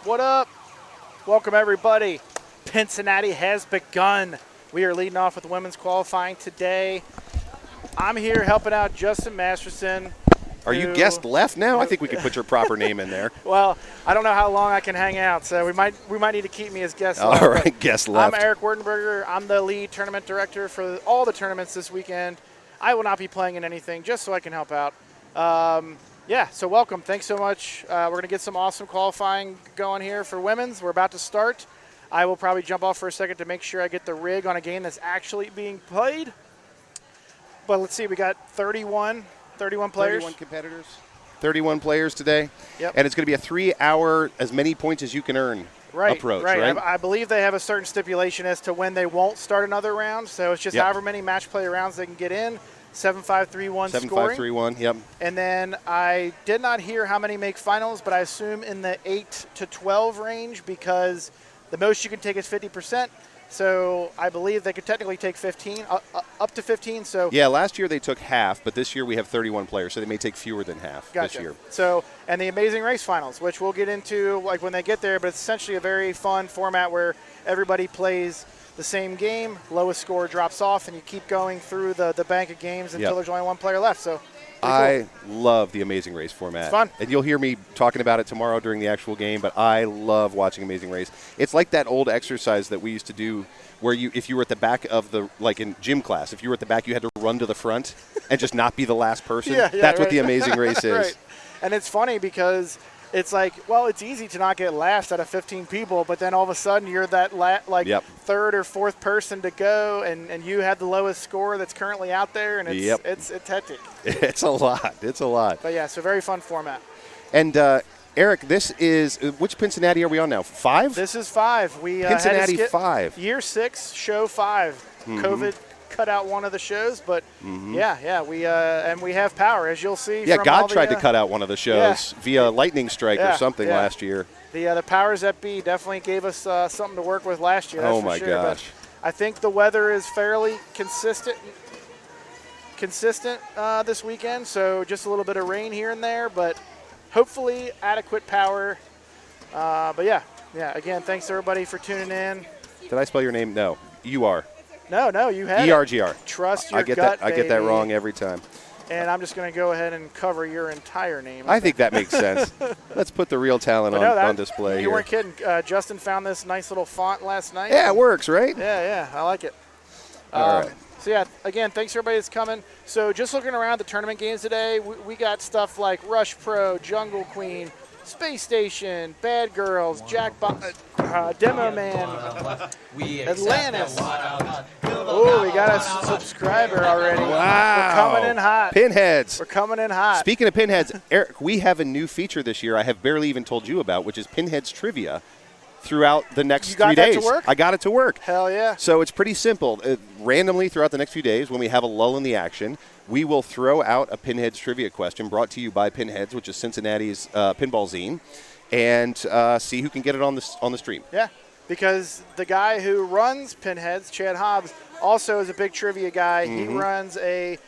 What up? Welcome, everybody. Pincinnati has begun. We are leading off with women's qualifying today. I'm here helping out Justin Masterson. Are you guest left now? I think we could put your proper name in there. Well, I don't know how long I can hang out, so we might need to keep me as guest All left. right, guest left. I'm Eric Werdenberger. I'm the lead tournament director for all the tournaments this weekend. I will not be playing in anything, just so I can help out. Yeah, so welcome. Thanks so much. We're going to get some awesome qualifying going here for women's. We're about to start. I will probably jump off for a second to make sure I get the rig on a game that's actually being played. But let's see, we got 31 players. 31 competitors. 31 players today. Yep. And it's going to be a 3-hour, as many points as you can earn approach, right? I believe they have a certain stipulation as to when they won't start another round. So it's just however many match play rounds they can get in. 7-5-3-1 scoring. 7-5-3-1, yep. And then I did not hear how many make finals, but I assume in the 8 to 12 range because the most you can take is 50%. So I believe they could technically take 15, up to 15. So yeah, last year they took half, but this year we have 31 players, so they may take fewer than half this year. So, and the Amazing Race Finals, which we'll get into like when they get there, but it's essentially a very fun format where everybody plays the same game, lowest score drops off, and you keep going through the bank of games until there's only one player left. So I love the Amazing Race format. It's fun. And you'll hear me talking about it tomorrow during the actual game, but I love watching Amazing Race. It's like that old exercise that we used to do where if you were at the back of like in gym class, if you were at the back, you had to run to the front and just not be the last person. That's what the Amazing Race is. Right. And it's funny because it's like, well, it's easy to not get last out of 15 people, but then all of a sudden you're that third or fourth person to go, and you had the lowest score that's currently out there, and it's hectic. It's a lot. It's a lot. But yeah, so very fun format. And Eric, this is which Pincinnati are we on now? 5? This is 5. We Pincinnati had to skip 5. Year 6, show 5. Mm-hmm. COVID cut out one of the shows, but we have power, as you'll see. Yeah, from God tried to cut out one of the shows via lightning strike or something last year. The powers that be definitely gave us something to work with last year. That's oh my for sure. gosh! But I think the weather is fairly consistent this weekend. So just a little bit of rain here and there, but hopefully adequate power. But yeah. Again, thanks everybody for tuning in. Did I spell your name? No, you are. No, you had ERGR. Trust your I gut, I get that wrong every time. And I'm just going to go ahead and cover your entire name. I think that makes sense. Let's put the real talent on display here. You weren't kidding. Justin found this nice little font last night. Yeah, it works, right? Yeah, I like it. All right. So, yeah, again, thanks everybody that's coming. So just looking around the tournament games today, we got stuff like Rush Pro, Jungle Queen, Space Station, Bad Girls, Demo Man, Atlantis. Oh, we got a subscriber already. Wow. We're coming in hot. Pinheads. We're coming in hot. Speaking of Pinheads, Eric, we have a new feature this year I have barely even told you about, which is Pinheads Trivia throughout the next 3 days. You got that to work? I got it to work. Hell yeah. So it's pretty simple. Randomly throughout the next few days, when we have a lull in the action, we will throw out a Pinheads trivia question brought to you by Pinheads, which is Cincinnati's pinball zine, and see who can get it on the stream. Yeah, because the guy who runs Pinheads, Chad Hobbs, also is a big trivia guy. He runs a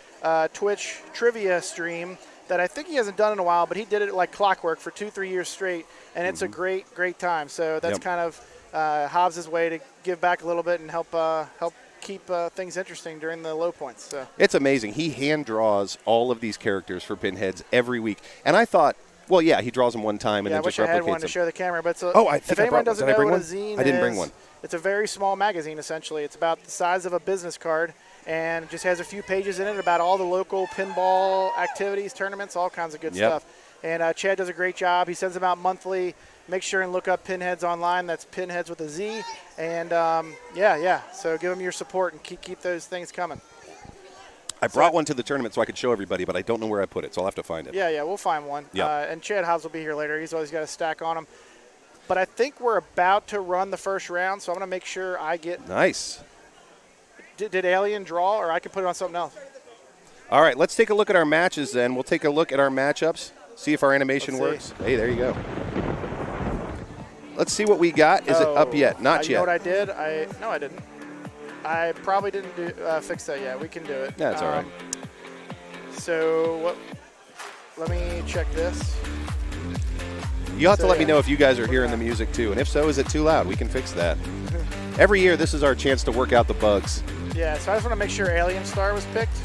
Twitch trivia stream that I think he hasn't done in a while, but he did it like clockwork for 2-3 years straight, and it's a great time. So that's kind of Hobbs' way to give back a little bit and help keep things interesting during the low points. So it's amazing. He hand draws all of these characters for Pinheads every week, and I thought, well, yeah, he draws them one time and then just replicates them. I wish I had one to show the camera, but if anyone doesn't know what a zine is, I didn't bring one. It's a very small magazine, essentially. It's about the size of a business card, and it just has a few pages in it about all the local pinball activities, tournaments, all kinds of good stuff. And Chad does a great job. He sends them out monthly. Make sure and look up Pinheads online. That's Pinheads with a Z. And, so give them your support and keep those things coming. I brought one to the tournament so I could show everybody, but I don't know where I put it, so I'll have to find it. Yeah, we'll find one. Yeah. And Chad Hobbs will be here later. He's always got a stack on him. But I think we're about to run the first round, so I'm going to make sure I get – Nice. Did Alien draw, or I could put it on something else? All right, let's take a look at our matches then. We'll take a look at our matchups, see if our animation works. Hey, there you go. Let's see what we got. Is it up yet? Not yet. You know what I did? No, I didn't. I probably didn't fix that yet. We can do it. That's all right. So let me check this. You'll have to So, let me yeah. know if you guys are hearing the music too, and if so, is it too loud? We can fix that. Every year, this is our chance to work out the bugs. Yeah, so I just want to make sure Alien Star was picked.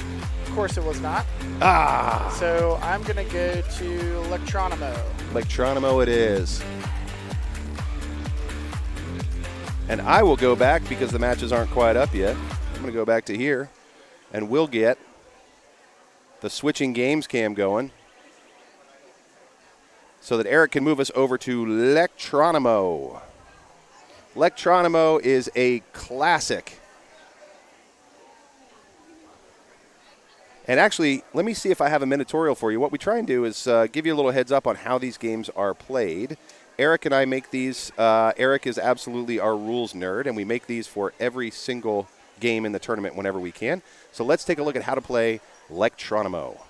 Of course it was not. Ah! So I'm going to go to Electronimo. Electronimo it is. And I will go back because the matches aren't quite up yet. I'm going to go back to here, and we'll get the switching games cam going so that Eric can move us over to Electronimo. Electronimo is a classic. And actually, let me see if I have a minitorial for you. What we try and do is give you a little heads up on how these games are played. Eric and I make these. Eric is absolutely our rules nerd, and we make these for every single game in the tournament whenever we can. So let's take a look at how to play Electronimo.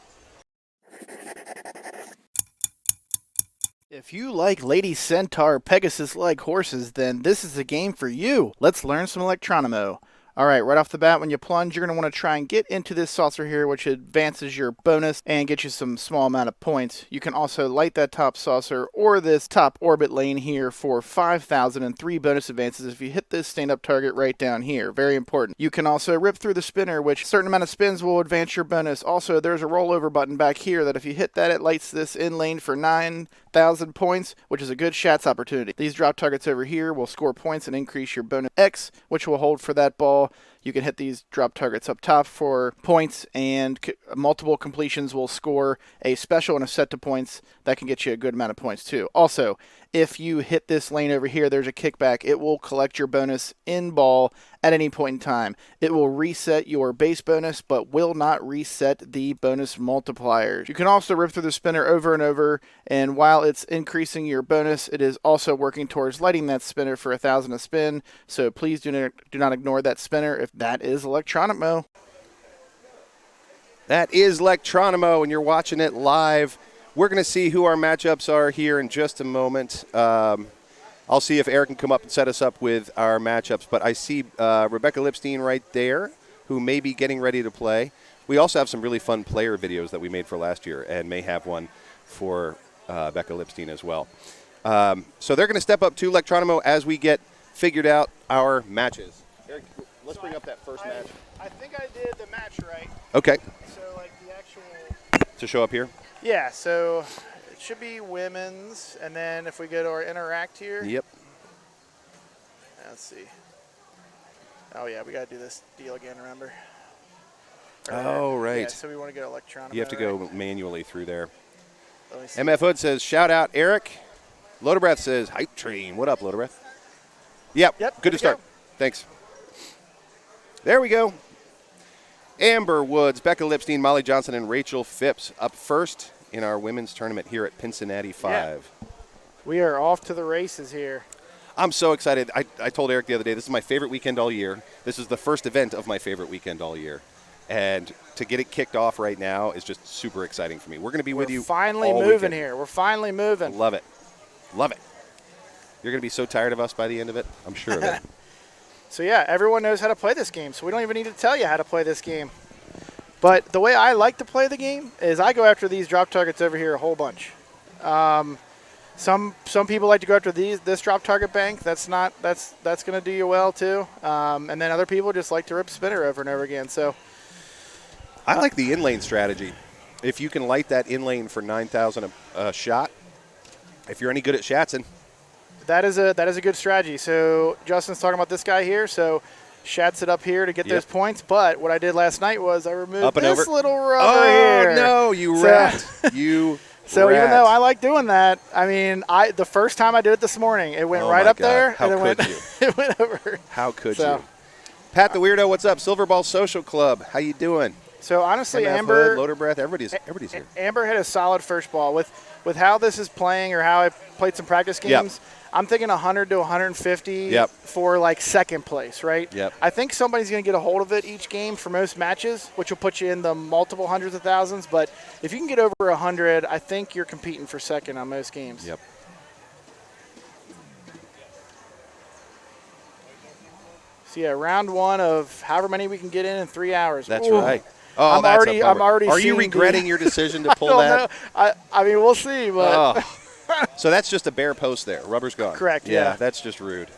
If you like Lady Centaur Pegasus-like horses, then this is the game for you. Let's learn some Electronimo. All right, right off the bat, when you plunge, you're going to want to try and get into this saucer here, which advances your bonus and gets you some small amount of points. You can also light that top saucer or this top orbit lane here for 5,000 and 3 bonus advances if you hit this stand-up target right down here. Very important. You can also rip through the spinner, which a certain amount of spins will advance your bonus. Also, there's a rollover button back here that if you hit that, it lights this in lane for 9,000 points, which is a good shots opportunity. These drop targets over here will score points and increase your bonus X, which will hold for that ball. You can hit these drop targets up top for points, and multiple completions will score a special and a set to points that can get you a good amount of points too. Also, if you hit this lane over here, there's a kickback. It will collect your bonus in ball at any point in time. It will reset your base bonus, but will not reset the bonus multipliers. You can also rip through the spinner over and over, and while it's increasing your bonus, it is also working towards lighting that spinner for 1,000 a spin. So please do not ignore that spinner if that is Electronimo. That is Electronimo, and you're watching it live. We're going to see who our matchups are here in just a moment. I'll see if Eric can come up and set us up with our matchups. But I see Rebecca Lipstein right there, who may be getting ready to play. We also have some really fun player videos that we made for last year and may have one for Becca Lipstein as well. So they're going to step up to Electronimo as we get figured out our matches. Eric, let's bring up that first match. I think I did the match right. Okay. So like the actual... To show up here? Yeah, so it should be women's, and then if we go to our interact here. Yep. Let's see. Oh yeah, we gotta do this deal again, remember? Oh, right. Yeah, so we want to get Electronimo. You have to go manually through there. Let me see. MF Hood says, shout out, Eric. Loderbreath says, hype train. What up, Loderbreath? Yep. Yep, Good to start. Thanks. There we go. Amber Woods, Becca Lipstein, Molly Johnson, and Rachel Phipps up first in our women's tournament here at Pincinnati 5. Yeah. We are off to the races here. I'm so excited. I told Eric the other day, this is my favorite weekend all year. This is the first event of my favorite weekend all year. And to get it kicked off right now is just super exciting for me. We're going to be with you We're finally all moving weekend. here. We're finally moving. Love it. Love it. You're going to be so tired of us by the end of it. I'm sure of it. So yeah, everyone knows how to play this game, so we don't even need to tell you how to play this game. But the way I like to play the game is I go after these drop targets over here a whole bunch. Some people like to go after this drop target bank. That's going to do you well too. And then other people just like to rip spinner over and over again. So I like the in-lane strategy. If you can light that in-lane for 9,000 a shot, if you're any good at shatzing. that is a good strategy. So Justin's talking about this guy here. So shats it up here to get those points. But what I did last night was I removed this little rubber here. Oh, no, you rat. You So rat. even though I like doing that, I mean, the first time I did it this morning, it went right up there. How and could you? It went over. How could So- you? Pat the Weirdo, what's up? Silverball Social Club, how you doing? So honestly, MF Amber, Hood, Loader Breath, everybody's here. Amber hit a solid first ball with how this is playing or how I played some practice games. I'm thinking 100 to 150 for like second place, right? Yep. I think somebody's going to get a hold of it each game for most matches, which will put you in the multiple hundreds of thousands. But if you can get over 100, I think you're competing for second on most games. Yep. So yeah, round one of however many we can get in 3 hours. That's Ooh. right. Oh, that's a bummer. I'm already Are you seeing regretting your decision to pull I that? don't know. I mean, we'll see, but Oh. So that's just a bare post there. Rubber's gone. Correct, yeah. That's just rude.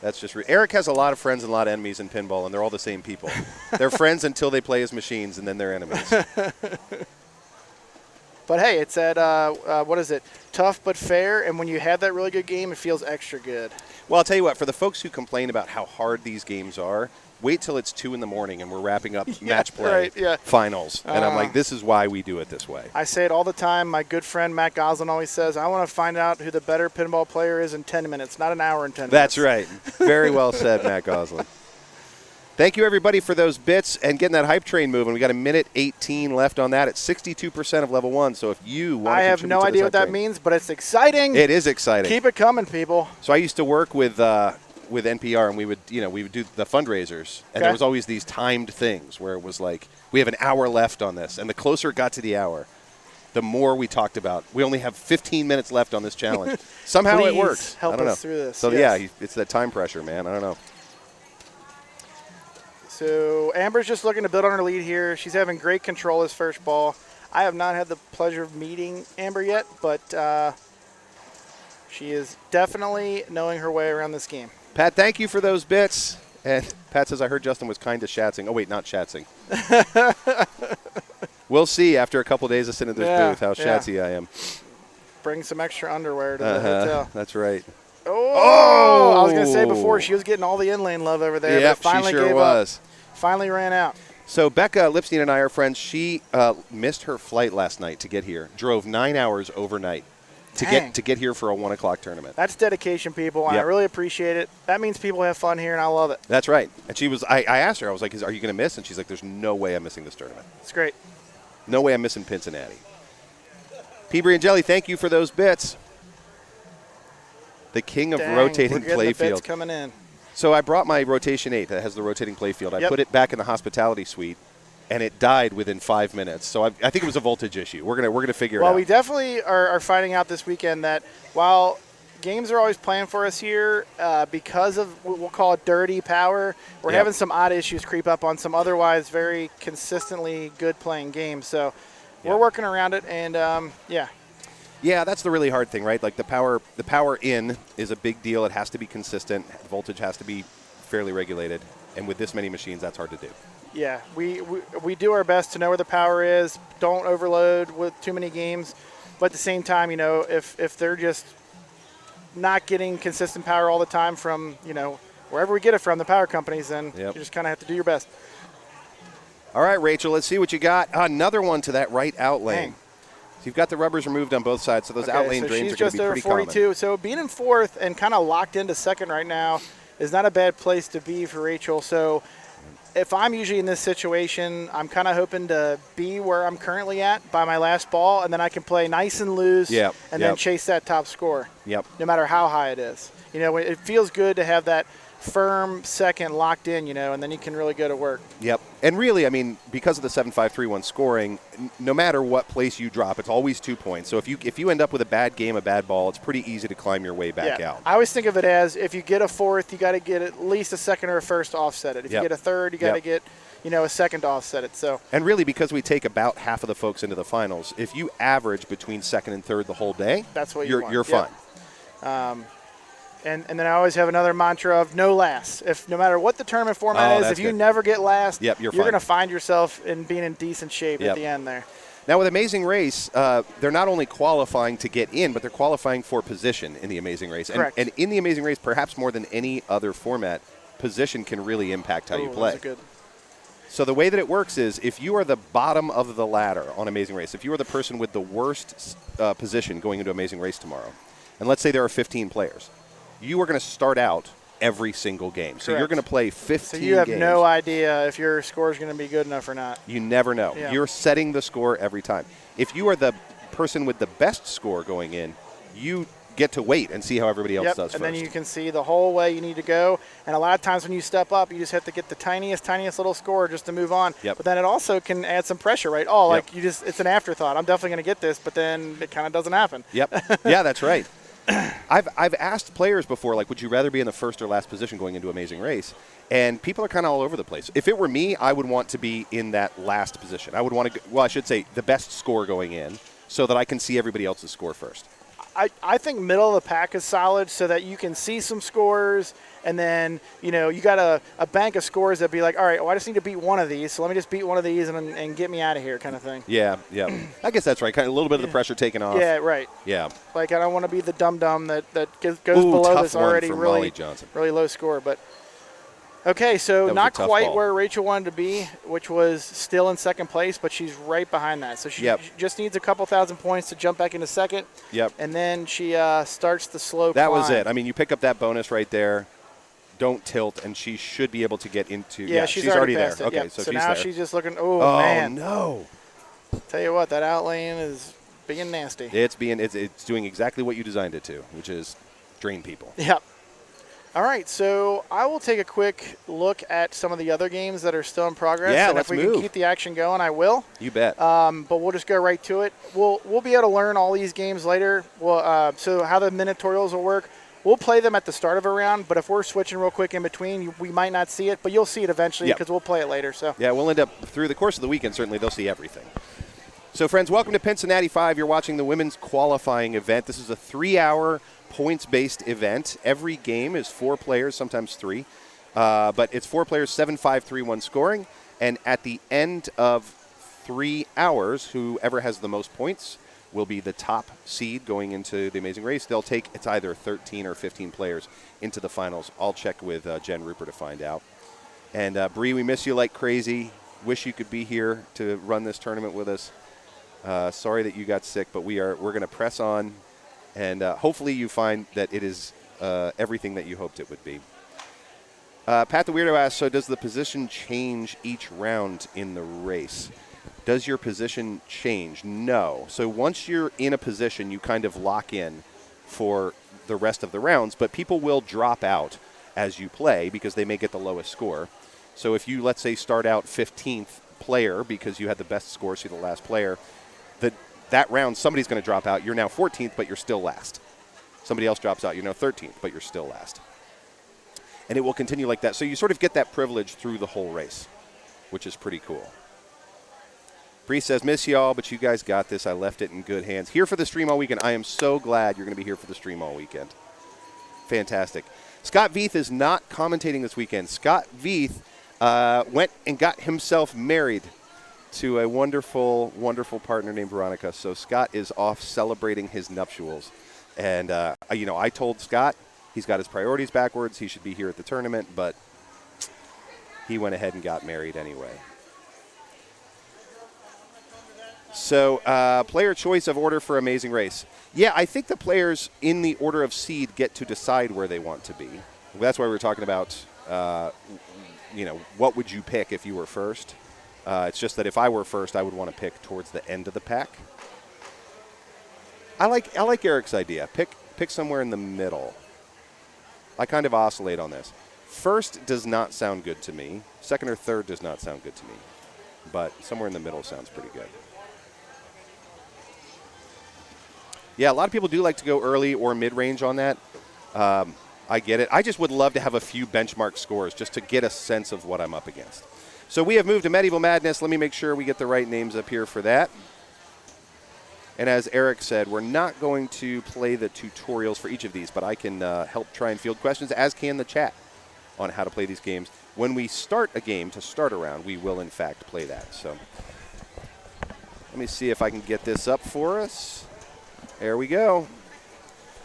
That's just rude. Eric has a lot of friends and a lot of enemies in pinball, and they're all the same people. They're friends until they play his machines, and then they're enemies. But hey, it's at, what is it, tough but fair, and when you have that really good game, it feels extra good. Well, I'll tell you what, for the folks who complain about how hard these games are, wait till it's 2 in the morning and we're wrapping up match play finals. And I'm like, this is why we do it this way. I say it all the time. My good friend Matt Goslin always says, I want to find out who the better pinball player is in 10 minutes, not an hour and 10 minutes. That's right. Very well said, Matt Goslin. Thank you, everybody, for those bits and getting that hype train moving. We got 1:18 left on that at 62% of level 1. So if you want to I have no idea what that means, but it's exciting. It is exciting. Keep it coming, people. So I used to work with NPR, and we would do the fundraisers, and there was always these timed things where it was like, we have an hour left on this, and the closer it got to the hour, the more we talked about. We only have 15 minutes left on this challenge. Somehow it works. Help us through this. So yeah, it's that time pressure, man. I don't know. So Amber's just looking to build on her lead here. She's having great control this first ball. I have not had the pleasure of meeting Amber yet, but she is definitely knowing her way around this game. Pat, thank you for those bits. And Pat says, I heard Justin was kind of shatzing. Oh, wait, not shatzing. We'll see after a couple days of sitting at this booth how shatsy I am. Bring some extra underwear to the hotel. That's right. Oh! I was going to say before, she was getting all the in-lane love over there. Yep, but finally she sure gave was. Up. Finally ran out. So Becca Lipstein and I are friends. She missed her flight last night to get here. Drove 9 hours overnight to get here for a 1 o'clock tournament. That's dedication, people, and I really appreciate it. That means people have fun here, and I love it. That's right. And she was. I asked her. I was like, "Are you going to miss?" And she's like, "There's no way I'm missing this tournament. It's great. No way I'm missing Pincinnati." Peabody and Jelly, thank you for those bits. The king of rotating playfield. The bits playfield coming in. So I brought my Rotation 8 that has the rotating playfield. I put it back in the hospitality suite, and it died within 5 minutes. So I think it was a voltage issue. We're gonna figure it out. Well, we definitely are finding out this weekend that while games are always playing for us here, because of what we'll call dirty power, we're having some odd issues creep up on some otherwise very consistently good playing games. So we're working around it, and Yeah, that's the really hard thing, right? Like the power in is a big deal. It has to be consistent. The voltage has to be fairly regulated. And with this many machines, that's hard to do. Yeah, we do our best to know where the power is. Don't overload with too many games. But at the same time, if they're just not getting consistent power all the time from, wherever we get it from, the power companies, then you just kind of have to do your best. All right, Rachel, let's see what you got. Another one to that right out lane. You've got the rubbers removed on both sides, so those out lane drains are going to be pretty common. She's just over 42. So being in fourth and kind of locked into second right now is not a bad place to be for Rachel. So if I'm usually in this situation, I'm kind of hoping to be where I'm currently at by my last ball, and then I can play nice and loose and then chase that top score, no matter how high it is. It feels good to have that firm second locked in, and then you can really go to work. Yep. And really, I mean, because of the 7-5-3-1 scoring, no matter what place you drop, it's always 2 points. So if you end up with a bad game, a bad ball, it's pretty easy to climb your way back out. I always think of it as if you get a fourth, you got to get at least a second or a first to offset it. If you get a third, you got to get a second to offset it. So and really, because we take about half of the folks into the finals, if you average between second and third the whole day, that's what you're fine. And then I always have another mantra of no last. If no matter what the tournament format is, if you never get last, you're going to find yourself in being in decent shape at the end there. Now with Amazing Race, they're not only qualifying to get in, but they're qualifying for position in the Amazing Race. Correct. And in the Amazing Race, perhaps more than any other format, position can really impact how you play. That's good. So the way that it works is if you are the bottom of the ladder on Amazing Race, if you are the person with the worst position going into Amazing Race tomorrow, and let's say there are 15 players, you are going to start out every single game. Correct. So you're going to play 15 games. So you have no idea if your score is going to be good enough or not. You never know. Yeah. You're setting the score every time. If you are the person with the best score going in, you get to wait and see how everybody else does first. And then you can see the whole way you need to go. And a lot of times when you step up, you just have to get the tiniest little score just to move on. Yep. But then it also can add some pressure, right? It's an afterthought. I'm definitely going to get this, but then it kind of doesn't happen. Yep. Yeah, that's right. I've asked players before, like, would you rather be in the first or last position going into Amazing Race? And people are kind of all over the place. If it were me, I would want to be in that last position. I would want to, I should say the best score going in so that I can see everybody else's score first. I think middle of the pack is solid so that you can see some scores, and then, you got a bank of scores that be like, all right, well, I just need to beat one of these, so let me just beat one of these and get me out of here kind of thing. Yeah. I guess that's right. Kind of a little bit of the pressure taken off. Yeah, right. Yeah. Like, I don't want to be the dum-dum that goes Ooh, below tough this one already from Molly really, Johnson. really low score. But, okay, so That was not a tough quite ball. where Rachel wanted to be, which was still in second place, but she's right behind that. So she just needs a couple thousand points to jump back into second. Yep. And then she starts the slow That climb. was it. I mean, you pick up that bonus right there. Don't tilt, and she should be able to get into. Yeah, she's already there. past it. Okay, Yep. so So she's now there. she's just looking. Oh Man! no! Tell you what, that outlane is being nasty. It's doing exactly what you designed it to, which is drain people. Yep. All right, so I will take a quick look at some of the other games that are still in progress. Yeah, and let's if we move. can keep the action going, I will. You bet. But we'll just go right to it. We'll be able to learn all these games later. So how the minitorials will work. We'll play them at the start of a round, but if we're switching real quick in between, we might not see it, but you'll see it eventually because we'll play it later. So yeah, we'll end up through the course of the weekend. Certainly, they'll see everything. So, friends, welcome to Pincinnati 5. You're watching the women's qualifying event. This is a 3-hour points-based event. Every game is 4 players, sometimes 3, but it's 4 players, 7-5-3-1 scoring. And at the end of 3 hours, whoever has the most points will be the top seed going into the Amazing Race. They'll take, it's either 13 or 15 players into the finals. I'll check with Jen Rupert to find out. And Bree, we miss you like crazy. Wish you could be here to run this tournament with us. Sorry that you got sick, but we're going to press on, and hopefully you find that it is everything that you hoped it would be. Pat the Weirdo asks, so does the position change each round in the race? Does your position change? No. So once you're in a position, you kind of lock in for the rest of the rounds, but people will drop out as you play because they may get the lowest score. So if you, let's say, start out 15th player because you had the best score, so you're the last player, that round somebody's going to drop out. You're now 14th, but you're still last. Somebody else drops out. You're now 13th, but you're still last. And it will continue like that. So you sort of get that privilege through the whole race, which is pretty cool. Bree says, miss y'all, but you guys got this. I left it in good hands. Here for the stream all weekend. I am so glad you're going to be here for the stream all weekend. Fantastic. Scott Veith is not commentating this weekend. Scott Veith went and got himself married to a wonderful, wonderful partner named Veronica. So Scott is off celebrating his nuptials. And, I told Scott he's got his priorities backwards. He should be here at the tournament, but he went ahead and got married anyway. So, player choice of order for Amazing Race. Yeah, I think the players in the order of seed get to decide where they want to be. That's why we were talking about, what would you pick if you were first? It's just that if I were first, I would want to pick towards the end of the pack. I like Eric's idea. Pick somewhere in the middle. I kind of oscillate on this. First does not sound good to me. Second or third does not sound good to me. But somewhere in the middle sounds pretty good. Yeah, a lot of people do like to go early or mid-range on that. I get it. I just would love to have a few benchmark scores just to get a sense of what I'm up against. So we have moved to Medieval Madness. Let me make sure we get the right names up here for that. And as Eric said, we're not going to play the tutorials for each of these, but I can help try and field questions, as can the chat, on how to play these games. When we start a game to start a round, we will, in fact, play that. So let me see if I can get this up for us. There we go.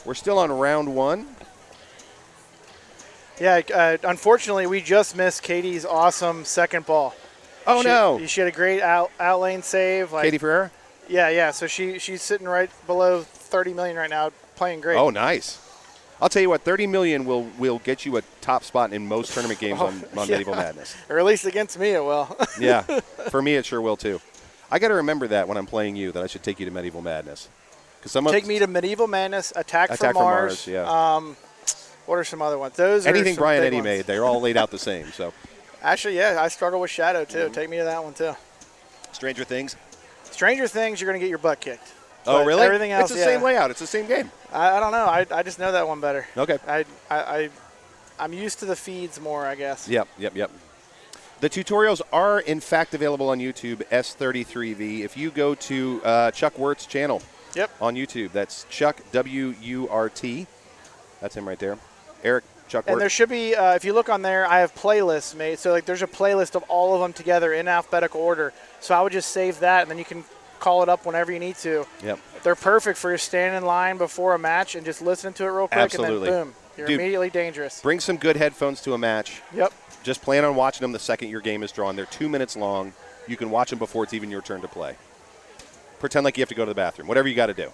We're still on round 1. Yeah, unfortunately, we just missed Katie's awesome second ball. Oh, no. She had a great out lane save. Katie Ferreira? Yeah. So she's sitting right below 30 million right now, playing great. Oh, nice. I'll tell you what, 30 million will get you a top spot in most tournament games on Medieval Madness. Or at least against me it will. Yeah, for me it sure will too. I got to remember that when I'm playing you, that I should take you to Medieval Madness. Take me to Medieval Madness, Attack from Mars. Yeah. What are some other ones? Those anything are Brian Eddy ones. made, they're all laid out the same. So. Actually, yeah, I struggle with Shadow too. Take me to that one too. Stranger Things. Stranger Things, you're going to get your butt kicked. Oh, but really? Everything else, it's the same layout. It's the same game. I don't know. I just know that one better. Okay. I'm used to the feeds more, I guess. Yep. The tutorials are, in fact, available on YouTube, S33V. If you go to Chuck Wirt's channel, Yep. On YouTube. That's Chuck, W-U-R-T. That's him right there. Eric, Chuck And Wort. there should be, if you look on there, I have playlists made. So like, there's a playlist of all of them together in alphabetical order. So I would just save that, and then you can call it up whenever you need to. Yep. They're perfect for standing in line before a match and just listening to it real quick, Absolutely. and then boom, you're Dude, immediately dangerous. Bring some good headphones to a match. Yep. Just plan on watching them the second your game is drawn. They're 2 minutes long. You can watch them before it's even your turn to play. Pretend like you have to go to the bathroom. Whatever you got to do.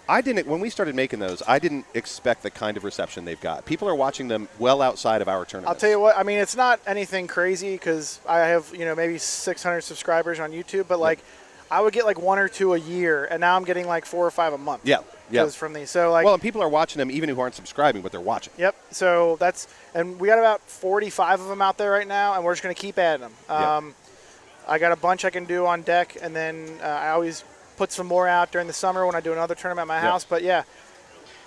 When we started making those, I didn't expect the kind of reception they've got. People are watching them well outside of our tournament. I'll tell you what, I mean, it's not anything crazy because I have, maybe 600 subscribers on YouTube, but like, I would get like 1 or 2 a year, and now I'm getting like 4 or 5 a month. Yeah. From these. So like, well, and people are watching them even who aren't subscribing, but they're watching. Yep. So and we got about 45 of them out there right now, and we're just going to keep adding them. I got a bunch I can do on deck, and then I always put some more out during the summer when I do another tournament at my house. But yeah,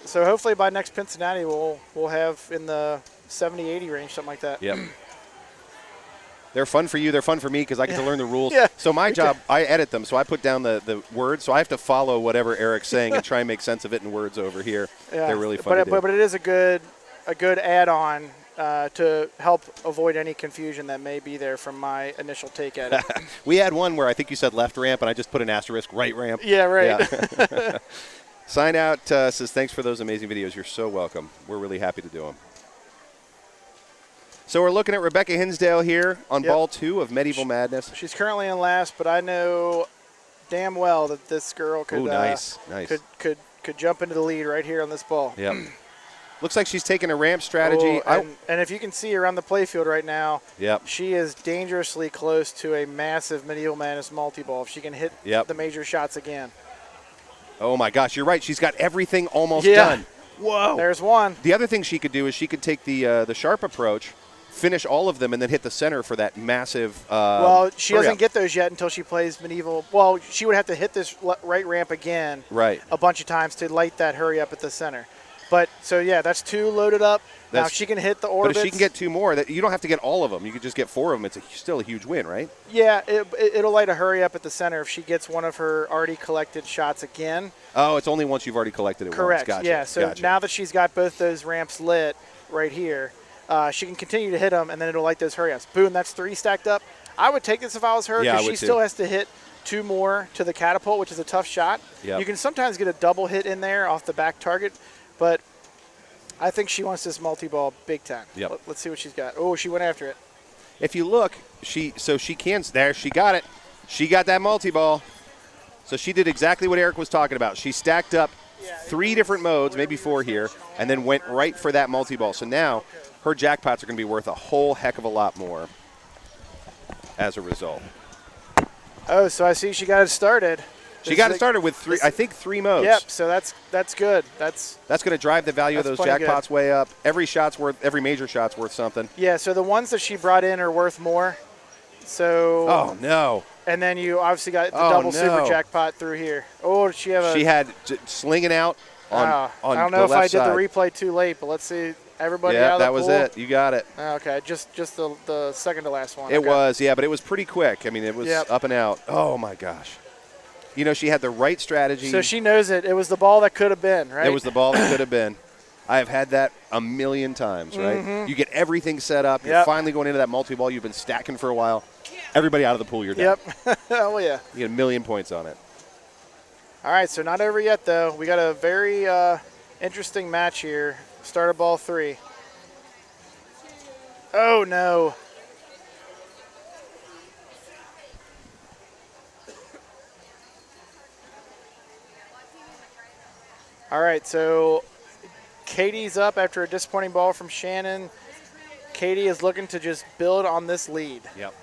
so hopefully by next Pincinnati, we'll have in the 70, 80 range, something like that. Yep. They're fun for you. They're fun for me because I get to learn the rules. Yeah. So my job, I edit them. So I put down the words. So I have to follow whatever Eric's saying and try and make sense of it in words over here. Yeah. They're really fun to do. But it is a good add-on to help avoid any confusion that may be there from my initial take at it. We had one where I think you said left ramp, and I just put an asterisk, right ramp. Yeah, right. Yeah. Sign out says, thanks for those amazing videos. You're so welcome. We're really happy to do them. So we're looking at Rebecca Hinsdale here on ball 2 of Medieval Madness. She's currently in last, but I know damn well that this girl could nice. could jump into the lead right here on this ball. Yep. Looks like she's taking a ramp strategy. And if you can see around the playfield right now, yep, she is dangerously close to a massive Medieval Madness multi-ball. If she can hit the major shots again. Oh, my gosh, you're right. She's got everything almost done. Whoa. There's one. The other thing she could do is she could take the sharp approach, finish all of them, and then hit the center for that massive well, she doesn't get those yet until she plays Medieval. Well, she would have to hit this right ramp again a bunch of times to light that hurry up at the center. But, so, yeah, that's 2 loaded up. Now, she can hit the orbits. But if she can get 2 more, you don't have to get all of them. You could just get 4 of them. It's still a huge win, right? Yeah, it'll light a hurry up at the center if she gets one of her already collected shots again. Oh, it's only once you've already collected it Correct. once. Gotcha. Yeah, so now that she's got both those ramps lit right here, she can continue to hit them, and then it'll light those hurry ups. Boom, that's 3 stacked up. I would take this if I was her because she still has to hit 2 more to the catapult, which is a tough shot. Yep. You can sometimes get a double hit in there off the back target, but I think she wants this multi-ball big time. Yep. Let's see what she's got. Oh, she went after it. If you look, she can. There, she got it. She got that multi-ball. So she did exactly what Eric was talking about. She stacked up 3 different modes, maybe 4 here, and then went right for that multi-ball. So now her jackpots are going to be worth a whole heck of a lot more as a result. Oh, so I see she got it started. She got it started with 3 modes. Yep, so that's good. That's going to drive the value of those jackpots way up. Every major shot's worth something. Yeah, so the ones that she brought in are worth more. So oh no. And then you obviously got the double super jackpot through here. Oh, she had slinging out on I don't know if I did the replay too late, but let's see. Everybody out of the pool. That was it. You got it. Okay, just the second to last one. It was, but it was pretty quick. I mean, it was up and out. Oh my gosh. She had the right strategy. So she knows it. It was the ball that could have been, right? It was the ball that could have been. I have had that a million times, right? Mm-hmm. You get everything set up. You're finally going into that multi-ball you've been stacking for a while. Everybody out of the pool, you're down. Yep. Oh, yeah. You get a million points on it. All right, so not over yet, though. We got a very interesting match here. Start of ball 3. Oh, no. All right, so Katie's up after a disappointing ball from Shannon. Katie is looking to just build on this lead. Yep.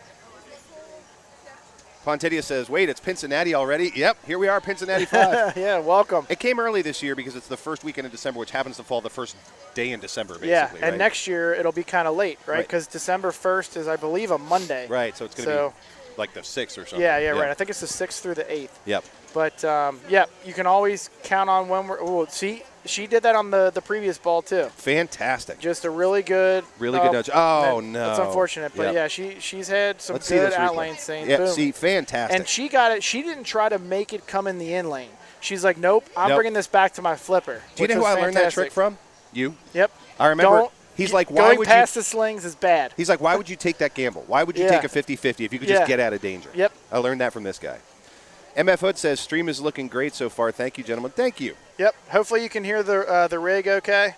Pontidia says, wait, it's Pincinnati already? Yep, here we are, Pincinnati 5. Yeah, welcome. It came early this year because it's the first weekend in December, which happens to fall the first day in December, basically. Yeah, and right? next year it'll be kind of late, right? Because December 1st is, I believe, a Monday. Right, so it's going to be like the 6th or something. Yeah, right. I think it's the 6th through the 8th. Yep. But, yeah, you can always count on when we're – oh, see, she did that on the previous ball too. Fantastic. Just a really good – Really good nudge. Oh, no. That's unfortunate. But, yeah, she's had some good out-lane things. Yeah, Boom. see, fantastic. And she got it. She didn't try to make it come in the in lane. She's like, nope, I'm bringing this back to my flipper. Do you know who I learned that trick from? You. Yep. I remember he's like, why going would past the slings is bad. He's like, why would you take that gamble? Why would you take a 50-50 if you could just get out of danger? Yep. I learned that from this guy. MF Hood says, stream is looking great so far. Thank you, gentlemen. Thank you. Yep. Hopefully you can hear the rig okay.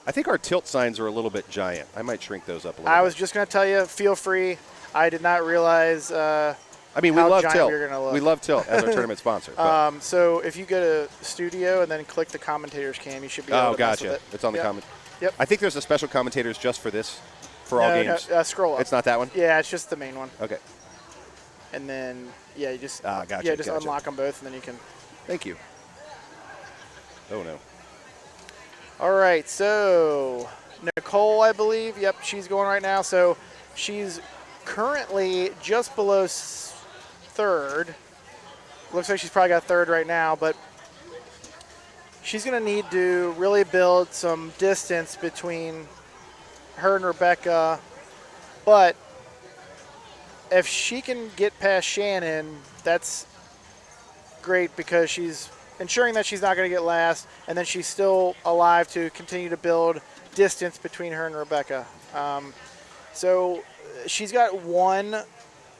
I think our tilt signs are a little bit giant. I might shrink those up a little bit. I was just going to tell you, feel free. I did not realize I mean, we love tilt. Look. We love tilt as our tournament sponsor. So if you go to studio and then click the commentators cam, you should be able to mess with it. It's on the comment. Yep. I think there's a special commentators just for this, for all games. No, scroll up. It's not that one? Yeah, it's just the main one. Okay. And then, yeah, you just gotcha. unlock them both, and then you can. Thank you. Oh, no. All right, so Nicole, I believe. Yep, she's going right now. So she's currently just below third. Looks like she's probably got third right now, but she's going to need to really build some distance between her and Rebecca. But if she can get past Shannon, that's great because she's ensuring that she's not going to get last, and then she's still alive to continue to build distance between her and Rebecca. So she's got one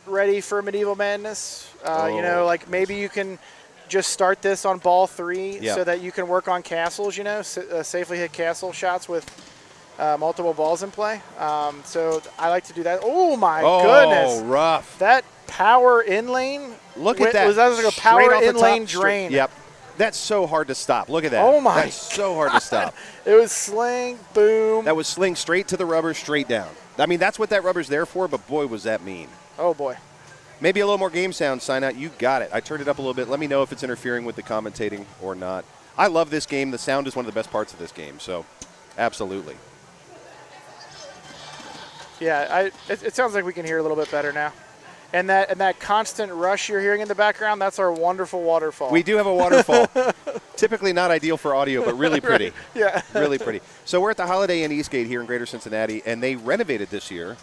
ready for Medieval Madness. You know, like maybe you can just start this on ball 3 so that you can work on castles, you know, safely hit castle shots with multiple balls in play. So I like to do that. Oh, my goodness. Oh, rough. That power in lane. Look at that. That was like a power in lane drain. Yep. That's so hard to stop. Look at that. Oh, my That's so hard to stop. It was sling, boom. That was sling straight to the rubber, straight down. I mean, that's what that rubber's there for, but boy, was that mean. Oh, boy. Maybe a little more game sound, sign out. You got it. I turned it up a little bit. Let me know if it's interfering with the commentating or not. I love this game. The sound is one of the best parts of this game, so absolutely. Yeah, it sounds like we can hear a little bit better now. And that constant rush you're hearing in the background, that's our wonderful waterfall. We do have a waterfall. Typically not ideal for audio, but really pretty. Right. Yeah. Really pretty. So we're at the Holiday Inn Eastgate here in Greater Cincinnati, and they renovated this year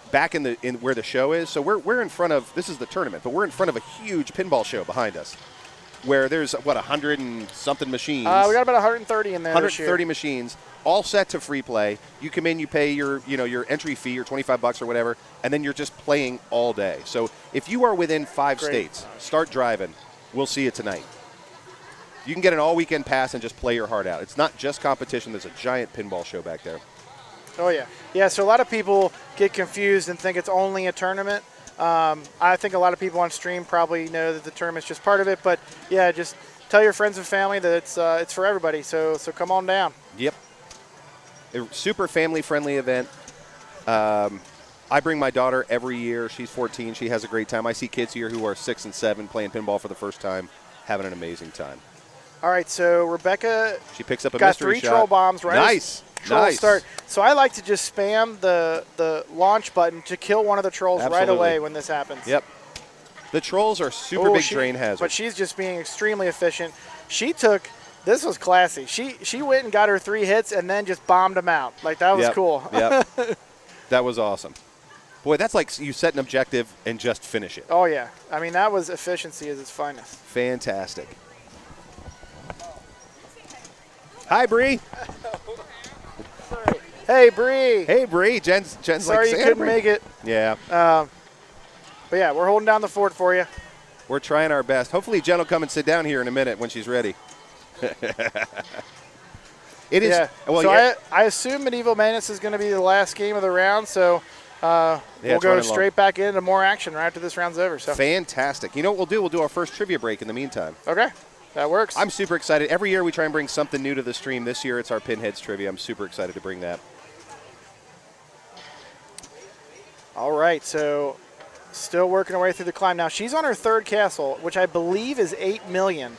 back in where the show is. So we're in front of, this is the tournament, but we're in front of a huge pinball show behind us where there's, 100 and something machines. We got about 130 in there 130 machines, all set to free play. You come in, you pay your entry fee, your $25 or whatever, and then you're just playing all day. So if you are within 5 states, start driving. We'll see you tonight. You can get an all-weekend pass and just play your heart out. It's not just competition. There's a giant pinball show back there. Oh, yeah. Yeah, so a lot of people get confused and think it's only a tournament. I think a lot of people on stream probably know that the tournament's just part of it. But, yeah, just tell your friends and family that it's for everybody. So come on down. Yep. A super family-friendly event. I bring my daughter every year. She's 14. She has a great time. I see kids here who are 6 and 7 playing pinball for the first time, having an amazing time. All right, so Rebecca she picks up a got mystery 3 troll bombs, right? Nice. Troll start. So I like to just spam the launch button to kill one of the trolls right away when this happens. Yep. The trolls are super big drain hazards. But she's just being extremely efficient. She took – this was classy. She went and got her 3 hits and then just bombed them out. Like, that was cool. Yep. That was awesome. Boy, that's like you set an objective and just finish it. Oh, yeah. I mean, that was efficiency at its finest. Fantastic. Hi, Bree. Hey, Bree. Hey, Bree. Jen's sorry like, you couldn't make it. Yeah. But, yeah, we're holding down the fort for you. We're trying our best. Hopefully, Jen will come and sit down here in a minute when she's ready. It is. Yeah. Well, so I assume Medieval Madness is going to be the last game of the round, so we'll go straight back into more action right after this round's over. So fantastic. You know what we'll do? We'll do our first trivia break in the meantime. Okay. That works. I'm super excited. Every year we try and bring something new to the stream. This year it's our Pinheads trivia. I'm super excited to bring that. All right, so still working her way through the climb. Now she's on her 3rd castle, which I believe is 8 million.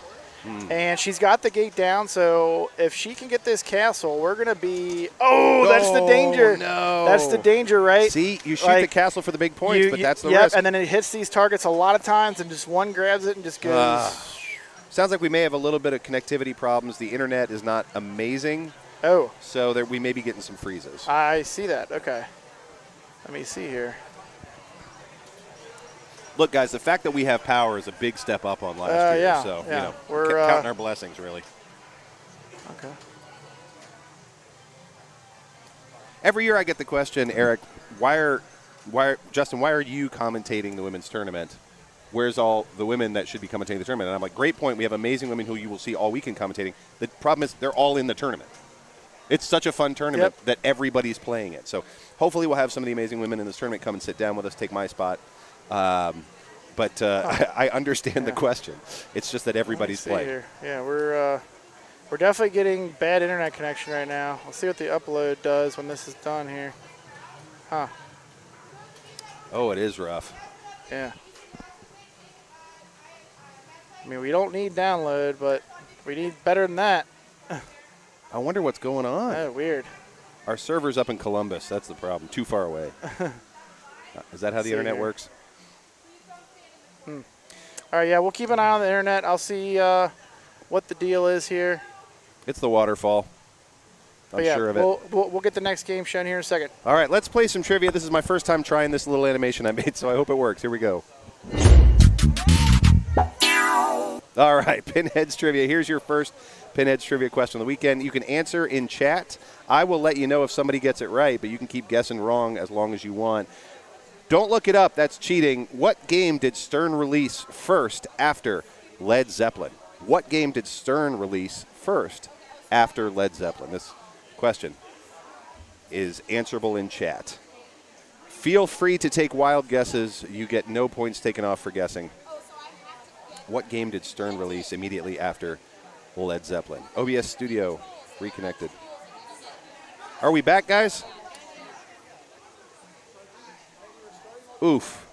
And she's got the gate down, so if she can get this castle, we're going to be – oh, that's the danger. No. That's the danger, right? See, you shoot the castle for the big points, but that's the risk. And then it hits these targets a lot of times, and just one grabs it and just goes Sounds like we may have a little bit of connectivity problems. The internet is not amazing, Oh, so we may be getting some freezes. I see that. Okay. Let me see here. Look, guys, the fact that we have power is a big step up on last year. Yeah, So, yeah. We're counting our blessings, really. Okay. Every year I get the question, Eric, Justin, why are you commentating the women's tournament? Where's all the women that should be commentating the tournament? And I'm like, great point. We have amazing women who you will see all weekend commentating. The problem is they're all in the tournament. It's such a fun tournament that everybody's playing it. So hopefully we'll have some of the amazing women in this tournament come and sit down with us, take my spot. I understand the question. It's just that everybody's playing. Here. Yeah, we're definitely getting bad internet connection right now. Let's see what the upload does when this is done here. Huh. Oh, it is rough. Yeah. I mean, we don't need download, but we need better than that. I wonder what's going on. Oh, weird. Our server's up in Columbus. That's the problem. Too far away. Is that how the internet works? All right, yeah, we'll keep an eye on the internet. I'll see what the deal is here. It's the waterfall. I'm sure of it. We'll get the next game shown here in a second. All right, let's play some trivia. This is my first time trying this little animation I made, so I hope it works. Here we go. All right, Pinheads Trivia. Here's your first Pinheads Trivia question of the weekend. You can answer in chat. I will let you know if somebody gets it right, but you can keep guessing wrong as long as you want. Don't look it up. That's cheating. What game did Stern release first after Led Zeppelin? What game did Stern release first after Led Zeppelin? This question is answerable in chat. Feel free to take wild guesses. You get no points taken off for guessing. What game did Stern release immediately after Led Zeppelin? OBS Studio reconnected. Are we back, guys? Oof.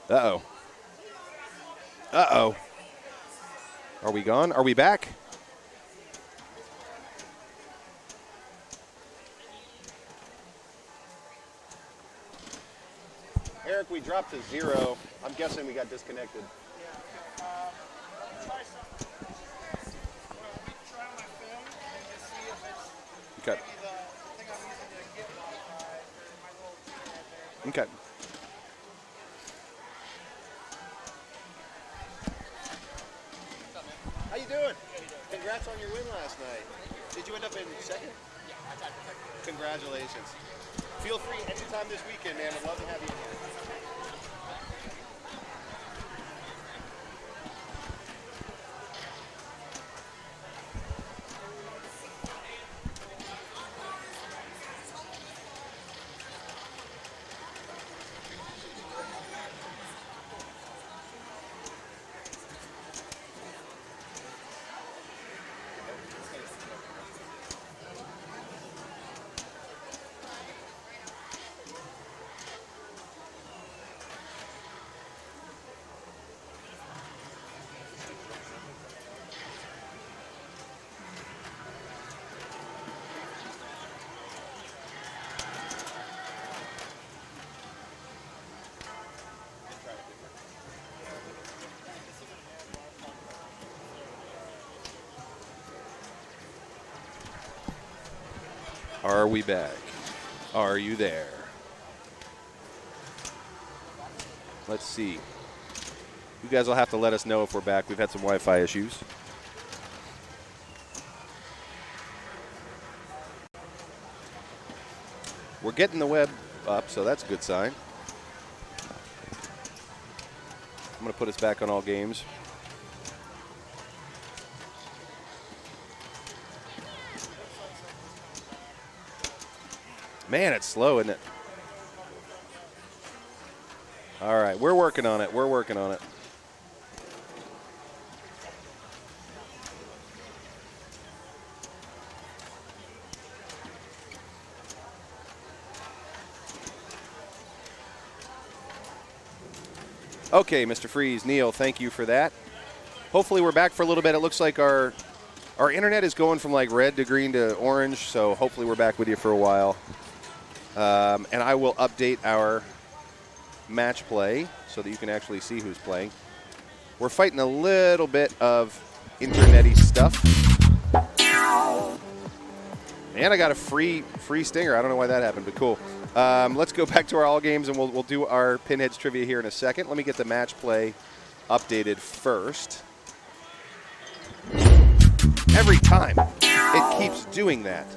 Uh-oh. Uh-oh. Are we gone? Are we back? Eric, we dropped to 0. I'm guessing we got disconnected. Yeah. Try something. Well, we try on my phone and see if it's Okay. maybe the thing I'm using to get Wi-Fi or my little thing right there. Okay. How you doing? Congrats on your win last night. Did you end up in second? Yeah, I got it. Congratulations. Feel free anytime this weekend, man. I'd love to have you here. Are we back? Are you there? Let's see. You guys will have to let us know if we're back. We've had some Wi-Fi issues. We're getting the web up, so that's a good sign. I'm going to put us back on all games. Man, it's slow, isn't it? All right, we're working on it. We're working on it. Okay, Mr. Freeze, Neil, thank you for that. Hopefully we're back for a little bit. It looks like our internet is going from like red to green to orange, so hopefully we're back with you for a while. And I will update our match play so that you can actually see who's playing. We're fighting a little bit of internet-y stuff. And I got a free stinger. I don't know why that happened, but cool. Let's go back to our all games, and we'll do our Pinheads trivia here in a second. Let me get the match play updated first. Every time, it keeps doing that.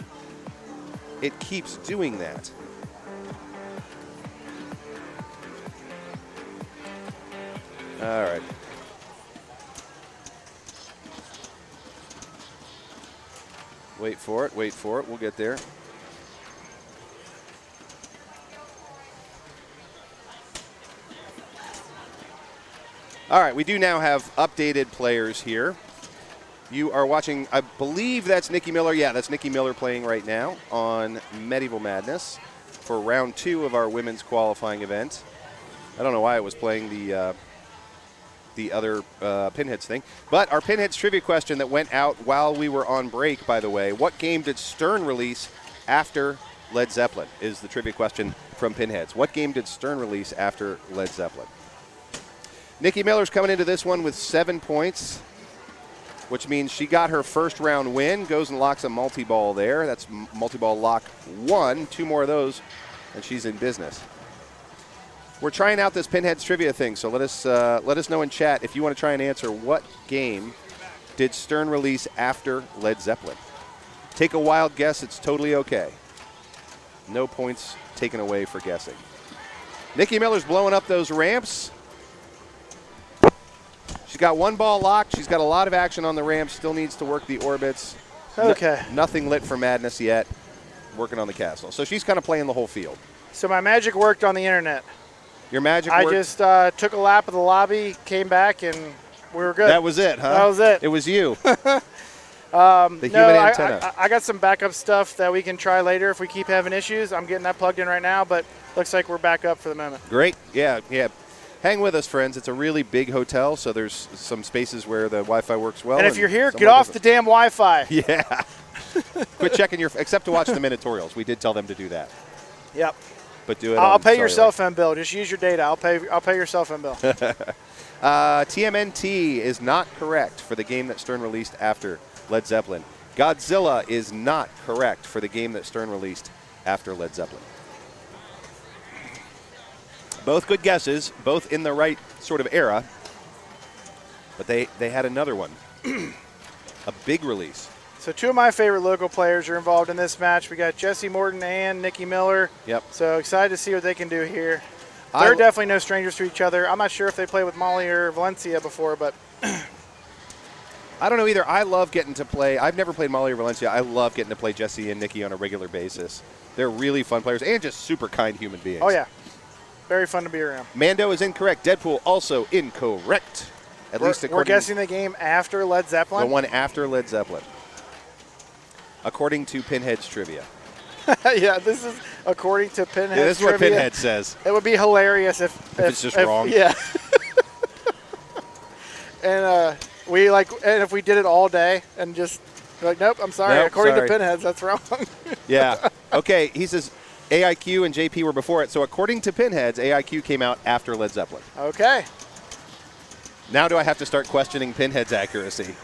It keeps doing that. All right. Wait for it, wait for it. We'll get there. All right, we do now have updated players here. You are watching, I believe that's Nikki Miller. Yeah, that's Nikki Miller playing right now on Medieval Madness for round 2 of our women's qualifying event. I don't know why it was playing the other Pinheads thing. But our Pinheads trivia question that went out while we were on break, by the way, what game did Stern release after Led Zeppelin is the trivia question from Pinheads. What game did Stern release after Led Zeppelin? Nikki Miller's coming into this one with 7 points, which means she got her first round win, goes and locks a multi-ball there. That's multi-ball lock 1. 2 more of those, and she's in business. We're trying out this Pinheads trivia thing, so let us know in chat if you want to try and answer what game did Stern release after Led Zeppelin. Take a wild guess. It's totally okay. No points taken away for guessing. Nikki Miller's blowing up those ramps. She's got 1 ball locked. She's got a lot of action on the ramps. Still needs to work the orbits. Okay. Nothing lit for Madness yet. Working on the castle. So she's kind of playing the whole field. So my magic worked on the internet. Your magic I worked? just took a lap of the lobby, came back, and we were good. That was it, huh? That was it. It was you. The human antenna. I got some backup stuff that we can try later if we keep having issues. I'm getting that plugged in right now, but looks like we're back up for the moment. Great. Yeah. Hang with us, friends. It's a really big hotel, so there's some spaces where the Wi-Fi works well. And if you're here, get off the damn Wi-Fi. Yeah. Quit checking except to watch the Minotaurials. We did tell them to do that. Yep. But do it I'll on pay your cellular. cell phone bill. Just use your data. I'll pay your cell phone bill. TMNT is not correct for the game that Stern released after Led Zeppelin. Godzilla is not correct for the game that Stern released after Led Zeppelin. Both good guesses, both in the right sort of era, but they had another one. A big release. So 2 of my favorite local players are involved in this match. We got Jesse Morton and Nikki Miller. Yep. So excited to see what they can do here. They're definitely no strangers to each other. I'm not sure if they played with Molly or Valencia before, but I don't know either. I love getting to play. I've never played Molly or Valencia. I love getting to play Jesse and Nikki on a regular basis. They're really fun players and just super kind human beings. oh yeah, very fun to be around. Mando is incorrect. Deadpool also incorrect. At least We're according guessing the game after Led Zeppelin. the one after Led Zeppelin. According to Pinhead's trivia. Yeah, this is according to Pinhead's Yeah, this is what trivia. Pinhead says. It would be hilarious if it's just wrong. Yeah. And and if we did it all day and just like, nope, I'm sorry. Nope, according sorry. to Pinheads, that's wrong. Yeah. Okay, he says AIQ and JP were before it. So according to Pinheads, AIQ came out after Led Zeppelin. Okay. Now do I have to start questioning Pinhead's accuracy?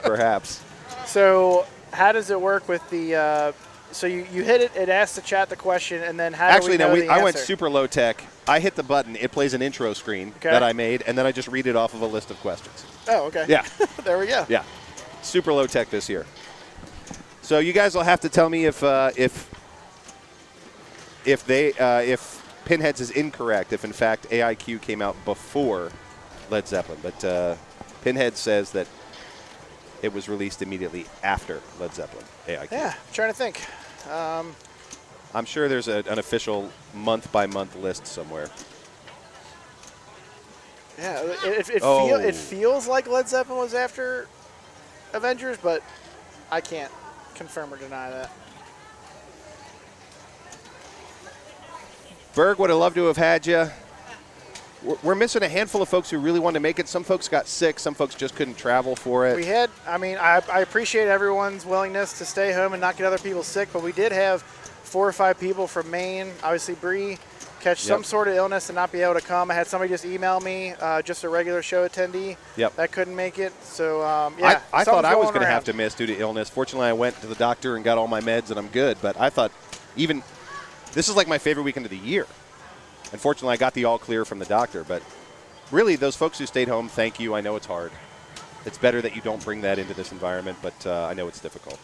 Perhaps. So how does it work with the? So you hit it. It asks the chat the question, and then how Actually, do we know the I went answer? super low tech. I hit the button. It plays an intro screen that I made, and then I just read it off of a list of questions. Oh, okay. Yeah. There we go. Yeah. Super low tech this year. So you guys will have to tell me if Pinheads is incorrect, if in fact AIQ came out before Led Zeppelin. But Pinhead says that it was released immediately after Led Zeppelin, AIQ. Yeah, I'm trying to think. I'm sure there's an official month-by-month list somewhere. Yeah, it feels like Led Zeppelin was after Avengers, but I can't confirm or deny that. Berg, would have loved to have had you. We're missing a handful of folks who really wanted to make it. Some folks got sick. Some folks just couldn't travel for it. I appreciate everyone's willingness to stay home and not get other people sick, but we did have 4 or 5 people from Maine. Obviously, Bree catch some sort of illness and not be able to come. I had somebody just email me, just a regular show attendee that couldn't make it. So, yeah. I thought I was going to have to miss due to illness. Fortunately, I went to the doctor and got all my meds, and I'm good. But I thought this is like my favorite weekend of the year. Unfortunately, I got the all clear from the doctor. But really, those folks who stayed home, thank you. I know it's hard. It's better that you don't bring that into this environment, but I know it's difficult.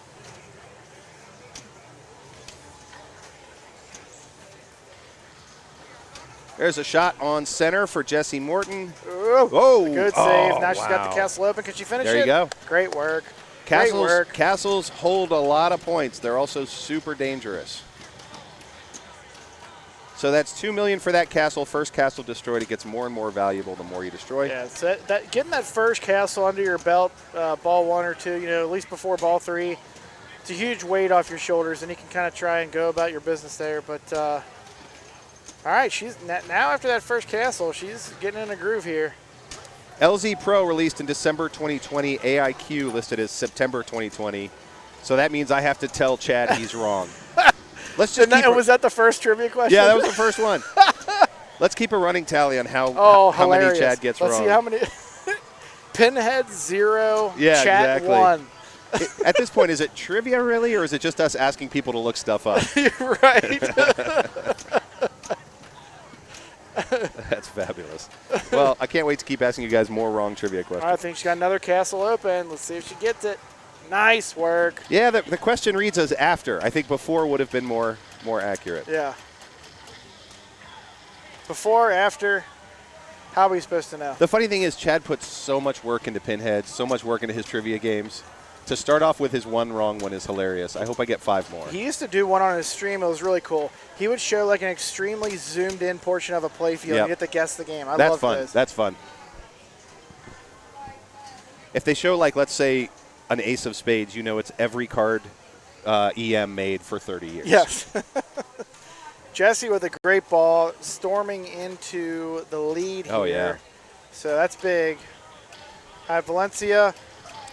There's a shot on center for Jessie Morton. Oh, good save. Now she's got the castle open. Can she finish it? There you go. Great work. Castles hold a lot of points. They're also super dangerous. So that's $2 million for that castle. First castle destroyed. It gets more and more valuable the more you destroy. Yeah, so getting that first castle under your belt, ball 1 or 2, at least before ball 3, it's a huge weight off your shoulders, and you can kind of try and go about your business there. But all right, she's now after that first castle, she's getting in a groove here. LZ Pro released in December 2020. AIQ listed as September 2020. So that means I have to tell Chad he's wrong. Let's just was that the first trivia question? Yeah, that was the first one. Let's keep a running tally on how many Chad gets wrong. Let's see how many. Pinhead 0, yeah, Chat exactly. 1. At this point, is it trivia really, or is it just us asking people to look stuff up? You're right. That's fabulous. Well, I can't wait to keep asking you guys more wrong trivia questions. I think she's got another castle open. Let's see if she gets it. Nice work. Yeah, the question reads as after. I think before would have been more accurate. Yeah. Before, after, how are we supposed to know? The funny thing is Chad puts so much work into Pinhead, so much work into his trivia games. To start off with his one wrong one is hilarious. I hope I get 5 more. He used to do one on his stream. It was really cool. He would show like an extremely zoomed in portion of a playfield. And you get to guess the game. I love those. That's fun. If they show, like, let's say, an ace of spades, it's every card EM made for 30 years. Yes. Jessie with a great ball, storming into the lead here. Oh, yeah. So that's big. Valencia.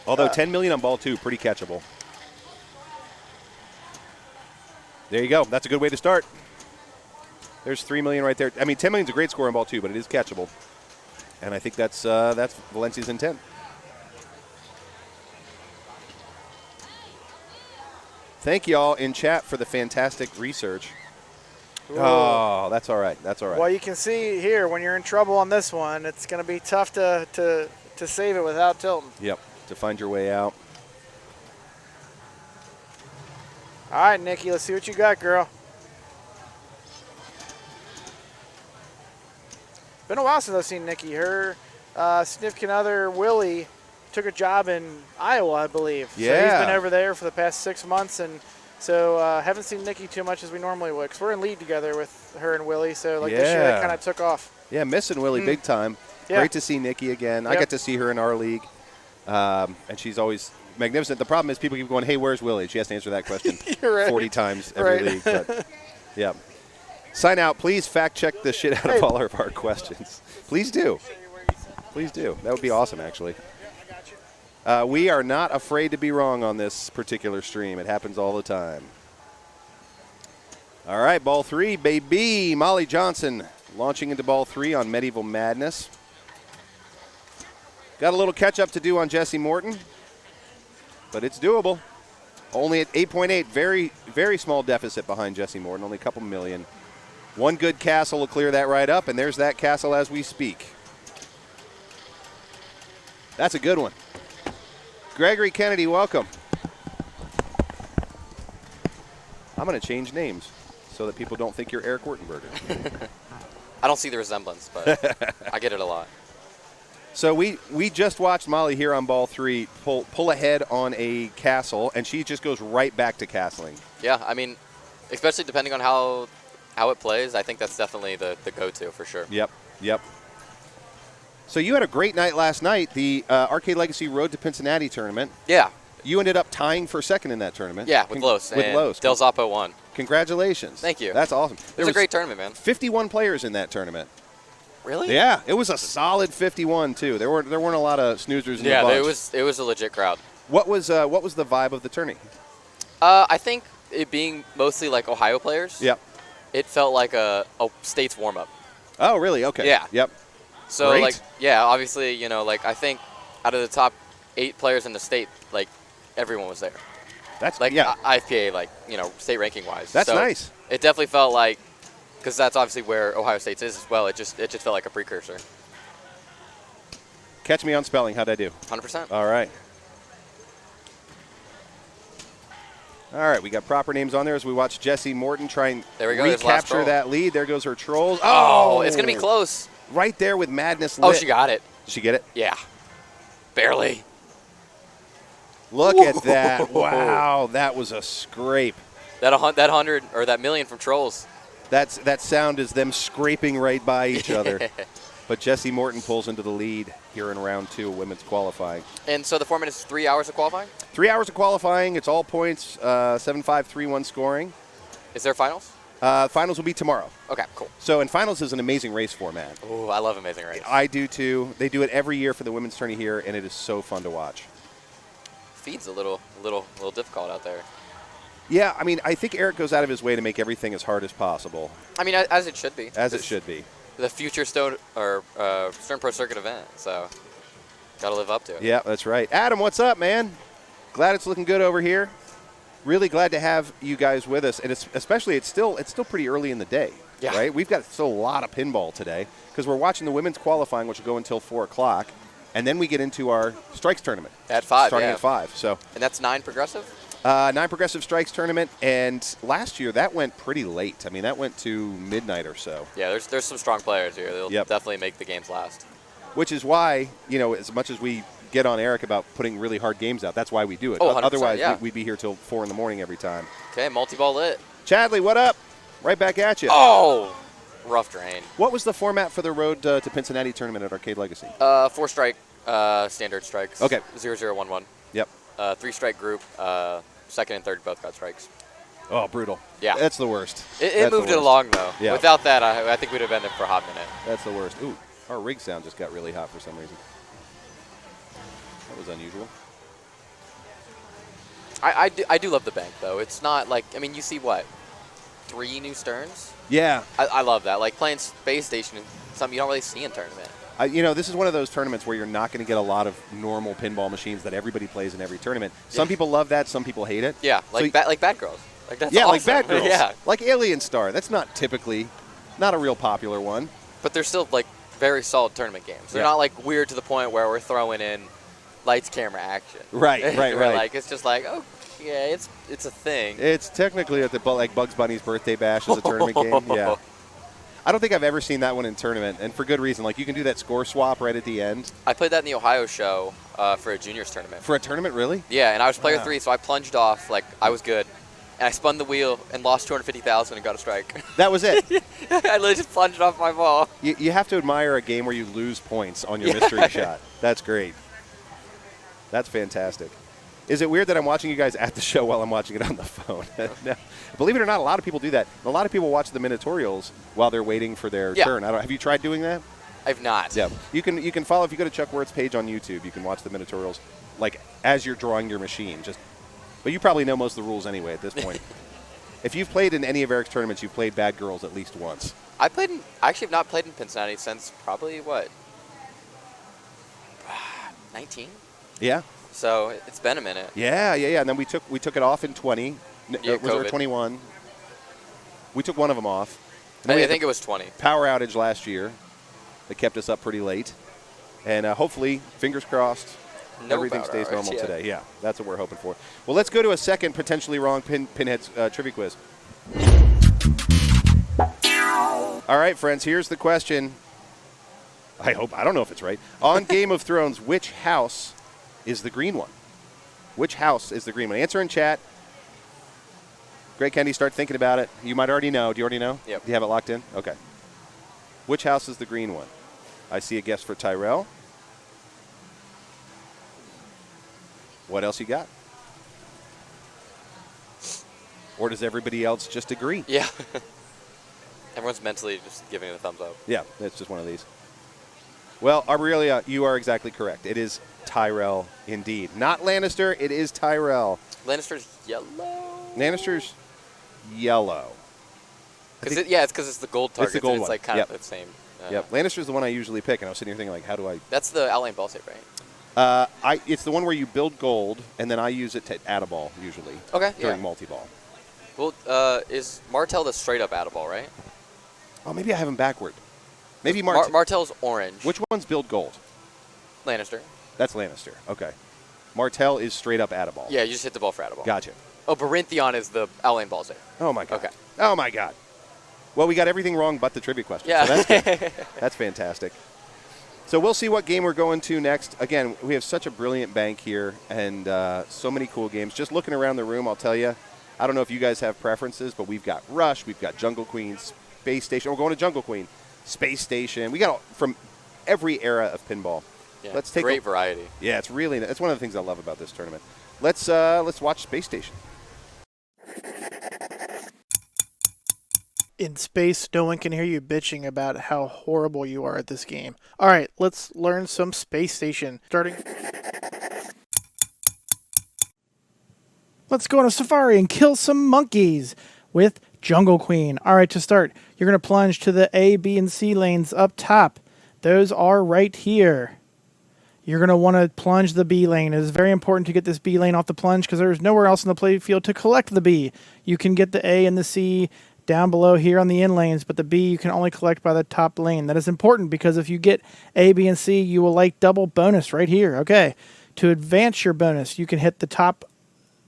Although $10 million on ball 2, pretty catchable. There you go. That's a good way to start. There's $3 million right there. I mean, $10 million is a great score on ball 2, but it is catchable. And I think that's Valencia's intent. Thank you all in chat for the fantastic research. Ooh. Oh, that's all right. That's all right. Well, you can see here when you're in trouble on this one, it's going to be tough to save it without tilting. Yep, to find your way out. All right, Nikki, let's see what you got, girl. Been a while since I've seen Nikki. Her significant other, Willie, took a job in Iowa, I believe. Yeah. So he's been over there for the past 6 months, and so haven't seen Nikki too much as we normally would, because we're in league together with her and Willie, so this year that kind of took off. Yeah, missing Willie big time. Yeah. Great to see Nikki again. Yep. I got to see her in our league, and she's always magnificent. The problem is people keep going, hey, where's Willie? She has to answer that question right. 40 times every league. But, yeah. Sign out. Please fact-check the shit out of all of our questions. Please do. Please do. That would be awesome, actually. We are not afraid to be wrong on this particular stream. It happens all the time. All right, ball 3, baby. Molly Johnson launching into ball 3 on Medieval Madness. Got a little catch-up to do on Jessie Morton, but it's doable. Only at 8.8, very, very small deficit behind Jessie Morton, only a couple million. One good castle will clear that right up, and there's that castle as we speak. That's a good one. Gregory Kennedy, welcome. I'm going to change names so that people don't think you're Eric Wurtenberger. I don't see the resemblance, but I get it a lot. So we just watched Molly here on ball 3 pull ahead on a castle, and she just goes right back to castling. Yeah, I mean, especially depending on how it plays, I think that's definitely the go-to for sure. Yep. So you had a great night last night, the Arcade Legacy Road to Pincinnati tournament. Yeah. You ended up tying for second in that tournament. Yeah, with Los. With Los. Del Zoppo won. Congratulations. Thank you. That's awesome. It was a great tournament, man. 51 players in that tournament. Really? Yeah, it was a solid 51 too. There weren't a lot of snoozers in the bunch. Yeah, it was a legit crowd. What was the vibe of the tourney? I think it being mostly like Ohio players. Yep. it felt like a state's warm-up. Oh, really? Okay. Yeah. Yep. So, Great. like, yeah, obviously, like, I think out of the top 8 players in the state, like, everyone was there. That's Like, yeah. IFPA, like, state ranking-wise. That's So nice. It definitely felt like, because that's obviously where Ohio State's is as well, it just felt like a precursor. Catch me on spelling. How'd I do? 100%. All right. All right, we got proper names on there as we watch Jessie Morton try and There we go, there's the last recapture troll. that lead. There goes her trolls. Oh, it's going to be close. Right there with Madness Oh, lit. she got it. Did she get it? Yeah. Barely. Look at that. Wow, that was a scrape. That 100 or that million from trolls. That sound is them scraping right by each other. But Jessie Morton pulls into the lead here in round 2 of women's qualifying. And so the format is 3 hours of qualifying? 3 hours of qualifying. It's all points, 7-5, 3-1 scoring. Is there finals? Finals will be tomorrow. Okay, cool. So, and finals is an amazing race format. Ooh, I love Amazing Race. I do too. They do it every year for the women's tourney here, and it is so fun to watch. Feed's a little difficult out there. Yeah, I mean, I think Eric goes out of his way to make everything as hard as possible. I mean, as it should be. As it should be. The future Stern Pro Circuit event, so got to live up to it. Yeah, that's right. Adam, what's up, man? Glad it's looking good over here. Really glad to have you guys with us, and especially it's still pretty early in the day. Yeah. Right. We've got still a lot of pinball today because we're watching the women's qualifying, which will go until 4 o'clock, and then we get into our strikes tournament At 5, starting yeah. at 5. So. And that's 9 progressive. 9 progressive strikes tournament, and last year that went pretty late. I mean, that went to midnight or so. Yeah, there's some strong players here. They'll definitely make the games last. Which is why, as much as we get on Eric about putting really hard games out, that's why we do it. Oh, 100%, otherwise, yeah. we'd be here till 4 in the morning every time. Okay, multi-ball lit. Chadley, what up? Right back at you. Oh, rough drain. What was the format for the Road to Pincinnati tournament at Arcade Legacy? 4-strike standard strikes. Okay. 0-0-1-1. Yep. 3-strike group. Second and third both got strikes. Oh, brutal. Yeah. That's the worst. It moved it along, though. Yeah. Without that, I think we'd have ended for a hot minute. That's the worst. Ooh, our rig sound just got really hot for some reason. That was unusual. I do love the bank, though. It's not like, I mean, you see what? 3 new Sterns? Yeah. I love that. Like playing Space Station is something you don't really see in tournament. This is one of those tournaments where you're not going to get a lot of normal pinball machines that everybody plays in every tournament. Some people love that. Some people hate it. Yeah, like Bad Girls. Like that's yeah, awesome. like Bad Girls. Yeah. Like Alien Star. That's not a real popular one. But they're still like very solid tournament games. They're Yeah. not like weird to the point where we're throwing in lights, camera, action. Right. Like it's just like, oh yeah, it's a thing. It's technically like Bugs Bunny's Birthday Bash is a tournament game. Yeah. I don't think I've ever seen that one in tournament, and for good reason. Like you can do that score swap right at the end. I played that in the Ohio show for a juniors tournament. For a tournament, really? Yeah, and I was player Wow. 3, so I plunged off like I was good, and I spun the wheel and lost 250,000 and got a strike. That was it. I literally just plunged off my ball. You have to admire a game where you lose points on your mystery shot. That's great. That's fantastic. Is it weird that I'm watching you guys at the show while I'm watching it on the phone? No. Believe it or not, a lot of people do that. A lot of people watch the Minotaurials while they're waiting for their turn. Have you tried doing that? I've not. Yeah. You can follow, if you go to Chuck Wirt's page on YouTube, you can watch the Minotaurials like as you're drawing your machine. But you probably know most of the rules anyway at this point. If you've played in any of Eric's tournaments, you've played Bad Girls at least once. I actually have not played in Pincinnati since probably what? 19? Yeah. So it's been a minute. Yeah. And then we took it off in 20. Yeah, was COVID. it 21? We took one of them off. And then we I had think the it was 20. power outage last year that kept us up pretty late. And hopefully, fingers crossed, No everything power stays outage, normal yeah. today. Yeah, that's what we're hoping for. Well, let's go to a second potentially wrong Pinhead's trivia quiz. All right, friends, here's the question. I don't know if it's right. On Game of Thrones, which house is the green one? Which house is the green one? Answer in chat. Greg Kennedy, start thinking about it. You might already know. Do you already know? Yep. Do you have it locked in? Okay. Which house is the green one? I see a guess for Tyrell. What else you got? Or does everybody else just agree? Yeah. Everyone's mentally just giving it a thumbs up. Yeah, it's just one of these. Well, Arborelia, you are exactly correct. It is Tyrell indeed. Not Lannister, it is Tyrell. Lannister's yellow. Lannister's yellow. It's because it's the gold target. It's the gold and it's one. like kind Yep. of the same. Yep, Lannister's the one I usually pick, and I was sitting here thinking, like, how do I... That's the outlane ball save, right? It's the one where you build gold, and then I use it to add a ball, usually, Okay, during yeah. multi-ball. Well, is Martell the straight up add a ball, right? Oh, maybe I have him backward. Maybe Martell. Martell's orange. Which one's build gold? Lannister. That's Lannister. Okay. Martell is straight up add a ball. Yeah, you just hit the ball for add a ball. Gotcha. Oh, Baratheon is the outlane ball save. Oh, my God. Okay. Oh, my God. Well, we got everything wrong but the trivia question. Yeah. So that's good. That's fantastic. So we'll see what game we're going to next. Again, we have such a brilliant bank here and so many cool games. Just looking around the room, I'll tell you, I don't know if you guys have preferences, but we've got Rush, we've got Jungle Queen, Space Station. We're going to Jungle Queen, Space Station. We got from every era of pinball. Yeah, Let's take great variety. Yeah, it's one of the things I love about this tournament. Let's watch Space Station. In space, no one can hear you bitching about how horrible you are at this game. All right, let's learn some Space Station. Starting. Let's go on a safari and kill some monkeys with Jungle Queen. All right, to start, you're going to plunge to the A, B, and C lanes up top. Those are right here. You're going to want to plunge the B lane. It is very important to get this B lane off the plunge because there's nowhere else in the play field to collect the B. You can get the A and the C down below here on the in lanes, but the B you can only collect by the top lane. That is important because if you get A, B, and C, you will like double bonus right here. Okay, to advance your bonus, you can hit the top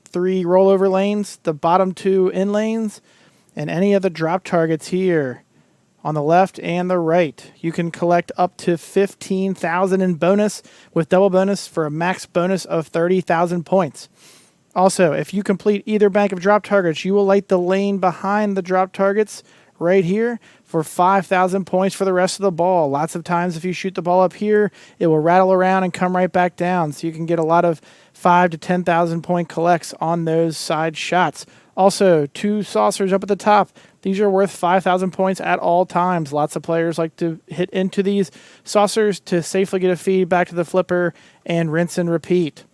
3 rollover lanes, the bottom 2 in lanes, and any of the drop targets here on the left and the right. You can collect up to 15,000 in bonus with double bonus for a max bonus of 30,000 points. Also, if you complete either bank of drop targets, you will light the lane behind the drop targets right here for 5,000 points for the rest of the ball. Lots of times if you shoot the ball up here, it will rattle around and come right back down. So you can get a lot of 5,000 to 10,000 point collects on those side shots. Also, 2 saucers up at the top. These are worth 5,000 points at all times. Lots of players like to hit into these saucers to safely get a feed back to the flipper and rinse and repeat.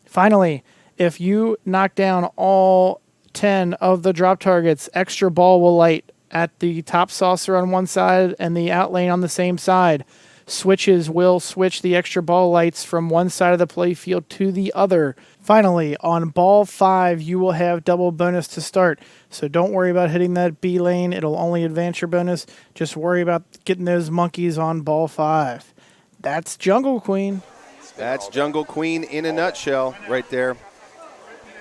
Finally, if you knock down all 10 of the drop targets, extra ball will light at the top saucer on one side and the out lane on the same side. Switches will switch the extra ball lights from one side of the play field to the other. Finally, on ball 5, you will have double bonus to start. So don't worry about hitting that B lane. It'll only advance your bonus. Just worry about getting those monkeys on ball 5. That's Jungle Queen. That's Jungle Queen in a nutshell right there.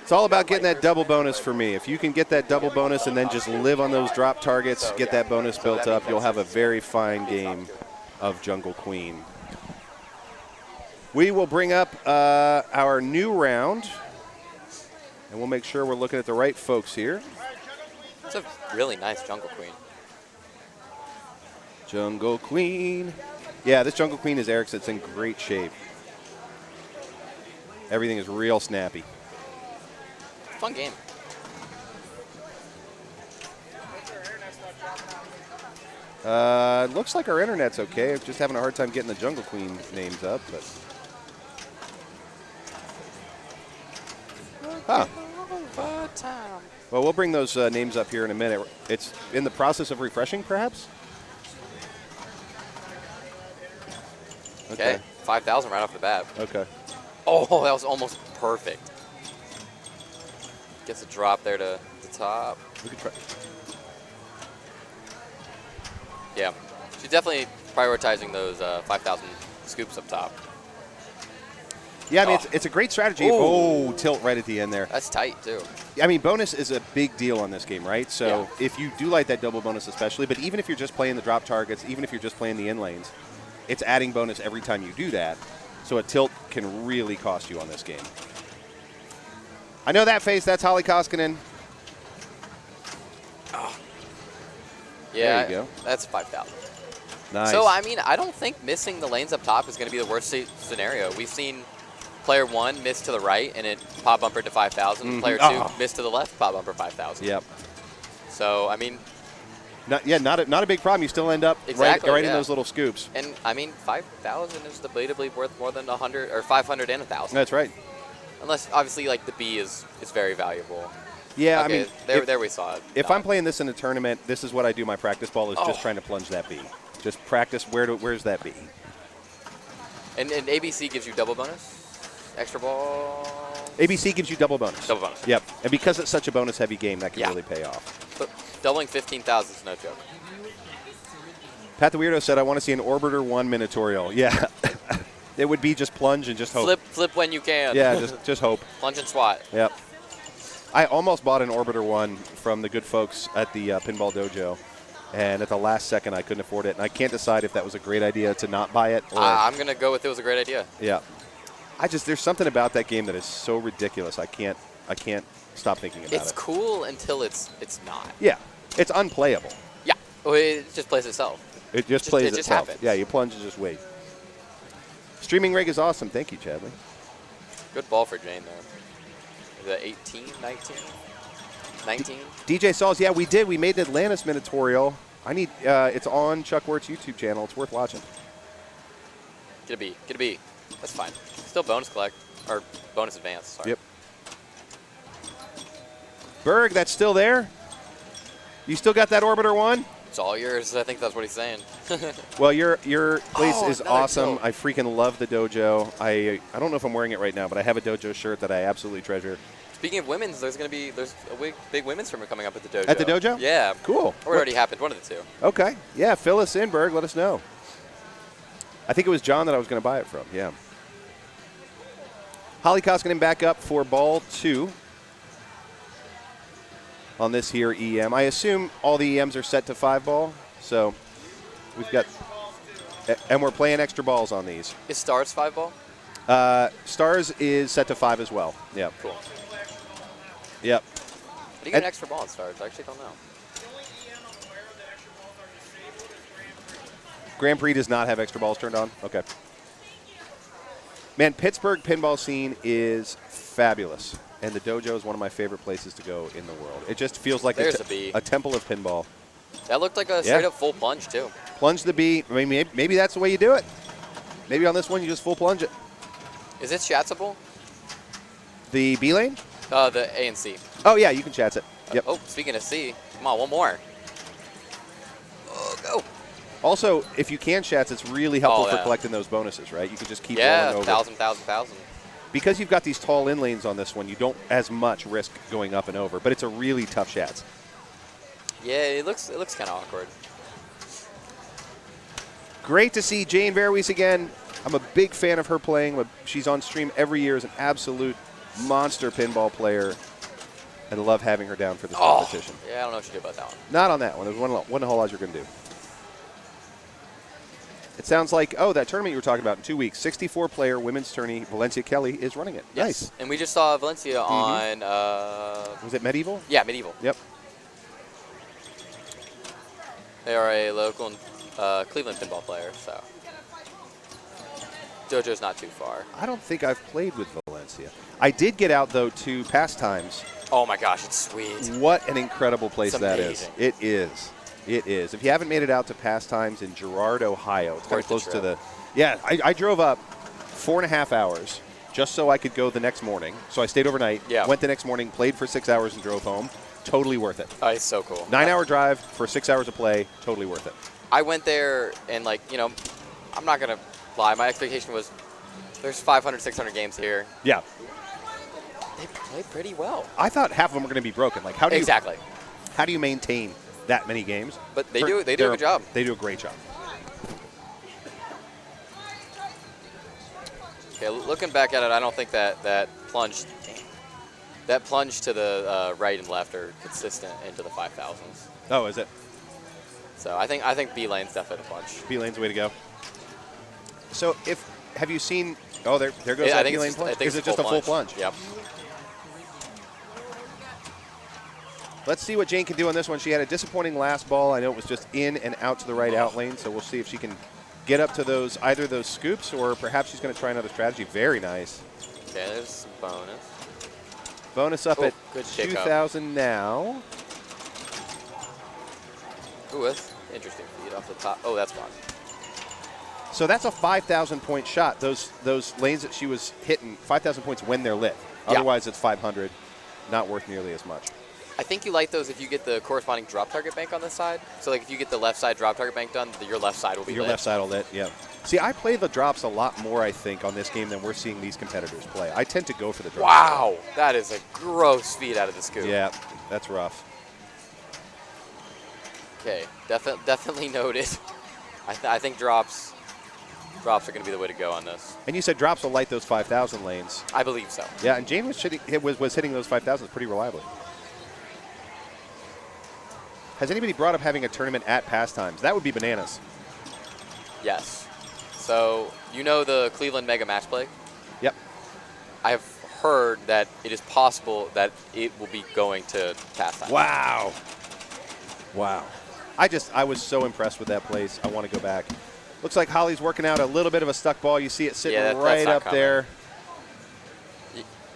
It's all about getting that double bonus for me. If you can get that double bonus and then just live on those drop targets, get that bonus built up, you'll have a very fine game of Jungle Queen. We will bring up our new round, and we'll make sure we're looking at the right folks here. It's a really nice Jungle Queen. Jungle Queen. Yeah, this Jungle Queen, as Eric said, it's in great shape. Everything is real snappy. Fun game. Looks like our internet's okay. I'm just having a hard time getting the Jungle Queen names up, but. Huh. Well, we'll bring those names up here in a minute. It's in the process of refreshing, perhaps? Okay. 5,000 right off the bat. Okay. Oh, that was almost perfect. Gets a drop there to the top. We could try. Yeah. She's definitely prioritizing those 5,000 scoops up top. Yeah, I mean, it's a great strategy. Ooh. Oh, tilt right at the end there. That's tight, too. I mean, bonus is a big deal on this game, right? So Yeah. if you do like that double bonus especially, but even if you're just playing the drop targets, even if you're just playing the in lanes, it's adding bonus every time you do that. So a tilt can really cost you on this game. I know that face. That's Holly Koskinen. Yeah, There you go. that's 5,000. Nice. So, I mean, I don't think missing the lanes up top is going to be the worst scenario. We've seen player 1 miss to the right, and it pop bumper to 5,000. Mhm. Player 2 miss to the left, pop bumper 5,000. Yep. So, I mean, Not a big problem. You still end up Exactly, right in yeah. those little scoops. and I mean, 5,000 is debatably worth more than 100 or 500 and 1,000. That's right. Unless, obviously, like the B is very valuable. Yeah, Okay, I mean, there we saw it. if I'm playing this in a tournament, this is what I do. My practice ball is just trying to plunge that B. Just practice where's that B. And ABC gives you double bonus, extra ball. ABC gives you double bonus. Double bonus. Yep, and because it's such a bonus-heavy game, that can really pay off. But doubling 15,000 is no joke. Pat the Weirdo said, I want to see an Orbiter 1 Minotaurial. Yeah, it would be just plunge and just hope. Flip when you can. Yeah, just hope. Plunge and swat. Yep. I almost bought an Orbiter 1 from the good folks at the Pinball Dojo, and at the last second I couldn't afford it. And I can't decide if that was a great idea to not buy it. Or I'm going to go with it was a great idea. Yeah. There's something about that game that is so ridiculous. I can't stop thinking about it. It's cool until it's not. Yeah. It's unplayable. Yeah. Well, it just plays itself. It just plays it just itself. happens. Yeah, you plunge and just wait. Streaming rig is awesome. Thank you, Chadley. Good ball for Jane there. Is that 18, 19? 19? DJ Sauls, yeah, we did. We made an Atlantis Minotaurial. It's on Chuck Wert's YouTube channel. It's worth watching. Get a B. Get a B. That's fine. Still bonus collect. Or bonus advance, sorry. Yep. Berg, that's still there? You still got that Orbiter 1? It's all yours. I think that's what he's saying. Well, your place is another awesome. tilt. I freaking love the dojo. I don't know if I'm wearing it right now, but I have a dojo shirt that I absolutely treasure. Speaking of women's, there's a big women's tournament coming up at the dojo. At the dojo? Yeah. Cool. Or it already happened. One of the two. Okay. Yeah, fill us in, Berg. Let us know. I think it was John that I was going to buy it from. Yeah. Holly Koskinen back up for ball 2 on this here EM. I assume all the EMs are set to 5 ball, so we've got, and we're playing extra balls on these. Is Stars 5 ball? Stars is set to 5 as well. Yep. Cool. Yep. How do you get an extra ball in Stars? I actually don't know. Grand Prix does not have extra balls turned on? Okay. Man, Pittsburgh pinball scene is fabulous, and the dojo is one of my favorite places to go in the world. It just feels like a temple of pinball. That looked like a straight-up full plunge, too. Plunge the B. I mean, maybe that's the way you do it. Maybe on this one you just full plunge it. Is it chatsable? The B lane? The A and C. Oh, yeah, you can chats it. Yep. Oh, speaking of C, come on, one more. Oh, go. Also, if you can chats, it's really helpful for collecting those bonuses, right? You can just keep rolling over. 1,000. Because you've got these tall in lanes on this one, you don't as much risk going up and over, but it's a really tough chats. Yeah, it looks kind of awkward. Great to see Jane Verwees again. I'm a big fan of her playing. She's on stream every year as an absolute monster pinball player, and I love having her down for this competition. Yeah, I don't know what you do about that one. Not on that one. There's one whole lot you're going to do. It sounds like, that tournament you were talking about in 2 weeks, 64-player women's tourney, Valencia Kelly is running it. Yes. Nice. And we just saw Valencia on... Was it Medieval? Yeah, Medieval. Yep. They are a local Cleveland pinball player, so... Dojo's not too far. I don't think I've played with Valencia. I did get out, though, to Pastimes. Oh, my gosh, it's sweet. What an incredible place that is. Amazing. It is. It is. If you haven't made it out to Pastimes in Girard, Ohio, it's kind of close to the... Yeah, I drove up 4.5 hours just so I could go the next morning. So I stayed overnight, went the next morning, played for 6 hours, and drove home. Totally worth it. Oh, it's so cool. 9-hour drive for 6 hours of play, totally worth it. I went there and, I'm not going to lie. My expectation was there's 500, 600 games here. Yeah. They play pretty well. I thought half of them were going to be broken. Like, how do how do you maintain that many games? But they do a good job. They do a great job. Okay, looking back at it, I don't think that plunge to the right and left are consistent into the 5,000s. Oh, is it? So I think B lane's definitely the plunge. B lane's the way to go. So have you seen? Oh, there goes that B lane plunge. Is it just a full plunge? Yep. Let's see what Jane can do on this one. She had a disappointing last ball. I know it was just in and out to the right out lane, so we'll see if she can get up to either those scoops, or perhaps she's going to try another strategy. Very nice. Okay, there's some bonus. Bonus up at good 2,000 now. Ooh, that's interesting feed off the top. Oh, that's gone. So that's a 5,000 point shot. Those lanes that she was hitting, 5,000 points when they're lit. Otherwise, it's 500. Not worth nearly as much. I think you like those if you get the corresponding drop target bank on this side. So like if you get the left side drop target bank done, your left side will be Your lit. left side will lit, yeah. See, I play the drops a lot more, I think, on this game than we're seeing these competitors play. I tend to go for the drops. Wow, that is a gross speed out of the scoop. Yeah, that's rough. Okay, definitely noted. I think drops are going to be the way to go on this. And you said drops will light those 5,000 lanes. I believe so. Yeah, and Jane was hitting those 5,000s pretty reliably. Has anybody brought up having a tournament at Pastimes? That would be bananas. Yes. So, you know the Cleveland Mega Match Play? Yep. I've heard that it is possible that it will be going to Pastimes. Wow. Wow. I was so impressed with that place. I want to go back. Looks like Holly's working out a little bit of a stuck ball. You see it sitting right up there.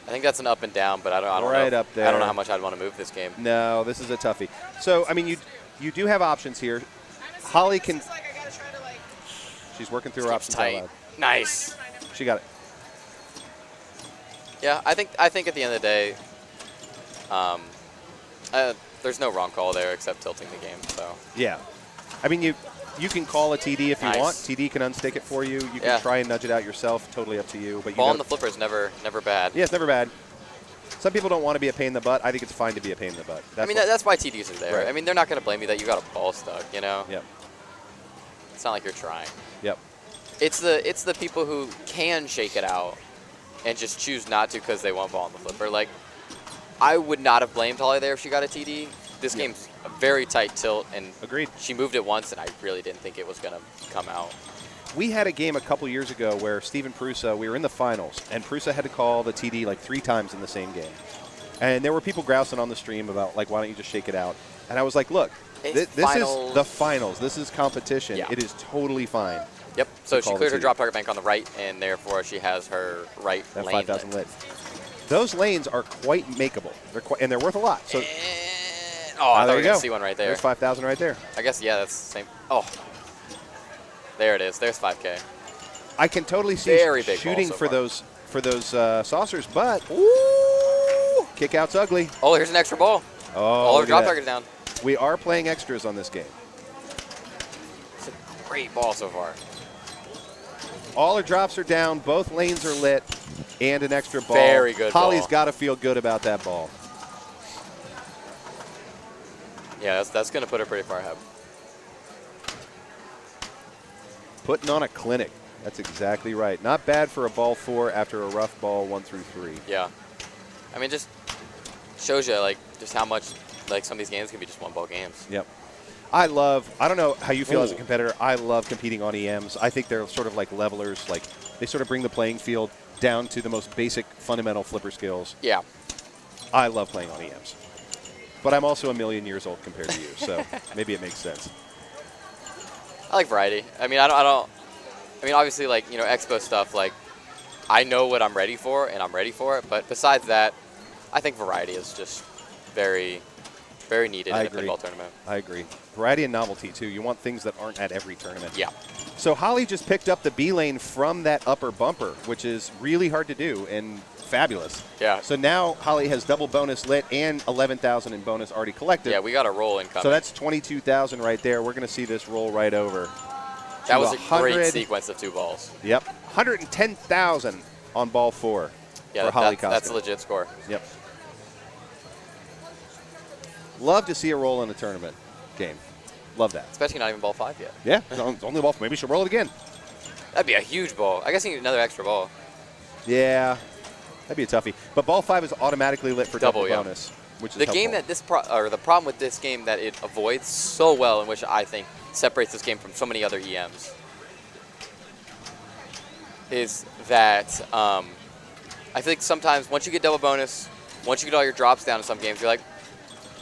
I think that's an up and down, but I don't right know. Up there. I don't know how much I'd want to move this game. No, this is a toughie. So, I mean, you do have options here. Holly can. She's working through her options out loud. Nice. She got it. Yeah, I think at the end of the day, there's no wrong call there except tilting the game. So yeah, I mean you can call a TD if you Nice. want. TD can unstick it for you. You can try and nudge it out yourself. Totally up to you. But ball on the flipper is never bad. Yeah, it's never bad. Some people don't want to be a pain in the butt. I think it's fine to be a pain in the butt. That's why TDs are there. Right. I mean, they're not going to blame you that you got a ball stuck. You know. Yep. It's not like you're trying. Yep. It's the people who can shake it out and just choose not to because they want ball on the flipper. Like, I would not have blamed Holly there if she got a TD. This game's a very tight tilt, and agreed. She moved it once, and I really didn't think it was going to come out. We had a game a couple years ago where Steven Prusa, we were in the finals, and Prusa had to call the TD like 3 times in the same game. And there were people grousing on the stream about, like, why don't you just shake it out? And I was like, look, this is the finals. This is competition. Yeah. It is totally fine. Yep. So she cleared her drop target bank on the right, and therefore she has her right that lane 5,000 lit. Those lanes are quite makeable. And they're worth a lot. So. I thought we were going to see one right there. There's 5,000 right there. I guess, yeah, that's the same. Oh. There it is. There's 5K. I can totally see shooting so for those saucers, but ooh, kick out's ugly. Oh, here's an extra ball. Oh, all her drop targets down. We are playing extras on this game. It's a great ball so far. All her drops are down. Both lanes are lit, and an extra ball. Very good Holly's got to feel good about that ball. Yeah, that's going to put her pretty far ahead. Putting on a clinic. That's exactly right. Not bad for a ball 4 after a rough ball 1 through 3. Yeah. I mean, just shows you, like, just how much, like, some of these games can be just one-ball games. Yep. I don't know how you feel as a competitor. I love competing on EMs. I think they're sort of like levelers. Like, they sort of bring the playing field down to the most basic, fundamental flipper skills. Yeah. I love playing on EMs. But I'm also a million years old compared to you, so maybe it makes sense. I like variety. I mean, I mean, obviously, like, you know, expo stuff, like, I know what I'm ready for, and I'm ready for it. But besides that, I think variety is just very, very needed in a pinball tournament. I agree. Variety and novelty, too. You want things that aren't at every tournament. Yeah. So Holly just picked up the B lane from that upper bumper, which is really hard to do and fabulous. Yeah. So now Holly has double bonus lit and 11,000 in bonus already collected. Yeah, we got a roll incoming. So that's 22,000 right there. We're going to see this roll right over. That was a great sequence of 2 balls. Yep. 110,000 on ball 4 yeah, for Holly Koska. That's a legit score. Yep. Love to see a roll in a tournament game. Love that. Especially not even ball 5 yet. Yeah, it's only ball 4. Maybe she'll roll it again. That'd be a huge ball. I guess you need another extra ball. Yeah, that'd be a toughie. But ball 5 is automatically lit for double bonus, which is the helpful. game that the problem with this game that it avoids so well, and which I think separates this game from so many other EMs, is that I feel like sometimes once you get double bonus, once you get all your drops down in some games, you're like,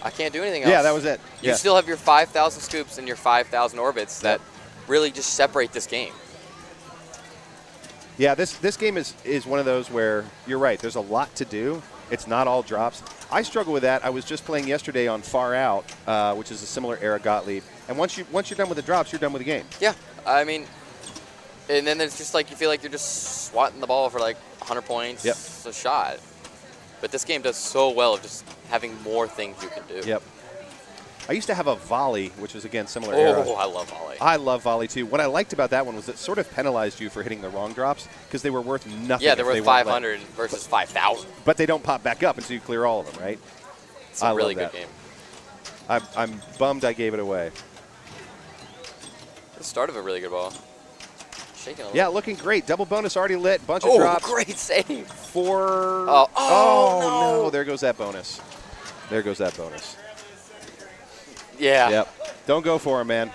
I can't do anything else. Yeah, that was it. You still have your 5,000 scoops and your 5,000 orbits that really just separate this game. Yeah, this game is one of those where you're right. There's a lot to do. It's not all drops. I struggle with that. I was just playing yesterday on Far Out, which is a similar era Gottlieb. And once you're done with the drops, you're done with the game. Yeah, I mean, and then it's just like you feel like you're just swatting the ball for like 100 points a shot. But this game does so well of just having more things you can do. Yep. I used to have a volley, which was, again, similar era. Oh, I love volley. I love volley, too. What I liked about that one was it sort of penalized you for hitting the wrong drops because they were worth nothing. Yeah, they're worth 500 versus 5,000. But they don't pop back up until you clear all of them, right? It's a really good game. I'm bummed I gave it away. The start of a really good ball. Shaking a little. Yeah, looking great. Double bonus already lit. Bunch of Oh, drops. great save. 4. Oh, no. There goes that bonus. There goes that bonus. Yeah. Yep. Don't go for him, man.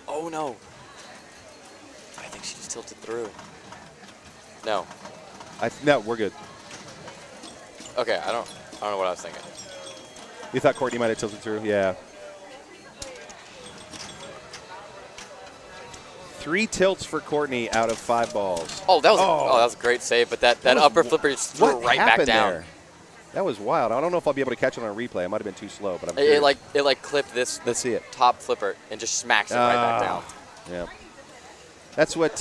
Oh, no. I think she just tilted through. No. No, we're good. Okay, I don't know what I was thinking. You thought Courtney might have tilted through? Yeah. 3 tilts for Courtney out of 5 balls. Oh, that was a great save, but that upper flipper just threw it right back down. There? That was wild. I don't know if I'll be able to catch it on a replay. I might have been too slow, but I'm It like clipped this Let's see it. top flipper and just smacks it right back down. Yeah. That's what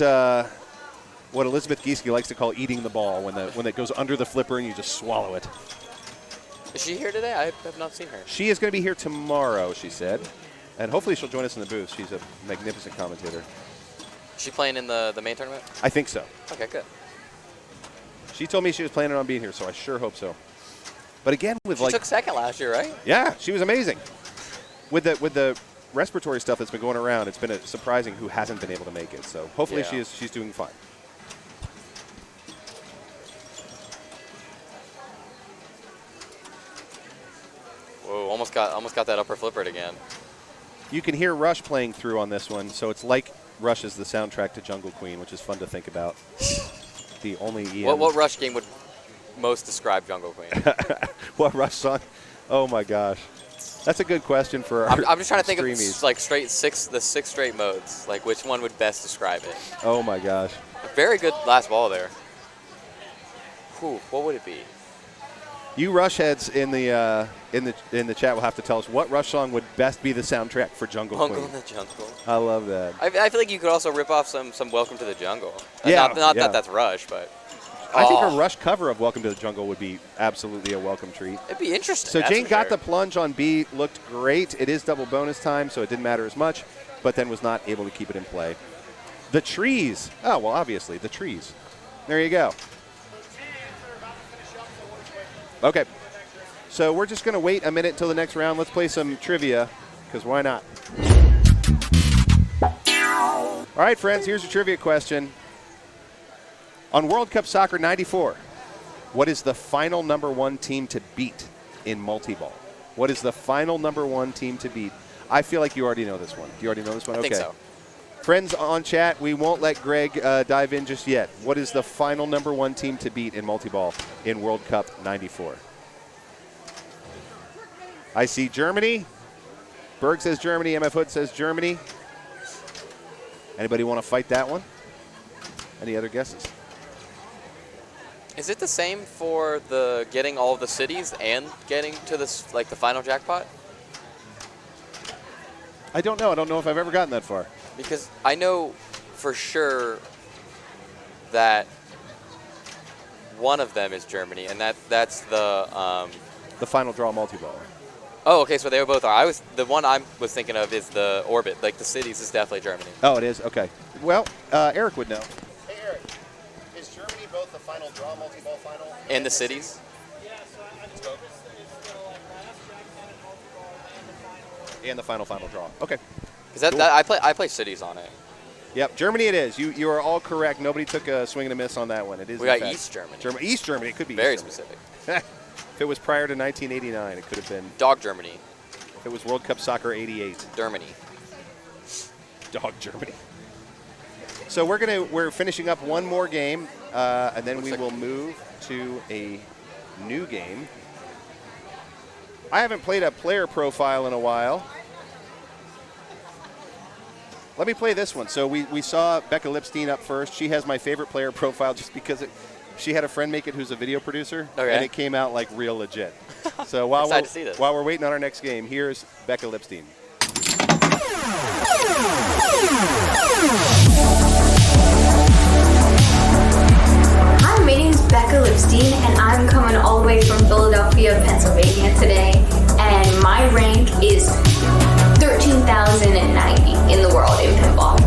Elizabeth Gieske likes to call eating the ball, when it goes under the flipper and you just swallow it. Is she here today? I have not seen her. She is going to be here tomorrow, she said. And hopefully she'll join us in the booth. She's a magnificent commentator. Is she playing in the main tournament? I think so. Okay, good. She told me she was planning on being here, so I sure hope so. But again, She took second last year, right? Yeah, she was amazing. With the respiratory stuff that's been going around, it's been surprising who hasn't been able to make it. So hopefully she's doing fine. Whoa, almost got that upper flipper again. You can hear Rush playing through on this one, so it's like Rush is the soundtrack to Jungle Queen, which is fun to think about. The only EM. What Rush game would most describe Jungle Queen? What Rush song? Oh my gosh, that's a good question for our I'm just trying to think of streamies. like the 6 straight modes. Like which one would best describe it? Oh my gosh. A very good last ball there. Whew, what would it be? You Rush heads in the chat will have to tell us what Rush song would best be the soundtrack for Jungle Queen. Jungle in the Jungle. I love that. I feel like you could also rip off some Welcome to the Jungle. Yeah, Not that that's Rush, but I think a Rush cover of Welcome to the Jungle would be absolutely a welcome treat. it'd be interesting. So that's Jane for got sure. the plunge on B, looked great. It is double bonus time, so it didn't matter as much, but then was not able to keep it in play. The trees. Oh, well, obviously, the trees. There you go. Okay. So we're just going to wait a minute until the next round. Let's play some trivia, because why not? All right, friends, here's a trivia question. On World Cup Soccer 94, what is the final #1 team to beat in multi-ball? What is the final #1 team to beat? I feel like you already know this one. Do you already know this one? I Okay. think so. Friends on chat, we won't let Greg dive in just yet. What is the final #1 team to beat in multi-ball in World Cup 94? I see Germany. Berg says Germany. MF Hood says Germany. Anybody want to fight that one? Any other guesses? Is it the same for the getting all of the cities and getting to this like the final jackpot? I don't know. I don't know if I've ever gotten that far. Because I know for sure that one of them is Germany, and that's the. The final draw multi-ball. Oh, okay. So they both are. The one I was thinking of is the orbit. Like the cities is definitely Germany. Oh, it is? Okay. Well, Eric would know. Hey, Eric. Is Germany both the final draw multi-ball final? And the cities. And the final draw. Okay. Because Cool. I play cities on it. Yep, Germany it is. You are all correct. Nobody took a swing and a miss on that one. It is. We in got fact East Germany. East Germany. It could be Very East Germany. specific. If it was prior to 1989, it could have been. Dog Germany. If it was World Cup Soccer 88. Germany. Dog Germany. So we're finishing up one more game, and then we will move to a new game. I haven't played a player profile in a while. Let me play this one. So we saw Becca Lipstein up first. She has my favorite player profile just because she had a friend make it who's a video producer, Okay. and it came out like real legit. So while Excited to see this. while we're waiting on our next game, here's Becca Lipstein. Hi, my name is Becca Lipstein, and I'm coming all the way from Philadelphia, Pennsylvania today, and my rank is 13,090 in the world in pinball.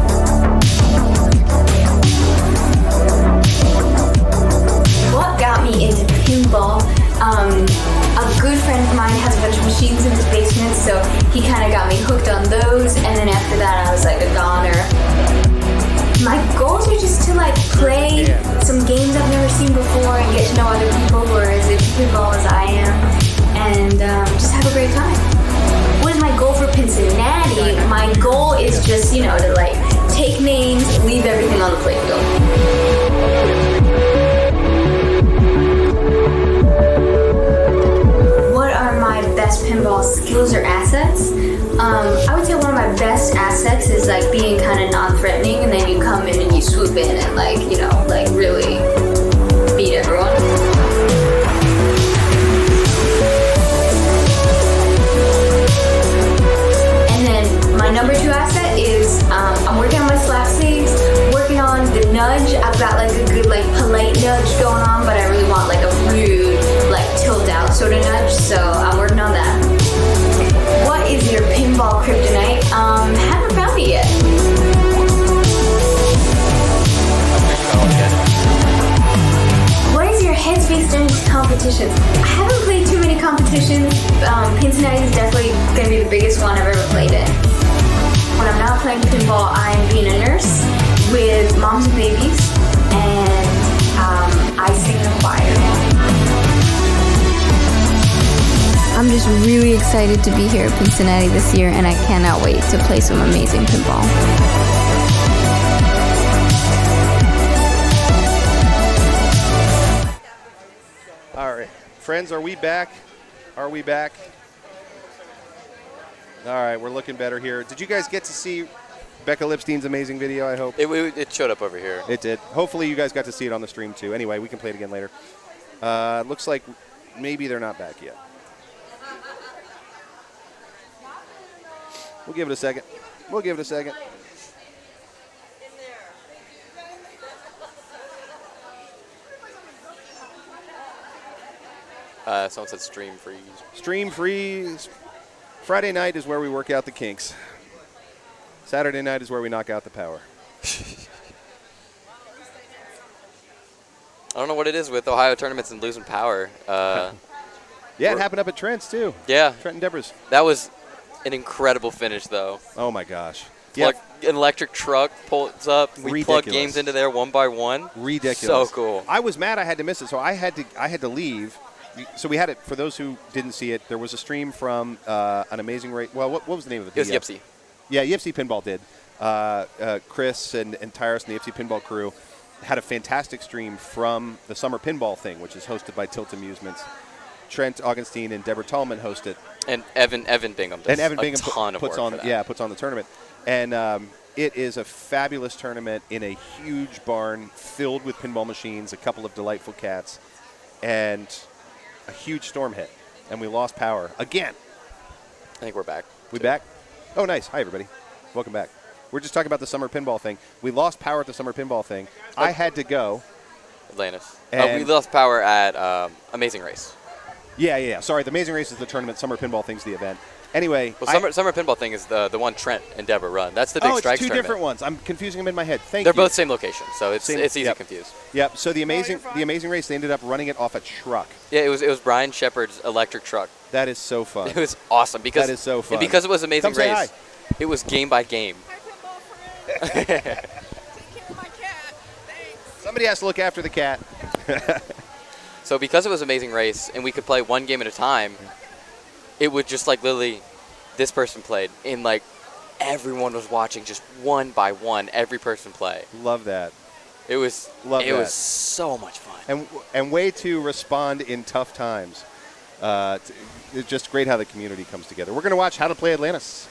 What got me into pinball? A good friend of mine has a bunch of machines in his basement, so he kind of got me hooked on those, and then after that I was like a goner. My goals are just to like play some games I've never seen before and get to know other people who are as into pinball as I am, and just have a great time. What is my goal for Pincinnati? My goal is just, to like take names, leave everything on the playfield. Best pinball skills or assets. I would say one of my best assets is like being kind of non-threatening, and then you come in and you swoop in and like really beat everyone. And then my number 2 asset is I'm working on my slap saves, working on the nudge. I've got like a good like polite nudge going on, but I really want like a rude like tilt out sort of nudge, so I'm working on that. What is your pinball kryptonite? Haven't found it yet. What is your headspace during competitions? I haven't played too many competitions. Pincinnati is definitely going to be the biggest one I've ever played in. When I'm not playing pinball, I'm being a nurse with moms and babies, and I sing in a choir. I'm just really excited to be here at Pincinnati this year, and I cannot wait to play some amazing pinball. All right. Friends, are we back? Are we back? All right, we're looking better here. Did you guys get to see Becca Lipstein's amazing video, I hope? It showed up over here. It did. Hopefully you guys got to see it on the stream, too. Anyway, we can play it again later. Looks like maybe they're not back yet. We'll give it a second. We'll give it a second. Someone said stream freeze. Stream freeze. Friday night is where we work out the kinks. Saturday night is where we knock out the power. I don't know what it is with Ohio tournaments and losing power. Yeah, it happened up at Trent's, too. Yeah. Trent and Deborah's. That was an incredible finish, though. Oh, my gosh. Like an electric truck pulls up. We Ridiculous. plug games into there one by one. Ridiculous. So cool. I was mad I had to miss it, so I had to leave. So we had it, for those who didn't see it, there was a stream from an amazing race. Well, what was the name of it? It was Yipsy. Yeah, Yipsy Pinball did. Chris and Tyrus and the Yipsy Pinball crew had a fantastic stream from the Summer Pinball thing, which is hosted by Tilt Amusements. Trent Augustine and Deborah Tallman hosted. And Evan Bingham does puts on the tournament. And it is a fabulous tournament in a huge barn filled with pinball machines, a couple of delightful cats, and a huge storm hit. And we lost power again. I think we're back. We back? Oh, nice. Hi, everybody. Welcome back. We're just talking about the Summer Pinball thing. We lost power at the Summer Pinball thing. I had to go. Atlantis. We lost power at Amazing Race. Yeah. Sorry, the Amazing Race is the tournament. Summer Pinball thing's the event. Anyway. Well, Summer Pinball thing is the one Trent and Deborah run. That's the Big Strikes tournament. It's two different ones. I'm confusing them in my head. They're both same location, so it's easy to confuse. Yep. So the Amazing Race, they ended up running it off a truck. Yeah, it was Brian Shepard's electric truck. That is so fun. It was awesome because that is so fun. Because it was Amazing Come say Race. Hi. It was game by game. Take care of my cat. Thanks. Somebody has to look after the cat. So because it was Amazing Race and we could play one game at a time, it would just like literally, this person played and like everyone was watching just one by one every person play. Love that. It was was so much fun. And way to respond in tough times. It's just great how the community comes together. We're going to watch How to Play Atlantis.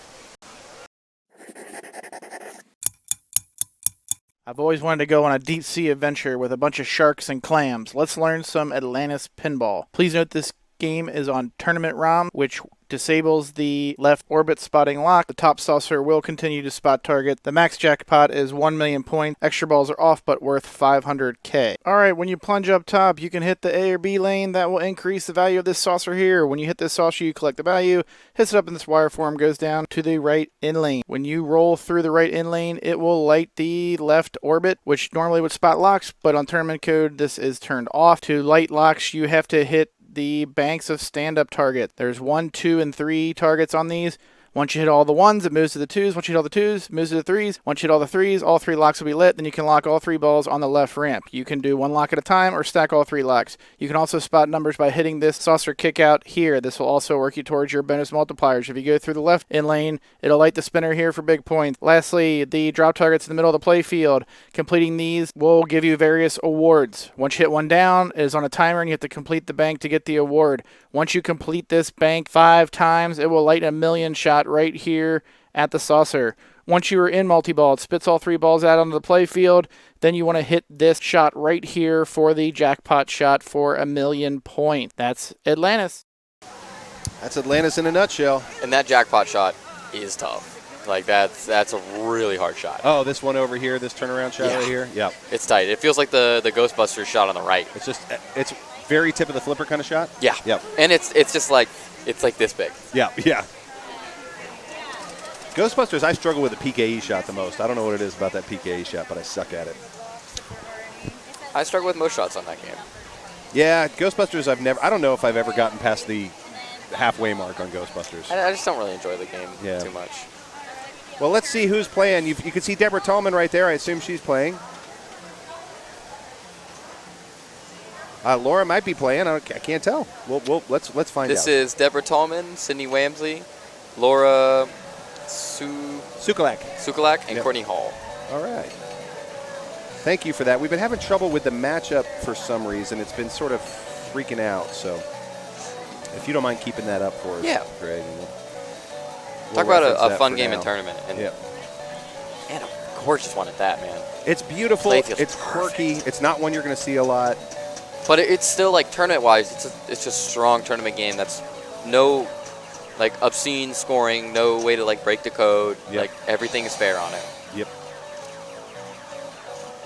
I've always wanted to go on a deep-sea adventure with a bunch of sharks and clams. Let's learn some Atlantis pinball. Please note this game is on Tournament ROM, which disables the left orbit spotting lock. The top saucer will continue to spot target. The max jackpot is 1 million points. Extra balls are off, but worth 500k. Alright, when you plunge up top, you can hit the A or B lane. That will increase the value of this saucer here. When you hit this saucer, you collect the value. Hits it up in this wire form, goes down to the right in lane. When you roll through the right in lane, it will light the left orbit, which normally would spot locks, but on tournament code, this is turned off. To light locks, you have to hit the banks of stand-up target. There's 1, 2, and 3 targets on these. Once you hit all the 1s, it moves to the 2s. Once you hit all the 2s, it moves to the 3s. Once you hit all the 3s, all 3 locks will be lit. Then you can lock all 3 balls on the left ramp. You can do 1 lock at a time or stack all 3 locks. You can also spot numbers by hitting this saucer kick out here. This will also work you towards your bonus multipliers. If you go through the left in lane, it'll light the spinner here for big points. Lastly, the drop targets in the middle of the play field. Completing these will give you various awards. Once you hit one down, it is on a timer and you have to complete the bank to get the award. Once you complete this bank 5 times, it will light a million shot right here at the saucer. Once you are in multi-ball, it spits all 3 balls out onto the play field. Then you want to hit this shot right here for the jackpot shot for 1 million points. That's Atlantis. That's Atlantis in a nutshell. And that jackpot shot is tough. Like, that's a really hard shot. Oh, this one over here, this turnaround shot right here? Yep. It's tight. It feels like the Ghostbusters shot on the right. It's very tip of the flipper kind of shot? Yeah. Yep. And it's just like, it's like this big. Yeah, yeah. Ghostbusters, I struggle with the PKE shot the most. I don't know what it is about that PKE shot, but I suck at it. I struggle with most shots on that game. Yeah, Ghostbusters, I don't know if I've ever gotten past the halfway mark on Ghostbusters. I just don't really enjoy the game too much. Well, let's see who's playing. You can see Deborah Tallman right there. I assume she's playing. Laura might be playing. I can't tell. Let's find out. This is Deborah Tallman, Sydney Wamsley, Laura Sukalak, and Courtney Hall. All right. Thank you for that. We've been having trouble with the matchup for some reason. It's been sort of freaking out. So if you don't mind keeping that up for us, Greg. Talk about a fun game in tournament. And, yeah. And of course, just wanted that, man. It's beautiful. It's quirky. It's not one you're going to see a lot. But it's still, like, tournament-wise, it's just a strong tournament game that's no, like, obscene scoring, no way to, like, break the code. Yep. Like, everything is fair on it. Yep.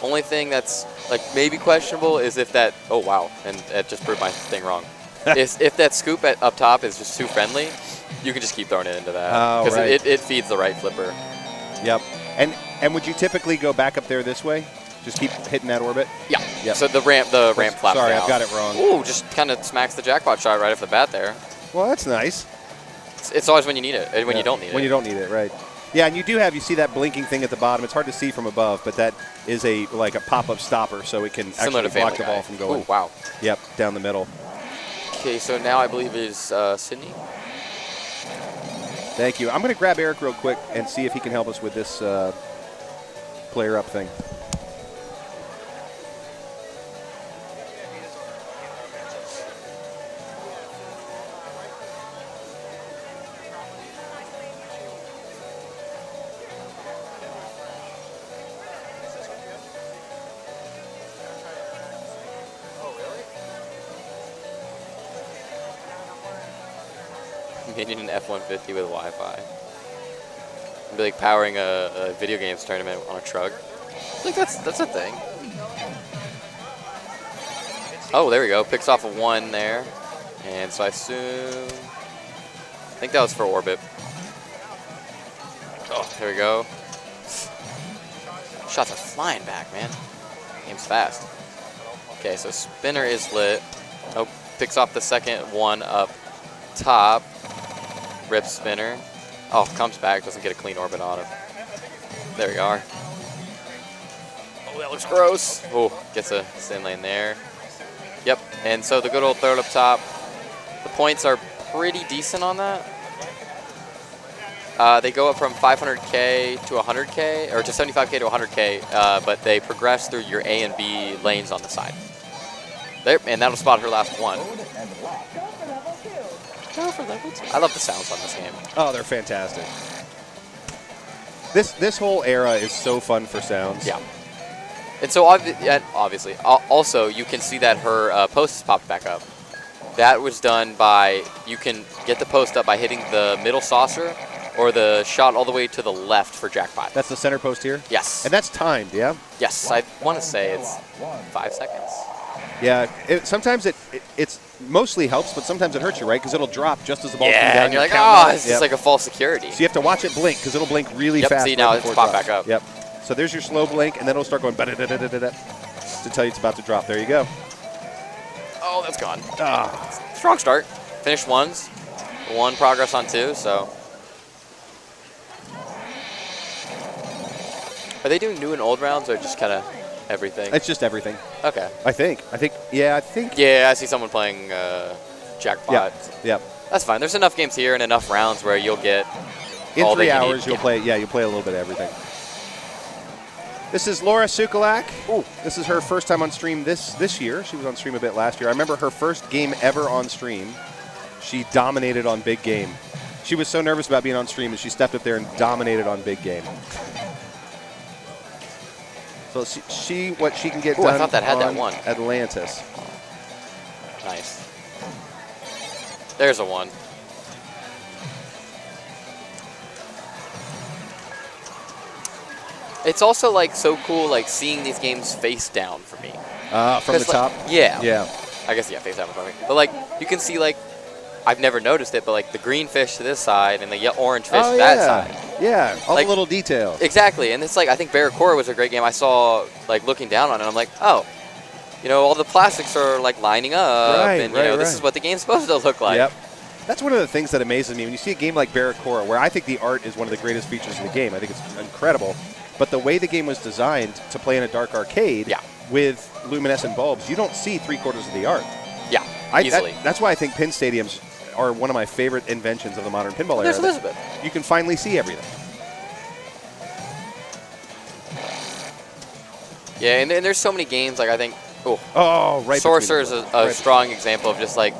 Only thing that's, like, maybe questionable is if that, oh, wow, and that just proved my thing wrong. is if that scoop up top is just too friendly, you can just keep throwing it into that. Because it feeds the right flipper. Yep. And would you typically go back up there this way? Just keep hitting that orbit? Yeah. Yep. So the ramp flaps Sorry, down. I've got it wrong. Ooh, just kind of smacks the jackpot shot right off the bat there. Well, that's nice. It's always when you need it, and when you don't need it. When you don't need it, right. Yeah, and you see that blinking thing at the bottom. It's hard to see from above, but that is like a pop-up stopper, so it can Similar actually block the ball from going. Ooh, wow. Yep, down the middle. Okay, so now I believe it is Sydney. Thank you. I'm going to grab Eric real quick and see if he can help us with this player up thing. Made an F-150 with Wi-Fi. It'd be like powering a video games tournament on a truck. I think that's a thing. Oh, there we go. Picks off a 1 there. And so I think that was for orbit. Oh, there we go. Shots are flying back, man. Game's fast. Okay, so spinner is lit. Oh, picks off the second 1 up top. Rips spinner. Oh, comes back, doesn't get a clean orbit on it. There we are. Oh, that looks gross. Oh, gets a sin lane there. Yep, and so the good old third up top. The points are pretty decent on that. They go up from 500K to 100K, or to 75K to 100K, but they progress through your A and B lanes on the side. There, and that'll spot her last 1. I love the sounds on this game. Oh, they're fantastic. This whole era is so fun for sounds. Yeah. And so obviously, also you can see that her post has popped back up. that was done by, you can get the post up by hitting the middle saucer or the shot all the way to the left for jackpot. That's the center post here? Yes. And that's timed, yeah? Yes, I want to say it's 5 seconds. Yeah, sometimes it's mostly helps, but sometimes it hurts you, right? Because it'll drop just as the ball's coming Yeah, down. and you're like, counting oh, on it. it's just like a false security. So you have to watch it blink, because it'll blink really fast. See, now right it's before it popped drops. back up. Yep. So there's your slow blink, and then it'll start going ba-da-da-da-da-da to tell you it's about to drop. There you go. Oh, that's gone. Ah. Strong start. Finished ones. 1 progress on 2, so. Are they doing new and old rounds or just kind of everything? It's just everything. Okay. I think. Yeah, Yeah, I see someone playing jackpot. Yep. That's fine. There's enough games here and enough rounds where you'll get In all 3 that you hours, need. you'll play. Yeah, you'll play a little bit of everything. This is Laura Sukalak. Ooh, this is her first time on stream this year. She was on stream a bit last year. I remember her first game ever on stream. She dominated on big game. She was so nervous about being on stream, and she stepped up there and dominated on big game. So what she can get Ooh, done I thought that had that on one. Atlantis. Nice. There's a 1. It's also like so cool, like seeing these games face down for me. From the 'Cause, top? like, yeah. Yeah. I guess, yeah, face down for me. But like, you can see like, I've never noticed it, but like the green fish to this side and the orange fish to that side. Yeah, all Like- the little details. Exactly, and it's like, I think Barracuda was a great game. I saw, like, looking down on it, I'm like, oh, you know, all the plastics are, like, lining up, Right, and, you know, this right. is what the game's supposed to look like. Yep. That's one of the things that amazes me. When you see a game like Barracuda, where I think the art is one of the greatest features in the game, I think it's incredible, but the way the game was designed to play in a dark arcade Yeah. with luminescent bulbs, you don't see 3/4 of the art. Yeah, easily. That's why I think pin stadiums are one of my favorite inventions of the modern pinball era. There's that Elizabeth. You can finally see everything. Yeah, and there's so many games, like, I think, Oh, right. Sorcerer is between a the- right. strong example of just, like,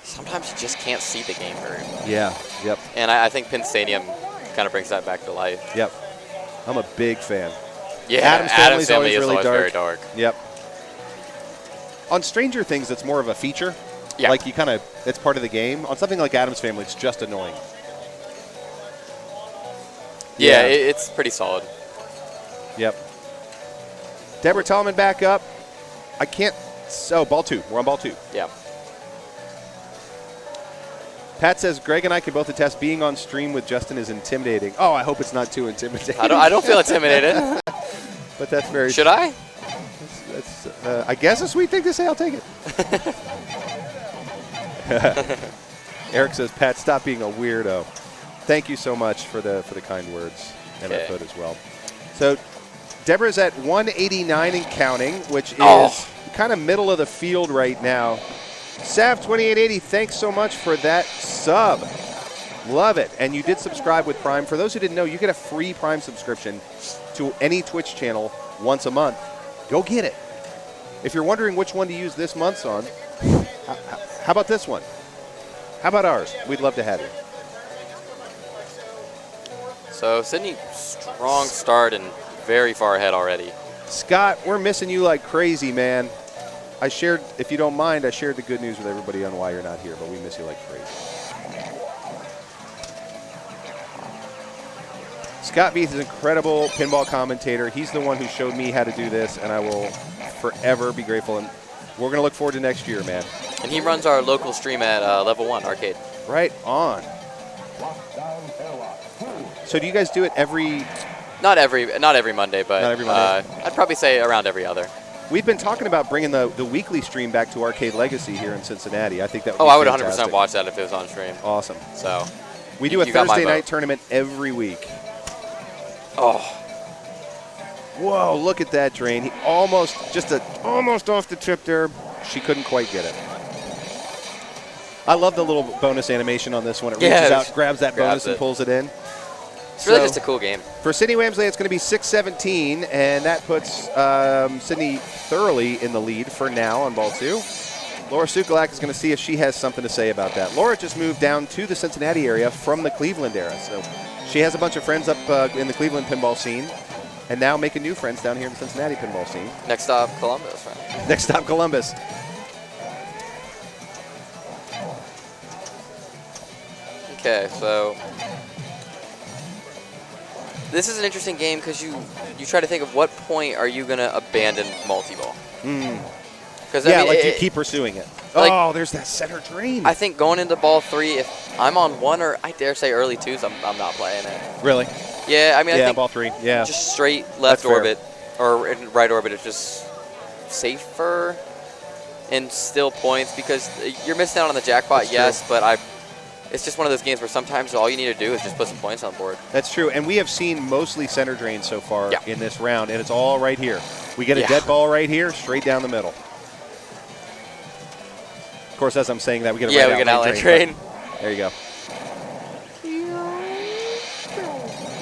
sometimes you just can't see the game very well. Yeah, yep, And I think Pin Stadium kind of brings that back to life. yep. I'm a big fan. Yeah, Adam's Family's always is really always dark. very dark. Yep. On Stranger Things, it's more of a feature. Yeah. Like you kind of, it's part of the game. On something like Adam's Family, it's just annoying. Yeah, it's pretty solid. Yep. Deborah Tallman back up. I can't. So, ball 2. We're on ball 2. Yeah. Pat says Greg and I can both attest being on stream with Justin is intimidating. Oh, I hope it's not too intimidating. I don't feel intimidated. But that's very. Should I? That's, I guess a sweet thing to say. I'll take it. Eric says, Pat, stop being a weirdo. Thank you so much for the kind words and Okay. input as well. So Deborah's at 189 and counting, which is kind of middle of the field right now. Sav2880, thanks so much for that sub. Love it. And you did subscribe with Prime. For those who didn't know, you get a free Prime subscription to any Twitch channel once a month. Go get it. If you're wondering which one to use this month's on, how about this one? How about ours? We'd love to have you. So Sydney, strong start and very far ahead already. Scott, we're missing you like crazy, man. I shared, if you don't mind, I shared the good news with everybody on why you're not here, but we miss you like crazy. Scott Beath is an incredible pinball commentator. He's the one who showed me how to do this, and I will forever be grateful. And we're going to look forward to next year, man. And he runs our local stream at Level 1 Arcade. Right on. So do you guys do it every... Not every Monday, but Not every Monday. I'd probably say around every other. We've been talking about bringing the weekly stream back to Arcade Legacy here in Cincinnati. I think that would Oh, be I would fantastic. 100% watch that if it was on stream. Awesome. So We do a you got my Thursday night vote. tournament every week. Oh, Whoa, look at that drain. He almost off the tip there. She couldn't quite get it. I love the little bonus animation on this one. It Yeah, reaches it out, grabs that bonus, and it. pulls it in. it's really So, just a cool game. For Sydney Wamsley, it's going to be 6-17, and that puts Sydney thoroughly in the lead for now on ball 2. Laura Sukalak is going to see if she has something to say about that. Laura just moved down to the Cincinnati area from the Cleveland era, so she has a bunch of friends up in the Cleveland pinball scene, and now making new friends down here in the Cincinnati pinball scene. Next stop, Columbus, right? Next stop, Columbus. Okay, so this is an interesting game because you try to think of what point are you gonna abandon multi-ball. Because Yeah, like you keep pursuing it. like- Oh, there's that center drain. I think going into ball 3, if I'm on 1 or I dare say early 2s, I'm not playing it. Really? Yeah, I mean, I Yeah, think ball 3. Yeah. just straight That's left fair. orbit or right orbit is just safer and still points because you're missing out on the jackpot, That's yes, true. but it's just one of those games where sometimes all you need to do is just put some points on board. That's true. And we have seen mostly center drain so far Yeah. in this round, and it's all right here. We get a Yeah. dead ball right here, straight down the middle. Of course, as I'm saying that, we get a Yeah, right we get outline outline train. but There you go.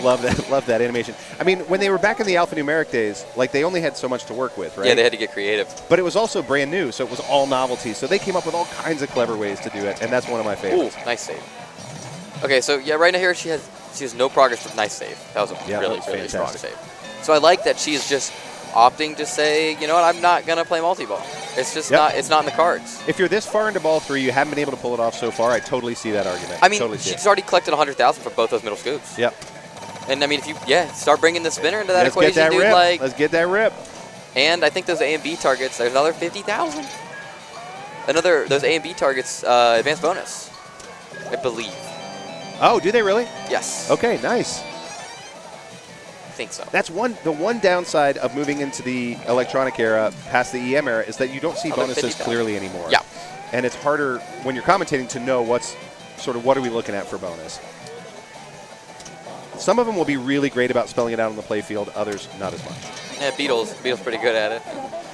Love that. Love that animation. I mean, when they were back in the alphanumeric days, like they only had so much to work with, right? Yeah, they had to get creative. But it was also brand new, so it was all novelty. So they came up with all kinds of clever ways to do it, and that's one of my Ooh, favorites. nice save. Okay, so yeah, right now here she has no progress with nice save. That was a Yeah, really, that was really strong fantastic. save. So I like that she's just opting to say, you know what, I'm not gonna play multi-ball. It's just Yep. not. It's not in the cards. If you're this far into ball 3, you haven't been able to pull it off so far, I totally see that argument. I mean, totally see she's it. already collected 100,000 for both those middle scoops. Yep. And I mean, if you start bringing the spinner into that Let's equation, get that dude, rip. like, Let's get that rip. and I think those A and B targets, there's another 50,000. Those A and B targets, advanced bonus, I believe. Oh, do they really? Yes. Okay, nice. I think so. That's the one downside of moving into the electronic era past the EM era is that you don't see Oh, they're bonuses 50,000. clearly anymore. Yeah. And it's harder when you're commentating to know what are we looking at for bonus. Some of them will be really great about spelling it out on the playfield, others not as much. Yeah, Beatles pretty good at it.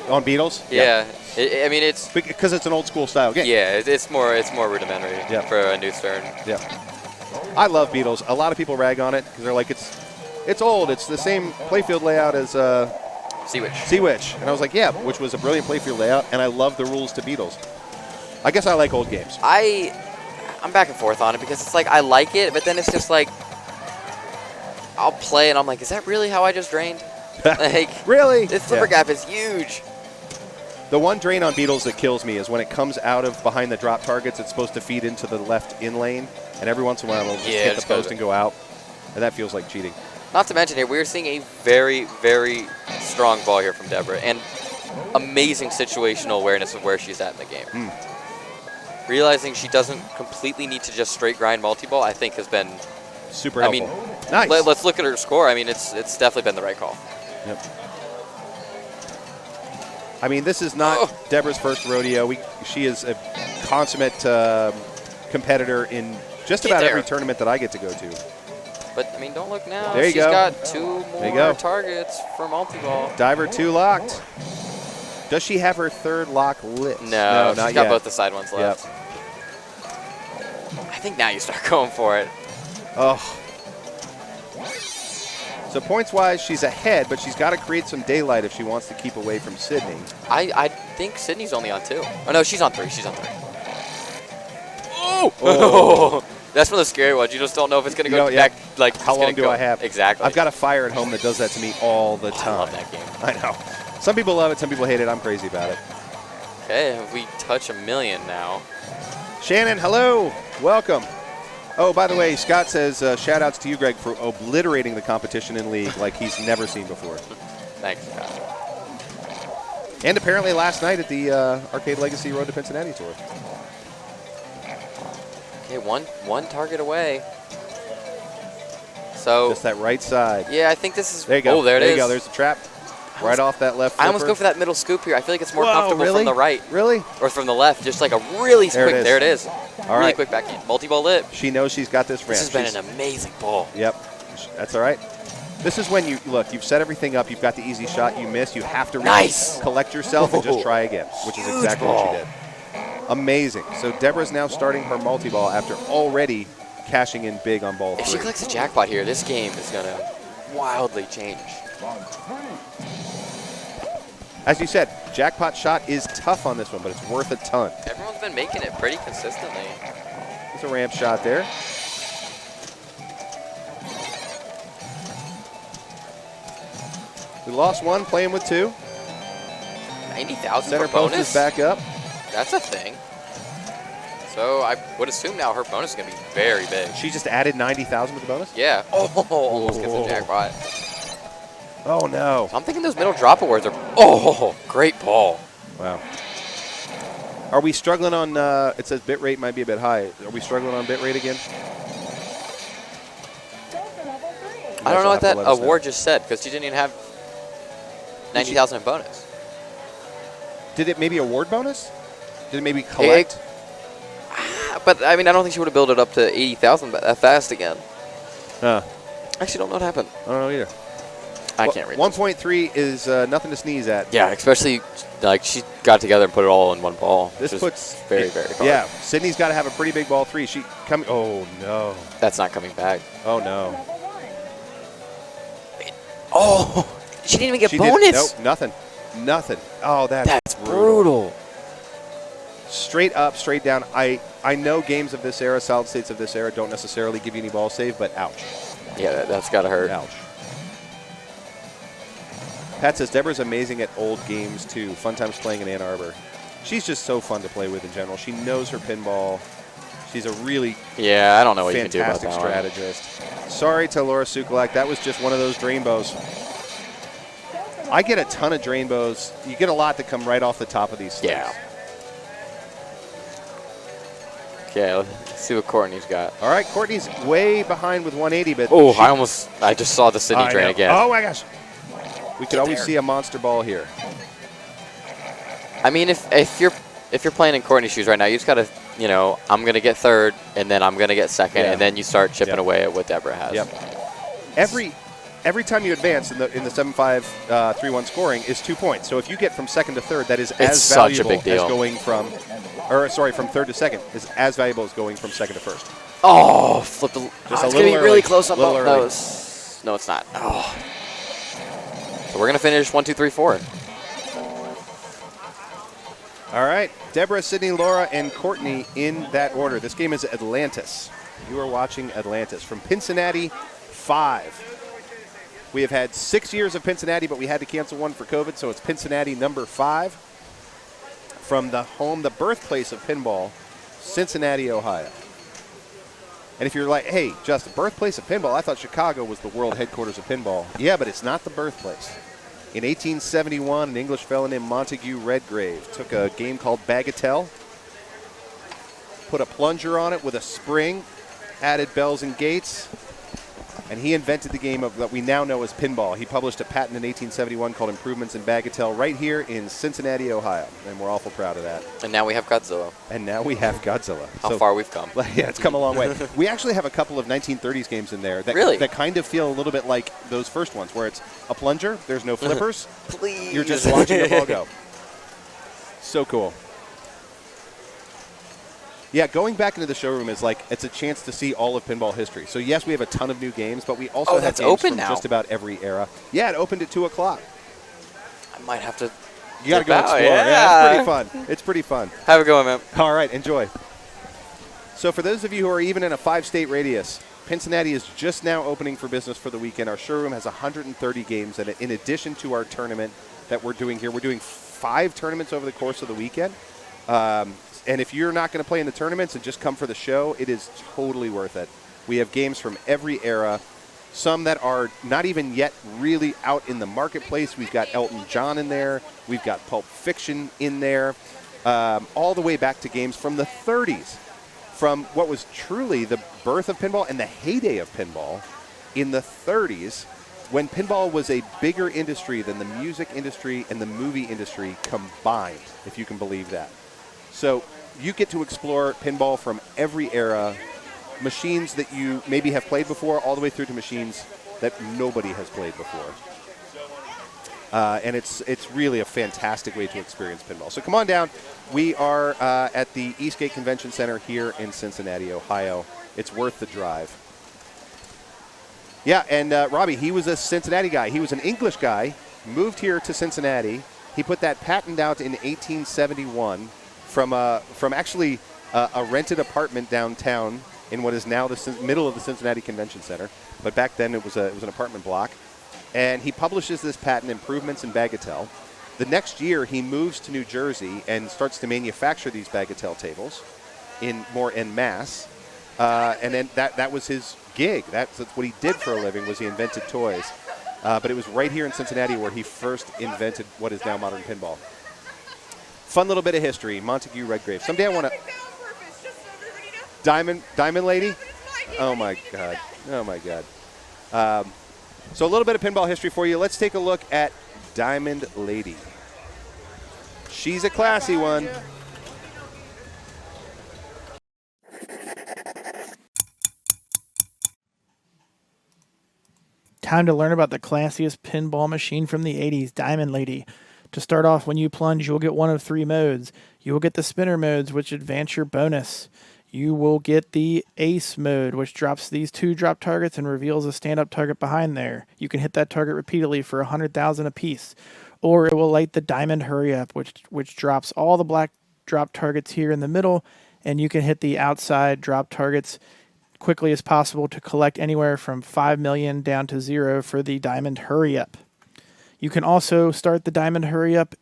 On Beatles? Yeah. I mean, it's Because it's an old school style game. it's more rudimentary Yeah. for a new stern. Yeah. I love Beatles. A lot of people rag on it because they're like, it's old. It's the same playfield layout as Sea Witch. Sea Witch. And I was like, yeah, which was a brilliant playfield layout, and I love the rules to Beatles. I guess I like old games. I'm back and forth on it because it's like I like it, but then it's just like I'll play and I'm like, is that really how I just drained? Like, Really? this flipper Yeah. gap is huge. The one drain on Beatles that kills me is when it comes out of behind the drop targets, it's supposed to feed into the left in lane, and every once in a while it'll just Yeah, hit the just goes post and go out, and that feels like cheating. Not to mention here, we're seeing a very, very strong ball here from Deborah and amazing situational awareness of where she's at in the game. Realizing she doesn't completely need to just straight grind multi-ball, I think has been, Super I helpful. mean, Nice. let's look at her score. I mean, it's definitely been the right call. Yep. I mean, this is not Deborah's first rodeo. She is a consummate competitor in just Get about there. every tournament that I get to go to. But, I mean, don't look now. There you She's go. got 2 There you more go. targets for multi-ball. Diver 2 locked. Does she have her third lock lit? No, not she's got yet. both the side ones left. Yep. I think now you start going for it. Oh. So points-wise, she's ahead, but she's got to create some daylight if she wants to keep away from Sydney. I think Sydney's only on 2. Oh, no, she's on 3. She's on 3. Oh. That's one of the scary ones. You just don't know if it's going to You go know, yeah. back. Like, How it's long gonna do go. I have? Exactly. I've got a fire at home that does that to me all the time. I love that game. I know. Some people love it, some people hate it. I'm crazy about it. Okay, we touch 1 million now. Shannon, hello. Welcome. Oh, by the way, Scott says shout outs to you, Greg, for obliterating the competition in League like he's never seen before. Thanks, Scott. And apparently last night at the Arcade Legacy Road to Pincinnati Tour. Okay, one target away. So, Just that right side. yeah, I think this is. There you go. Oh, there it is. you go. There's the trap. Right off that left I almost flipper. go for that middle scoop here. I feel like it's more Whoa, comfortable really? from the right Really? or from the left. Just like a really There it quick. is. There it is. All really right. quick backhand. Multi-ball lip. She knows she's got this This has ramp. been an amazing ball. Yep. That's all right. This is when you've set everything up. You've got the easy shot. You miss. You have to Nice. collect yourself and just try again, which is Huge exactly what ball. she did. Amazing. So Deborah's now starting her multi-ball after already cashing in big on ball If she 3. collects a jackpot here, this game is going to wildly change. As you said, jackpot shot is tough on this one, but it's worth a ton. Everyone's been making it pretty consistently. There's a ramp shot there. We lost one, playing with 2. 90,000 Center for post bonus? is back up. That's a thing. So I would assume now her bonus is going to be very big. She just added 90,000 with the bonus? Yeah. Oh, almost gets a jackpot. Oh, no. So I'm thinking those middle drop awards are, oh, great ball. Wow. Are we struggling on, it says bit rate might be a bit high. Are we struggling on bit rate again? I don't know what that award just said because she didn't even have 90,000 in bonus. Did it maybe award bonus? Did it maybe collect? But, I mean, I don't think she would have built it up to 80,000 that fast again. I Actually, don't know what happened. don't know either. I can't read 1.3 is nothing to sneeze at. Yeah, especially, like, she got together and put it all in one ball. This puts very, very hard. Yeah, Sydney's got to have a pretty big ball 3. She coming. Oh, no. That's not coming back. Oh, no. Oh, she didn't even get She bonus. Nope, nothing. Nothing. Oh, that's brutal. Straight up, straight down. I know games of this era, solid states of this era, don't necessarily give you any ball save, but ouch. Yeah, that's got to hurt. Ouch. Pat says, Deborah's amazing at old games, too. Fun times playing in Ann Arbor. She's just so fun to play with in general. She knows her pinball. She's a really I don't know what you can do about fantastic that one. strategist. Sorry to Laura Sukulak. That was just one of those drain bows. I get a ton of drain bows. You get a lot that come right off the top of these sticks. Yeah. Okay, let's see what Courtney's got. All right, Courtney's way behind with 180, but Oh, I just saw the Sydney drain know. again. Oh my gosh. We could always see a monster ball here. I mean, if you're playing in Courtney's shoes right now, you just gotta, I'm gonna get third, and then I'm gonna get second, and then you start chipping away at what Deborah has. Yep. Every time you advance in the 7-5 3-1 scoring is 2 points. So if you get from second to third, that is as valuable as going from third to second is as valuable as going from second to first. Oh, flip the. Just it's a gonna be little really early. close on Little both early. those. No, it's not. Oh. So we're gonna finish 1, 2, 3, 4. All right, Deborah, Sydney, Laura, and Courtney in that order. This game is Atlantis. You are watching Atlantis from Pincinnati 5. We have had 6 years of Pincinnati, but we had to cancel one for COVID, so it's Pincinnati number 5 from the birthplace of pinball, Cincinnati, Ohio. And if you're like, hey, Justin, birthplace of pinball, I thought Chicago was the world headquarters of pinball. Yeah, but it's not the birthplace. In 1871, an English fellow named Montague Redgrave took a game called Bagatelle, put a plunger on it with a spring, added bells and gates, and he invented the game that we now know as pinball. He published a patent in 1871 called Improvements in Bagatelle right here in Cincinnati, Ohio, and we're awful proud of that. And now we have Godzilla. How far we've come. Yeah, it's come a long way. We actually have a couple of 1930s games in there that kind of feel a little bit like those first ones, where it's a plunger, there's no flippers. Please. You're just watching the ball go. So cool. Yeah, going back into the showroom is like it's a chance to see all of pinball history. So yes, we have a ton of new games, but we also have games from just about every era. Yeah, it opened at 2 o'clock. I might have to. You got to go explore. Yeah, it's pretty fun. It's pretty fun. Have a good one, man. All right, enjoy. So for those of you who are even in a 5-state radius, Pincinnati is just now opening for business for the weekend. Our showroom has 130 games, and in addition to our tournament that we're doing here, we're doing 5 tournaments over the course of the weekend. And if you're not going to play in the tournaments and just come for the show, it is totally worth it. We have games from every era, some that are not even yet really out in the marketplace. We've got Elton John in there. We've got Pulp Fiction in there, all the way back to games from the 30s, from what was truly the birth of pinball and the heyday of pinball in the 30s, when pinball was a bigger industry than the music industry and the movie industry combined, if you can believe that. So you get to explore pinball from every era, machines that you maybe have played before, all the way through to machines that nobody has played before. And it's really a fantastic way to experience pinball. So come on down. We are at the Eastgate Convention Center here in Cincinnati, Ohio. It's worth the drive. Yeah, and Robbie, he was a Cincinnati guy. He was an English guy, moved here to Cincinnati. He put that patent out in 1871 from actually a rented apartment downtown in what is now the middle of the Cincinnati Convention Center. But back then it was an apartment block. And he publishes this patent, Improvements in Bagatelle. The next year he moves to New Jersey and starts to manufacture these Bagatelle tables. in more en masse. And then that was his gig. That's what he did for a living, was he invented toys. But it was right here in Cincinnati where he first invented what is now modern pinball. Fun little bit of history. Montague Redgrave. Someday I want to... Diamond Lady? Oh, my God. Oh, my God. So a little bit of pinball history for you. Let's take a look at Diamond Lady. She's a classy one. Time to learn about the classiest pinball machine from the 80s, Diamond Lady. To start off, when you plunge, you will get one of 3 modes. You will get the spinner modes, which advance your bonus. You will get the ace mode, which drops these 2 drop targets and reveals a stand-up target behind there. You can hit that target repeatedly for 100,000 apiece. Or it will light the diamond hurry up, which drops all the black drop targets here in the middle, and you can hit the outside drop targets quickly as possible to collect anywhere from 5 million down to 0 for the diamond hurry up. You can also start the diamond hurry up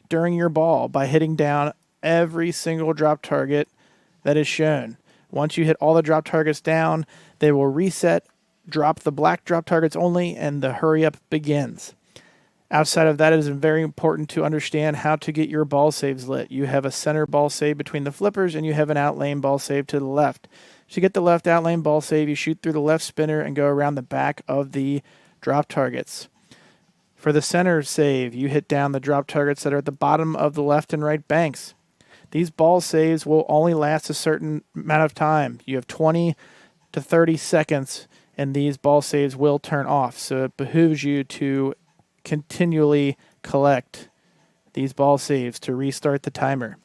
during your ball by hitting down every single drop target that is shown. Once you hit all the drop targets down, they will reset, drop the black drop targets only, and the hurry up begins. Outside of that, it is very important to understand how to get your ball saves lit. You have a center ball save between the flippers, and you have an out lane ball save to the left. To get the left out lane ball save, you shoot through the left spinner and go around the back of the drop targets. For the center save, you hit down the drop targets that are at the bottom of the left and right banks. These ball saves will only last a certain amount of time. You have 20 to 30 seconds, and these ball saves will turn off. So it behooves you to continually collect these ball saves to restart the timer.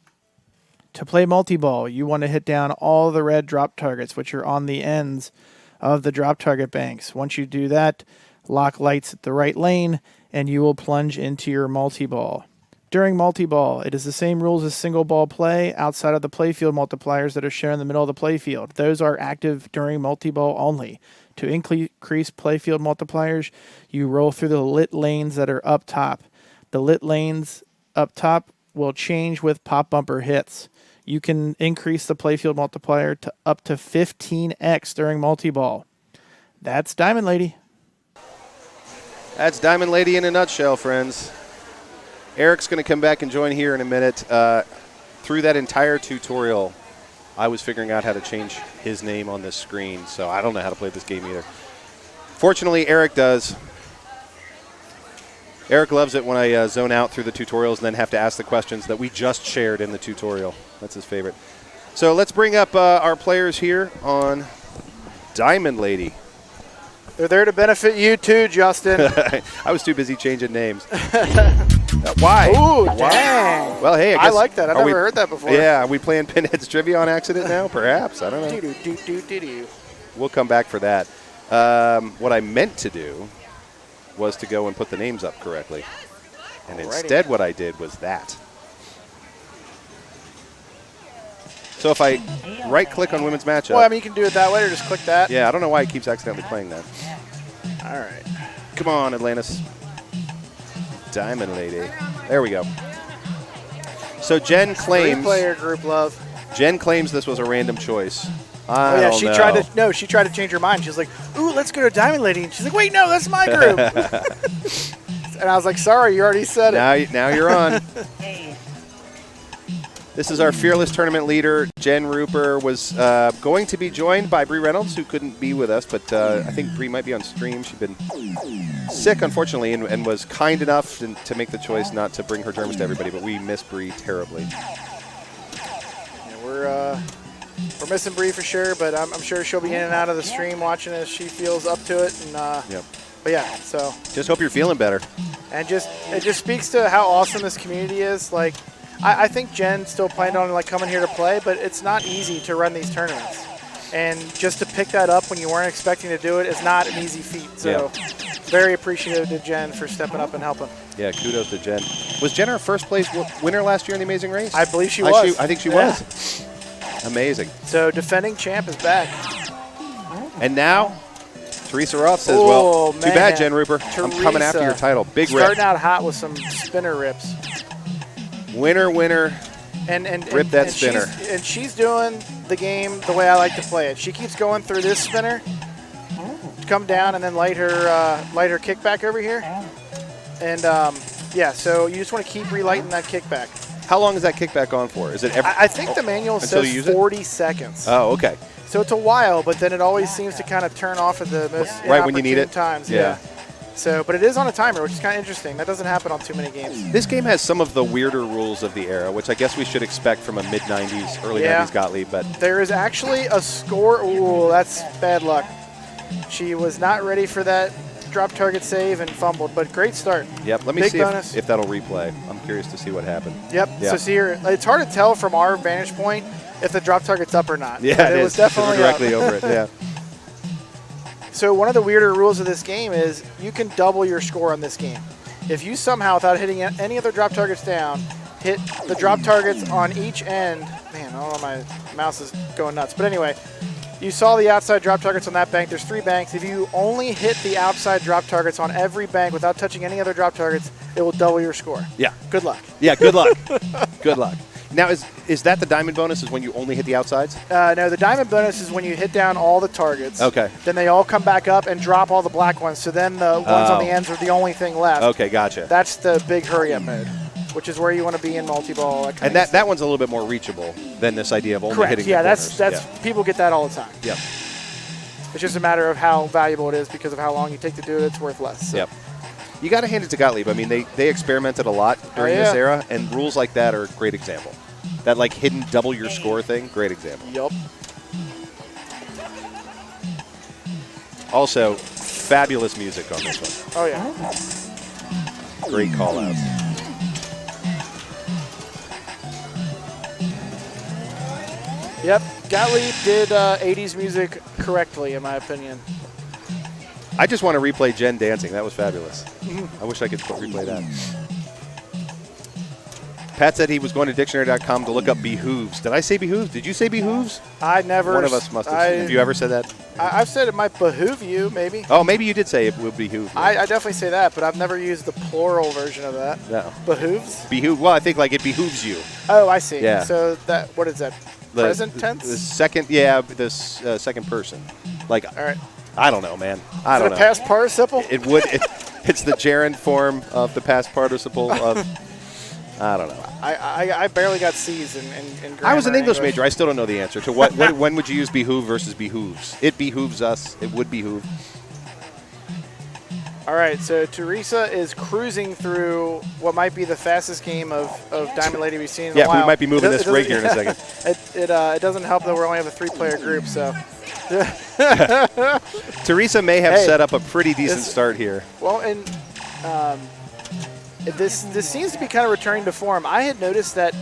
To play multi-ball, you want to hit down all the red drop targets, which are on the ends of the drop target banks. Once you do that, lock lights at the right lane, and you will plunge into your multi-ball. During multi-ball, it is the same rules as single ball play outside of the playfield multipliers that are shown in the middle of the playfield. Those are active during multi-ball only. To increase playfield multipliers, you roll through the lit lanes that are up top. The lit lanes up top will change with pop bumper hits. You can increase the playfield multiplier to up to 15x during multi-ball. That's Diamond Lady. That's Diamond Lady in a nutshell, friends. Eric's going to come back and join here in a minute. Through that entire tutorial, I was figuring out how to change his name on this screen, so I don't know how to play this game either. Fortunately, Eric does. Eric loves it when I zone out through the tutorials and then have to ask the questions that we just shared in the tutorial. That's his favorite. So let's bring up our players here on Diamond Lady. They're there to benefit you too, Justin. I was too busy changing names. Why? Ooh, Why? dang. Well, hey, I like that. I've never heard that before. Yeah, are we playing Pinhead's Trivia on accident now? Perhaps. I don't know. We'll come back for that. What I meant to do was to go and put the names up correctly. And instead what I did was that. So if I right-click on women's matchup. Well, I mean, you can do it that way or just click that. Yeah, I don't know why it keeps accidentally playing that. All right. Come on, Atlantis. Diamond Lady. There we go. So Jen claims. Three-player group love. Jen claims this was a random choice. I don't she know. tried to change her mind. She was like, "Ooh, let's go to Diamond Lady," and she's like, "Wait, no, that's my group." And I was like, "Sorry, you already said it." Now you're on. This is our fearless tournament leader. Jen Rupert was going to be joined by Bree Reynolds, who couldn't be with us, but I think Bree might be on stream. She's been sick, unfortunately, and was kind enough to make the choice not to bring her germs to everybody, but we miss Bree terribly. Yeah, we're missing Bree for sure, but I'm sure she'll be in and out of the stream watching as she feels up to it. And yep. But yeah, so just hope you're feeling better. And it just speaks to how awesome this community is. Like, I think Jen still planned on like coming here to play, but it's not easy to run these tournaments. And just to pick that up when you weren't expecting to do it is not an easy feat. So very appreciative to Jen for stepping up and helping. Yeah, kudos to Jen. Was Jen our first place winner last year in the Amazing Race? I believe she was. I think she was. Amazing. So defending champ is back. And now, Teresa Roth says, well, too bad, Jen Rupert. I'm coming after your title. Big rip. Starting out hot with some spinner rips. Winner, winner, Rip that spinner. She's doing the game the way I like to play it. She keeps going through this spinner, come down, and then light her kickback over here. And so you just want to keep relighting that kickback. How long is that kickback on for? Is it ever? I think the manual says 40 seconds. Oh, okay. So it's a while, but then it always seems to kind of turn off at the most right when you need it. Times. Yeah. So, but it is on a timer, which is kind of interesting. That doesn't happen on too many games. This game has some of the weirder rules of the era, which I guess we should expect from a mid-90s, early 90s Gottlieb. But there is actually a score. Ooh, that's bad luck. She was not ready for that drop target save and fumbled, but great start. Yep, let me Big see bonus. if that'll replay. I'm curious to see what happened. Yep, so see here, it's hard to tell from our vantage point if the drop target's up or not. Yeah, it was definitely directly up. over it, yeah. So one of the weirder rules of this game is you can double your score on this game. If you somehow, without hitting any other drop targets down, hit the drop targets on each end. Man, I don't know, my mouse is going nuts. But anyway, you saw the outside drop targets on that bank. There's 3 banks. If you only hit the outside drop targets on every bank without touching any other drop targets, it will double your score. Yeah. Good luck. Yeah, good luck. Good luck. Now, is that the diamond bonus, is when you only hit the outsides? No, the diamond bonus is when you hit down all the targets. Okay. Then they all come back up and drop all the black ones. So then the ones on the ends are the only thing left. Okay, gotcha. That's the big hurry-up mode, which is where you want to be in multi-ball. And that one's a little bit more reachable than this idea of only Correct. hitting Yeah, the corners. that's people get that all the time. Yep. It's just a matter of how valuable it is because of how long you take to do it. It's worth less. So. Yep. You got to hand it to Gottlieb. I mean, they experimented a lot during this era, and rules like that are a great example. That like hidden double your score thing, great example. Yup. Also, fabulous music on this one. Oh yeah. Great call outs. Yep. Gottlieb did 80s music correctly, in my opinion. I just want to replay Jen dancing. That was fabulous. I wish I could replay that. Pat said he was going to dictionary.com to look up behooves. Did I say behooves? Did you say behooves? I never. One of us must have. Have you ever said that? I've said it might behoove you, maybe. Oh, maybe you did say it would behoove. I definitely say that, but I've never used the plural version of that. No. Behooves? Behoove. Well, I think like it behooves you. Oh, I see. Yeah. So what is that? Present tense? The second, second person. Like, all right. I don't know, man. I don't know. Is it a past participle? It would. It's the gerund form of the past participle of. I don't know. I barely got C's in grammar. I was an English major. I still don't know the answer to what when would you use behoove versus behooves? It behooves us. It would behoove. All right, so Teresa is cruising through what might be the fastest game of Diamond Lady we've seen in a while. Yeah, we might be moving this rig here in a second. It doesn't help that we only have a 3-player group, so. Teresa may have set up a pretty decent start here. Well, and this seems to be kind of returning to form. I had noticed that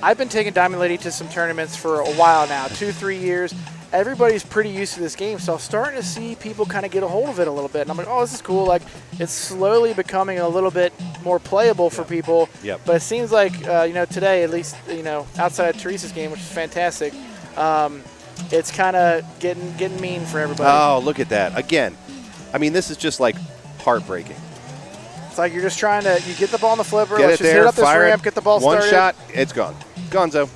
I've been taking Diamond Lady to some tournaments for a while now, 2-3 years. Everybody's pretty used to this game, so I'm starting to see people kind of get a hold of it a little bit. And I'm like, oh, this is cool. Like, it's slowly becoming a little bit more playable for people. Yep. But it seems like, today, at least, outside of Teresa's game, which is fantastic, it's kind of getting mean for everybody. Oh, look at that. Again, I mean, this is just like heartbreaking. It's like you're just trying to, you get the ball on the flipper, Get let's it just there, hit up this fire ramp, it. get the ball One started. shot, it's gone. Gonzo.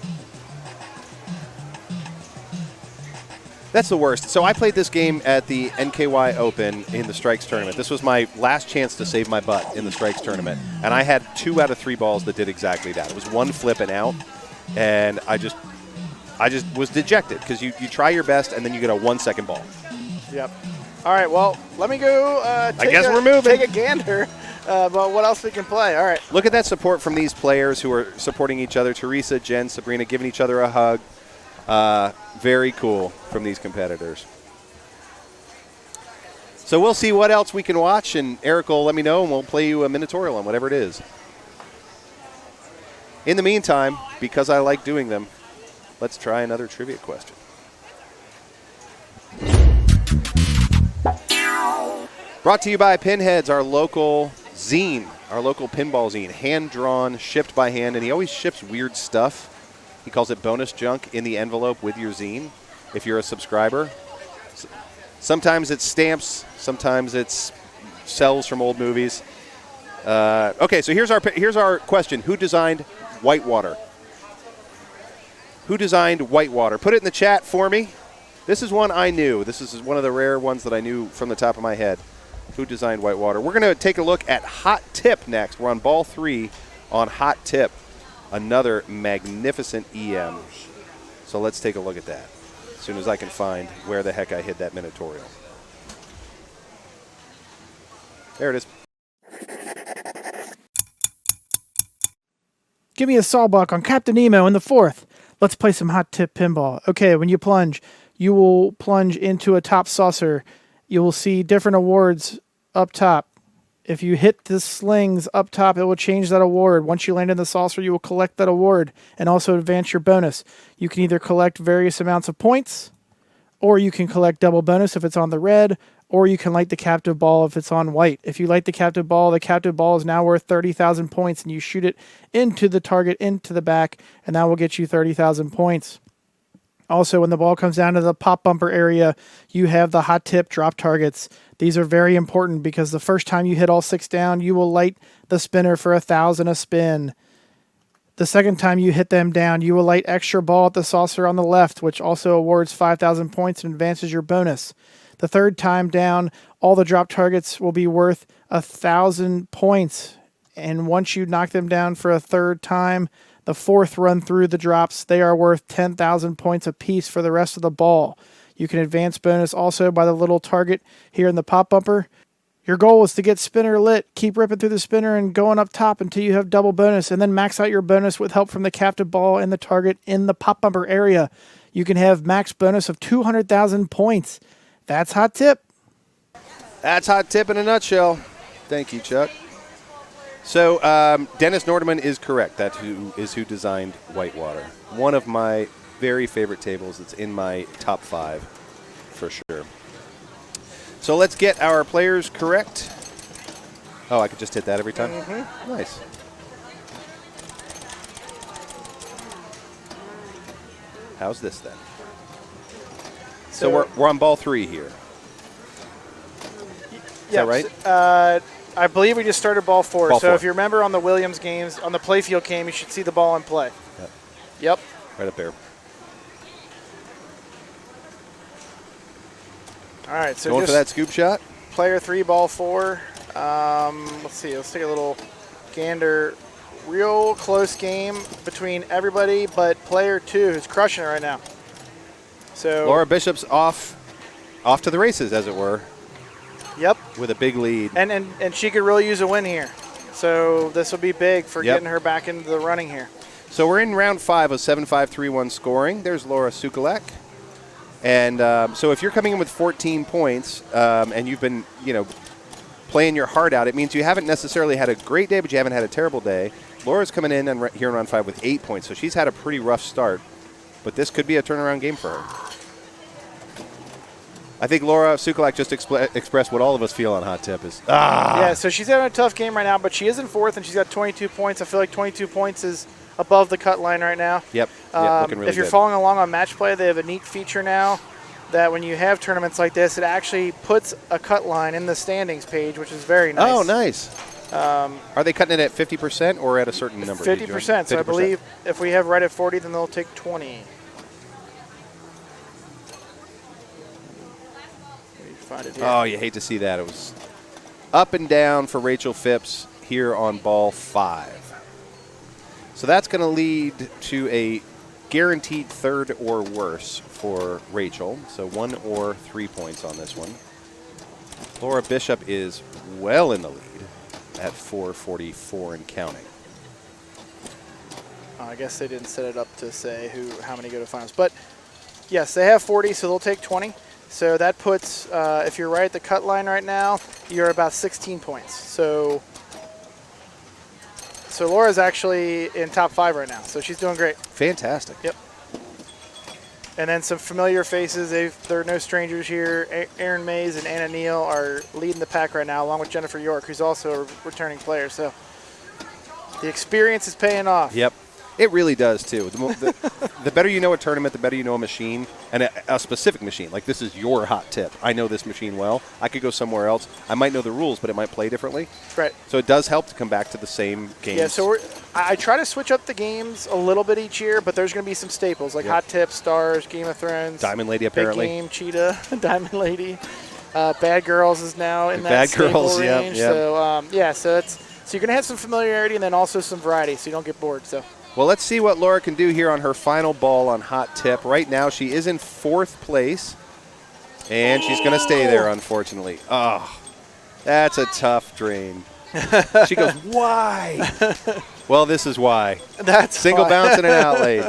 That's the worst. So I played this game at the NKY Open in the Strikes tournament. This was my last chance to save my butt in the Strikes tournament. And I had 2 out of 3 balls that did exactly that. It was one flip and out. And I just was dejected because you try your best and then you get a 1-second ball. Yep. All right, well, let me go we're moving. take a gander about what else we can play. All right. Look at that support from these players who are supporting each other. Teresa, Jen, Sabrina giving each other a hug. Very cool from these competitors. So we'll see what else we can watch, and Eric will let me know, and we'll play you a Minotaurial on whatever it is. In the meantime, because I like doing them, let's try another trivia question. Brought to you by Pinheads, our local zine, our local pinball zine, hand-drawn, shipped by hand, and he always ships weird stuff. He calls it bonus junk in the envelope with your zine if you're a subscriber. Sometimes it's stamps. Sometimes it's cells from old movies. Okay, so here's our question. Who designed Whitewater? Who designed Whitewater? Put it in the chat for me. This is one I knew. This is one of the rare ones that I knew from the top of my head. Who designed Whitewater? We're going to take a look at Hot Tip next. We're on ball 3 on Hot Tip. Another magnificent EM. So let's take a look at that as soon as I can find where the heck I hid that Minotaurial. There it is. Give me a sawbuck on Captain Nemo in the 4th. Let's play some Hot Tip pinball. Okay, when you plunge, you will plunge into a top saucer. You will see different awards up top. If you hit the slings up top, it will change that award. Once you land in the saucer, you will collect that award and also advance your bonus. You can either collect various amounts of points, or you can collect double bonus if it's on the red, or you can light the captive ball if it's on white. If you light the captive ball is now worth 30,000 points, and you shoot it into the target, into the back, and that will get you 30,000 points. Also, when the ball comes down to the pop bumper area, you have the Hot Tip drop targets. These are very important because the first time you hit all 6 down, you will light the spinner for 1,000 a spin. The second time you hit them down, you will light extra ball at the saucer on the left, which also awards 5,000 points and advances your bonus. The third time down, all the drop targets will be worth 1,000 points. And once you knock them down for a third time, the fourth run through the drops, they are worth 10,000 points apiece for the rest of the ball. You can advance bonus also by the little target here in the pop bumper. Your goal is to get spinner lit, keep ripping through the spinner and going up top until you have double bonus, and then max out your bonus with help from the captive ball and the target in the pop bumper area. You can have max bonus of 200,000 points. That's Hot Tip. That's Hot Tip in a nutshell. Thank you, Chuck. So Dennis Nordeman is correct. That's who designed Whitewater. One of my very favorite tables. It's in my top 5 for sure. So let's get our players correct. Oh, I could just hit that every time? Mm-hmm. Nice. How's this then? So we're on ball 3 here. Is that right? I believe we just started ball 4. Ball so 4. If you remember on the Williams games, on the playfield game, you should see the ball in play. Yep. Right up there. All right, so going just for that scoop shot. Player 3, ball 4. Let's see. Let's take a little gander. Real close game between everybody, but player 2 is crushing it right now. So Laura Bishop's off to the races, as it were. Yep. With a big lead. And she could really use a win here. So this will be big for getting her back into the running here. So we're in round 5 of 7-5-3-1 scoring. There's Laura Sukalek. And so if you're coming in with 14 points and you've been, playing your heart out, it means you haven't necessarily had a great day, but you haven't had a terrible day. Laura's coming in here in round 5 with 8 points, so she's had a pretty rough start. But this could be a turnaround game for her. I think Laura Sukalak just expressed what all of us feel on Hot Tip is, Yeah, so she's having a tough game right now, but she is in 4th, and she's got 22 points. I feel like 22 points is above the cut line right now. Yep, looking really If you're good. following along on Match Play, they have a neat feature now that when you have tournaments like this, it actually puts a cut line in the standings page, which is very nice. Oh, nice. Are they cutting it at 50% or at a certain number? 50%. So I believe if we have right at 40, then they'll take 20. Find it here. Oh, you hate to see that. It was up and down for Rachel Phipps here on ball 5. So that's going to lead to a guaranteed 3rd or worse for Rachel. So 1 or 3 points on this one. Laura Bishop is well in the lead at 444 and counting. I guess they didn't set it up to say how many go to finals. But, yes, they have 40, so they'll take 20. So that puts, if you're right at the cut line right now, you're about 16 points. So Laura's actually in top 5 right now, so she's doing great. Fantastic. Yep. And then some familiar faces. They're no strangers here. Erin Mays and Anna Neal are leading the pack right now, along with Jennifer York, who's also a returning player. So the experience is paying off. Yep. It really does, too. The better you know a tournament, the better you know a machine, and a specific machine. Like, this is your hot tip. I know this machine well. I could go somewhere else. I might know the rules, but it might play differently. Right. So it does help to come back to the same games. Yeah, so I try to switch up the games a little bit each year, but there's going to be some staples, like Hot Tips, Stars, Game of Thrones. Diamond Lady, apparently. Big Game, Cheetah, Diamond Lady. Bad Girls is now in that Bad staple Girls, range. yep. So, so you're going to have some familiarity and then also some variety, so you don't get bored. So. Well, let's see what Laura can do here on her final ball on Hot Tip. Right now, she is in 4th place, and she's going to stay there, unfortunately. Oh, that's a tough drain. She goes, why? Well, this is why. That's Single why. bounce and an out late.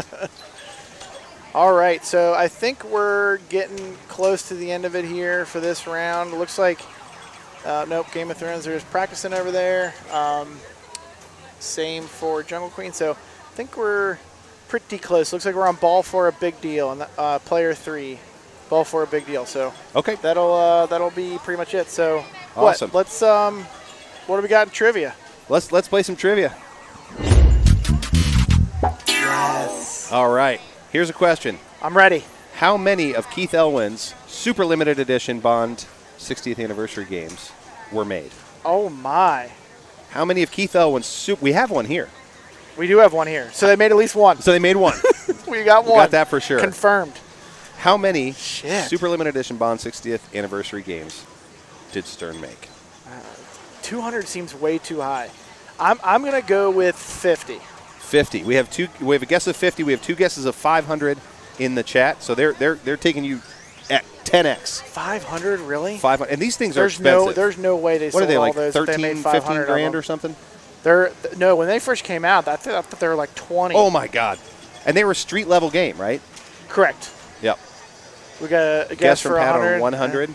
All right, so I think we're getting close to the end of it here for this round. Looks like, nope, Game of Thrones, they're just practicing over there. Same for Jungle Queen, so I think we're pretty close. Looks like we're on ball for a big deal, and player 3, ball for a big deal. So Okay. that'll be pretty much it. So Awesome. Let's what do we got in trivia? Let's play some trivia. Yes. All right. Here's a question. I'm ready. How many of Keith Elwin's Super Limited Edition Bond 60th Anniversary games were made? Oh my. How many of Keith Elwin's we have one here. We do have one here. So they made at least one. So they made one. We got one. We got that for sure. Confirmed. How many Shit. Super Limited Edition Bond 60th Anniversary games did Stern make? 200 seems way too high. I'm going to go with 50. 50. We have a guess of 50. We have 2 guesses of 500 in the chat. So they're taking you at 10x. 500, really? 500. And these things are expensive. There's no way they What sold are they, all like those. 13, they made 15 500 of grand them. or something? No, when they first came out, I thought they were like 20. Oh my God. And they were street level game, right? Correct. Yep. We got a Guess guess from for Pat 100. on 100.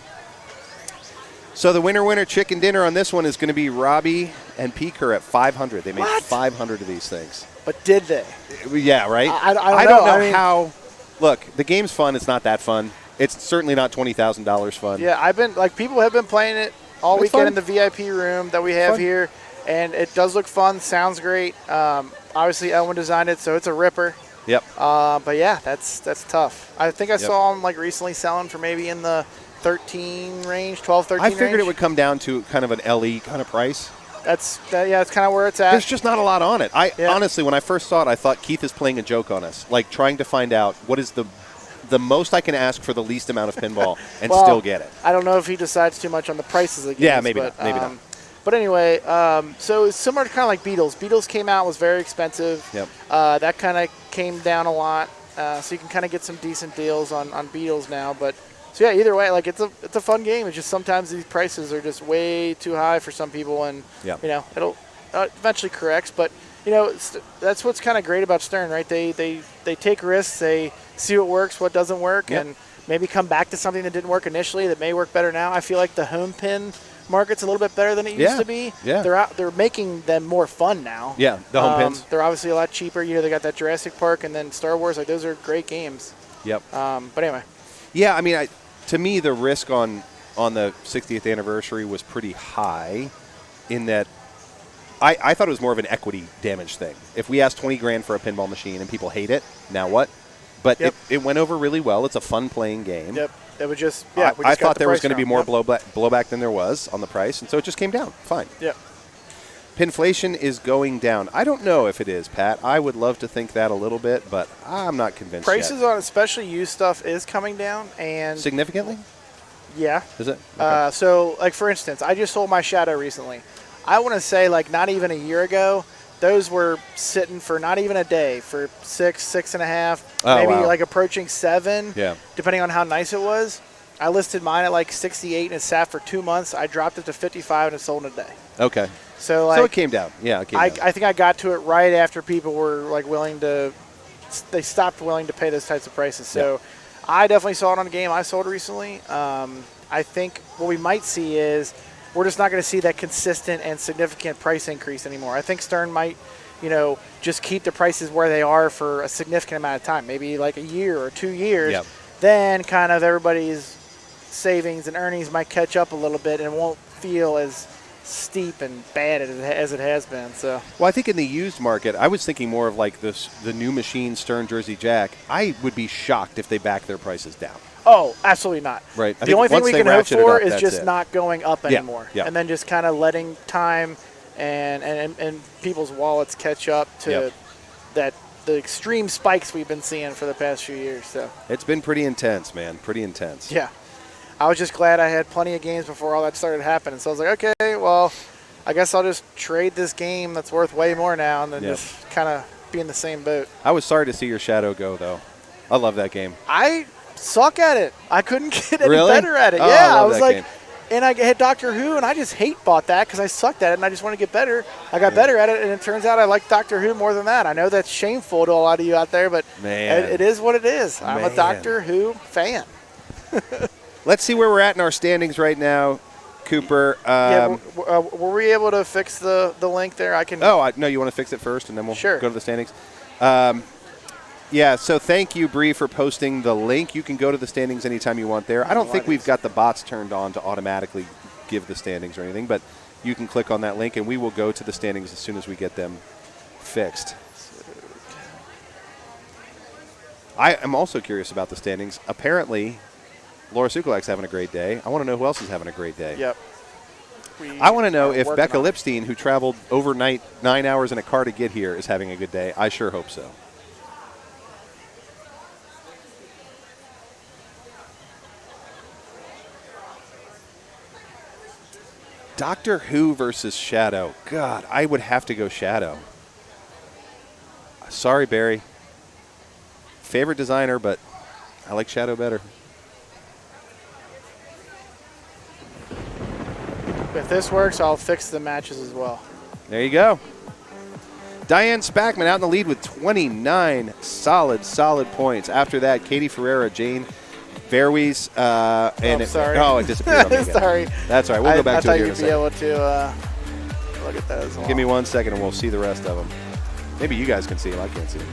So the winner chicken dinner on this one is going to be Robbie and Peeker at 500. They made What? 500 of these things. But did they? Yeah, right? I don't don't know. know I mean- how. Look, the game's fun. It's not that fun. It's certainly not $20,000 fun. Yeah, people have been playing it all It's weekend fun. in the VIP room that we have Fun. here, and it does look fun. Sounds great. Obviously, Elwin designed it, so it's a ripper. Yep. But yeah, that's tough. I think I Yep. saw them like recently selling for maybe in the 13 range, 12, 13 I figured range. it would come down to kind of an LE kind of price. That's kind of where it's at. There's just not a lot on it. Yeah. Honestly, when I first saw it, I thought Keith is playing a joke on us, like trying to find out what is the most I can ask for the least amount of pinball and Well, still get it. I don't know if he decides too much on the prices of games. Yeah, maybe but, not. Maybe not. But anyway, so it's similar to kind of like Beatles. Beatles came out, was very expensive. Yep. That kind of came down a lot. So you can kind of get some decent deals on Beatles now. But so yeah, either way, like it's a fun game. It's just sometimes these prices are just way too high for some people, and Yep. it'll eventually corrects. But that's what's kind of great about Stern, right? They take risks. They see what works, what doesn't work, Yep. and maybe come back to something that didn't work initially that may work better now. I feel like the home pin market's a little bit better than it used to be. Yeah. They're making them more fun now. Yeah, the home pins. They're obviously a lot cheaper. They got that Jurassic Park and then Star Wars. Like those are great games. Yep. But anyway, Yeah, I mean, to me, the risk on the 60th anniversary was pretty high in that I thought it was more of an equity damage thing. If we asked 20 grand for a pinball machine and people hate it, now what? But Yep. it went over really well. It's a fun playing game. yep, it would just I thought there was going to be more blow. blowback than there was on the price, and so it just came down. Fine. Yep. Pinflation is going down. I don't know if it is, Pat. I would love to think that a little bit, but I'm not convinced Prices yet. on especially used stuff is coming down, and Significantly? yeah. Is it? Okay. So, like for instance, I just sold my Shadow recently. I want to say like not even a year ago, those were sitting for not even a day for 6.5, Oh, maybe wow. like approaching 7. Yeah. Depending on how nice it was. I listed mine at like 68 and it sat for 2 months. I dropped it to 55 and it sold in a day. Okay. So like So it came down. Yeah, it came down. I think I got to it right after people were like they stopped willing to pay those types of prices. So I definitely saw it on a game I sold recently. I think what we might see is we're just not going to see that consistent and significant price increase anymore. I think Stern might, just keep the prices where they are for a significant amount of time, maybe like a year or 2 years. Yep. Then kind of everybody's savings and earnings might catch up a little bit and it won't feel as steep and bad as it has been. So Well, I think in the used market, I was thinking more of like the new machine Stern Jersey Jack. I would be shocked if they back their prices down. oh, absolutely not. Right. I The think only thing once we they can hope ratchet it for up, is that's just it. not going up Yeah, anymore, yeah. and then just kind of letting time and people's wallets catch up to Yep. that the extreme spikes we've been seeing for the past few years. So It's been pretty intense, man. Pretty intense. yeah, I was just glad I had plenty of games before all that started happening. So I was like, okay, well, I guess I'll just trade this game that's worth way more now, and then Yep. just kind of be in the same boat. I was sorry to see your Shadow go, though. I love that game. I suck at it. I couldn't get any Really? better at it. Oh, Yeah, I love was that like, game. and I had Doctor Who, and I just hate bought that because I sucked at it, and I just want to get better. I got better at it, and it turns out I like Doctor Who more than that. I know that's shameful to a lot of you out there, but Man. it is what it is. I'm a Man. Doctor Who fan. Let's see where we're at in our standings right now, Cooper. Yeah, were we able to fix the link there? I can. No, you want to fix it first, and then we'll Sure. go to the standings? Yeah, so thank you, Bree, for posting the link. You can go to the standings anytime you want there. I don't think we've got the bots turned on to automatically give the standings or anything, but you can click on that link, and we will go to the standings as soon as we get them fixed. I am also curious about the standings. Apparently, Laura Sukulak's having a great day. I want to know who else is having a great day. Yep. I want to know are if working Becca on it. Lipstein, who traveled overnight 9 hours in a car to get here, is having a good day. I sure hope so. Doctor Who versus Shadow. God, I would have to go Shadow. Sorry, Barry. Favorite designer, but I like Shadow better. If this works, I'll fix the matches as well. There you go. Diane Spackman out in the lead with 29 solid points. After that, Katie Ferreira, Jane Verwees, and sorry. it disappeared on me again. Sorry. That's all right. We'll go back I to thought it here in you'd a be second. able to look at that as well. Give me 1 second, and we'll see the rest of them. Maybe you guys can see them. I can't see them.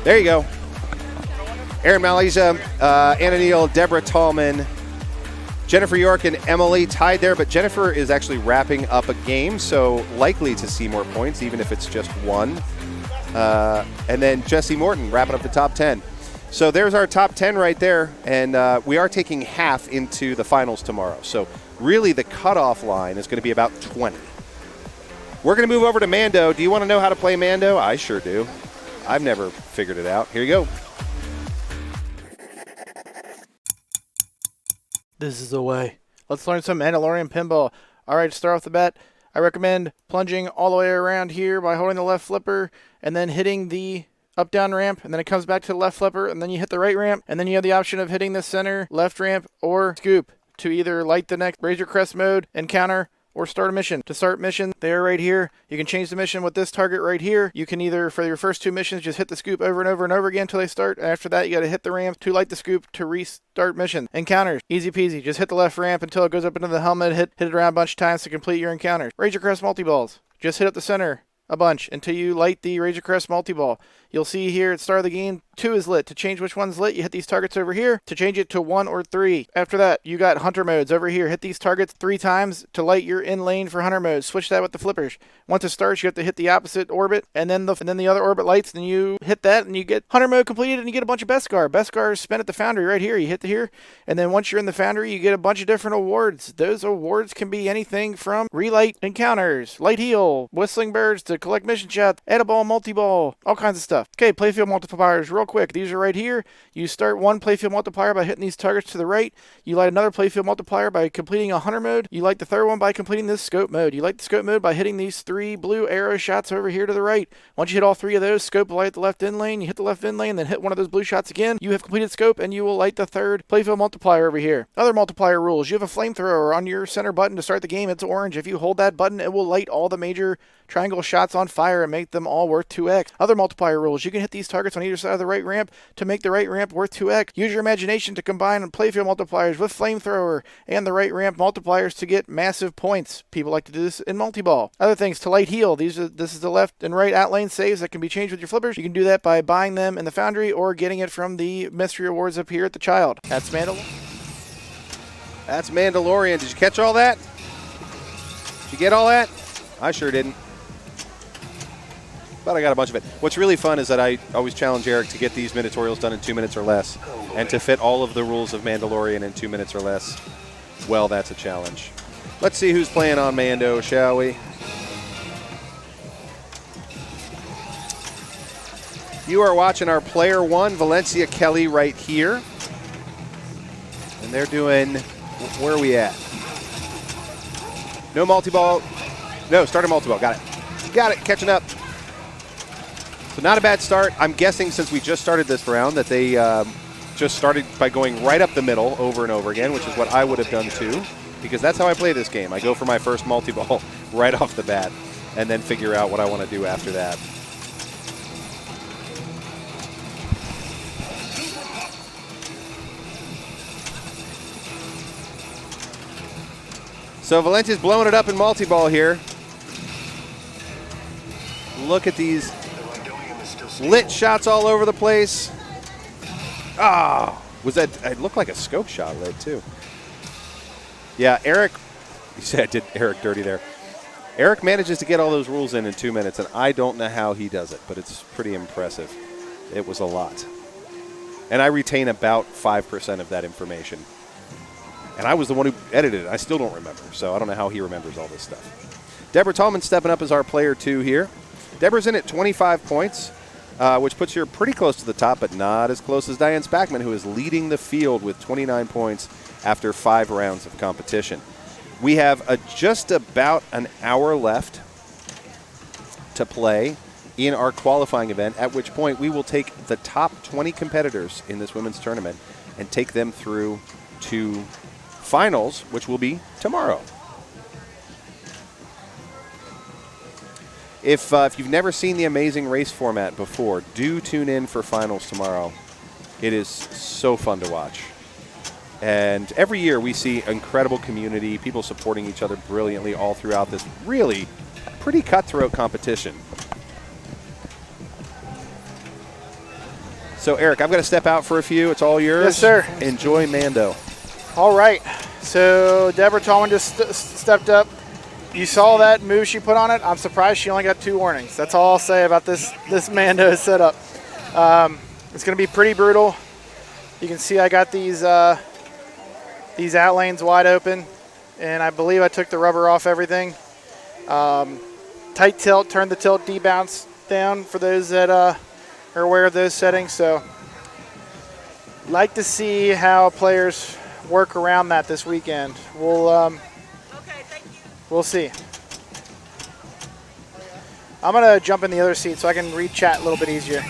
There you go. Aaron Malaysia, Anna Neal, Deborah Tallman, Jennifer York, and Emily tied there, but Jennifer is actually wrapping up a game, so likely to see more points, even if it's just one. And then Jesse Morton wrapping up the top 10. So there's our top 10 right there, and we are taking half into the finals tomorrow. So really the cutoff line is going to be about 20. We're going to move over to Mando. Do you want to know how to play Mando? I sure do. I've never figured it out. Here you go. This is the way. Let's learn some Mandalorian pinball. All right, to start off the bat, I recommend plunging all the way around here by holding the left flipper and then hitting the up-down ramp, and then it comes back to the left flipper, and then you hit the right ramp, and then you have the option of hitting the center left ramp or scoop to either light the next Razor Crest mode, encounter, or start a mission. To start mission, they're right here. You can change the mission with this target right here. You can either, for your first two missions, just hit the scoop over and over and over again until they start. And after that, you got to hit the ramp to light the scoop to restart mission. Encounters, easy peasy. Just hit the left ramp until it goes up into the helmet. Hit it around a bunch of times to complete your encounters. Razor Crest multi-balls. Just hit up the center a bunch until you light the Razor Crest multi-ball. You'll see here at the start of the game, 2 is lit. To change which one's lit, you hit these targets over here to change it to 1 or 3. After that, you got hunter modes over here. Hit these targets 3 times to light your in lane for hunter modes. Switch that with the flippers. Once it starts, you have to hit the opposite orbit, and then the other orbit lights, and you hit that, and you get hunter mode completed, and you get a bunch of Beskar. Beskar is spent at the foundry right here. You hit here, and then once you're in the foundry, you get a bunch of different awards. Those awards can be anything from relight encounters, light heal, whistling birds to collect mission shots, add a ball, multi-ball, all kinds of stuff. Okay, playfield multipliers real quick. These are right here. You start one playfield multiplier by hitting these targets to the right. You light another playfield multiplier by completing a hunter mode. You light the third one by completing this scope mode. You light the scope mode by hitting these 3 blue arrow shots over here to the right. Once you hit all 3 of those, scope will light the left in lane. You hit the left in lane, then hit one of those blue shots again. You have completed scope, and you will light the third playfield multiplier over here. Other multiplier rules. You have a flamethrower on your center button to start the game. It's orange. If you hold that button, it will light all the major triangle shots on fire and make them all worth 2x. Other multiplier rules. You can hit these targets on either side of the right ramp to make the right ramp worth 2x. Use your imagination to combine playfield multipliers with flamethrower and the right ramp multipliers to get massive points. People like to do this in multi-ball. Other things, to light heal. This is the left and right outlane saves that can be changed with your flippers. You can do that by buying them in the foundry or getting it from the mystery awards up here at the Child. That's Mandalorian. That's Mandalorian. Did you catch all that? Did you get all that? I sure didn't. But I got a bunch of it. What's really fun is that I always challenge Eric to get these Minotaurials done in 2 minutes or less, and to fit all of the rules of Mandalorian in 2 minutes or less. Well, that's a challenge. Let's see who's playing on Mando, shall we? You are watching our player one, Valencia Kelly, right here. And they're doing, where are we at? No multi-ball. No, started multi-ball. Got it. Got it. Catching up. So not a bad start. I'm guessing since we just started this round that they just started by going right up the middle over and over again, which is what I would have done too, because that's how I play this game. I go for my first multi-ball right off the bat and then figure out what I want to do after that. So Valencia's blowing it up in multi-ball here. Look at these lit shots all over the place. Ah, was that? It looked like a scope shot lit too. Yeah, Eric. You said I did Eric dirty there. Eric manages to get all those rules in 2 minutes, and I don't know how he does it, but it's pretty impressive. It was a lot, and I retain about 5% of that information. And I was the one who edited it. I still don't remember, so I don't know how he remembers all this stuff. Deborah Tallman stepping up as our player 2 here. Deborah's in at 25 points, which puts her pretty close to the top, but not as close as Diane Spackman, who is leading the field with 29 points after 5 rounds of competition. We have just about an hour left to play in our qualifying event, at which point we will take the top 20 competitors in this women's tournament and take them through to finals, which will be tomorrow. If you've never seen the Amazing Race format before, do tune in for finals tomorrow. It is so fun to watch. And every year we see incredible community, people supporting each other brilliantly all throughout this really pretty cutthroat competition. So, Eric, I've got to step out for a few. It's all yours. Yes, sir. Enjoy Mando. All right. So Deborah Tallman just stepped up. You saw that move she put on it. I'm surprised she only got 2 warnings. That's all I'll say about this Mando setup. It's going to be pretty brutal. You can see I got these out lanes wide open, and I believe I took the rubber off everything. Tight tilt, turn the tilt debounce down for those that are aware of those settings. So like to see how players work around that this weekend. We'll see. I'm going to jump in the other seat so I can read chat a little bit easier.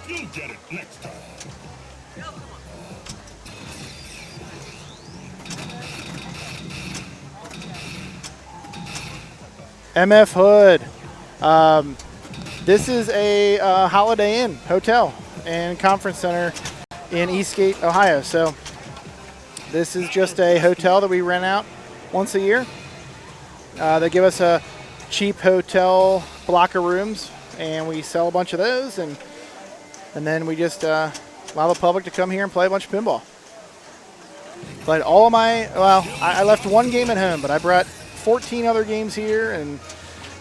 You'll get it next time. MF Hood. This is a Holiday Inn hotel and conference center in Eastgate, Ohio. So this is just a hotel that we rent out once a year. They give us a cheap hotel block of rooms, and we sell a bunch of those, and then we just allow the public to come here and play a bunch of pinball. But all of I left 1 game at home, but I brought 14 other games here, and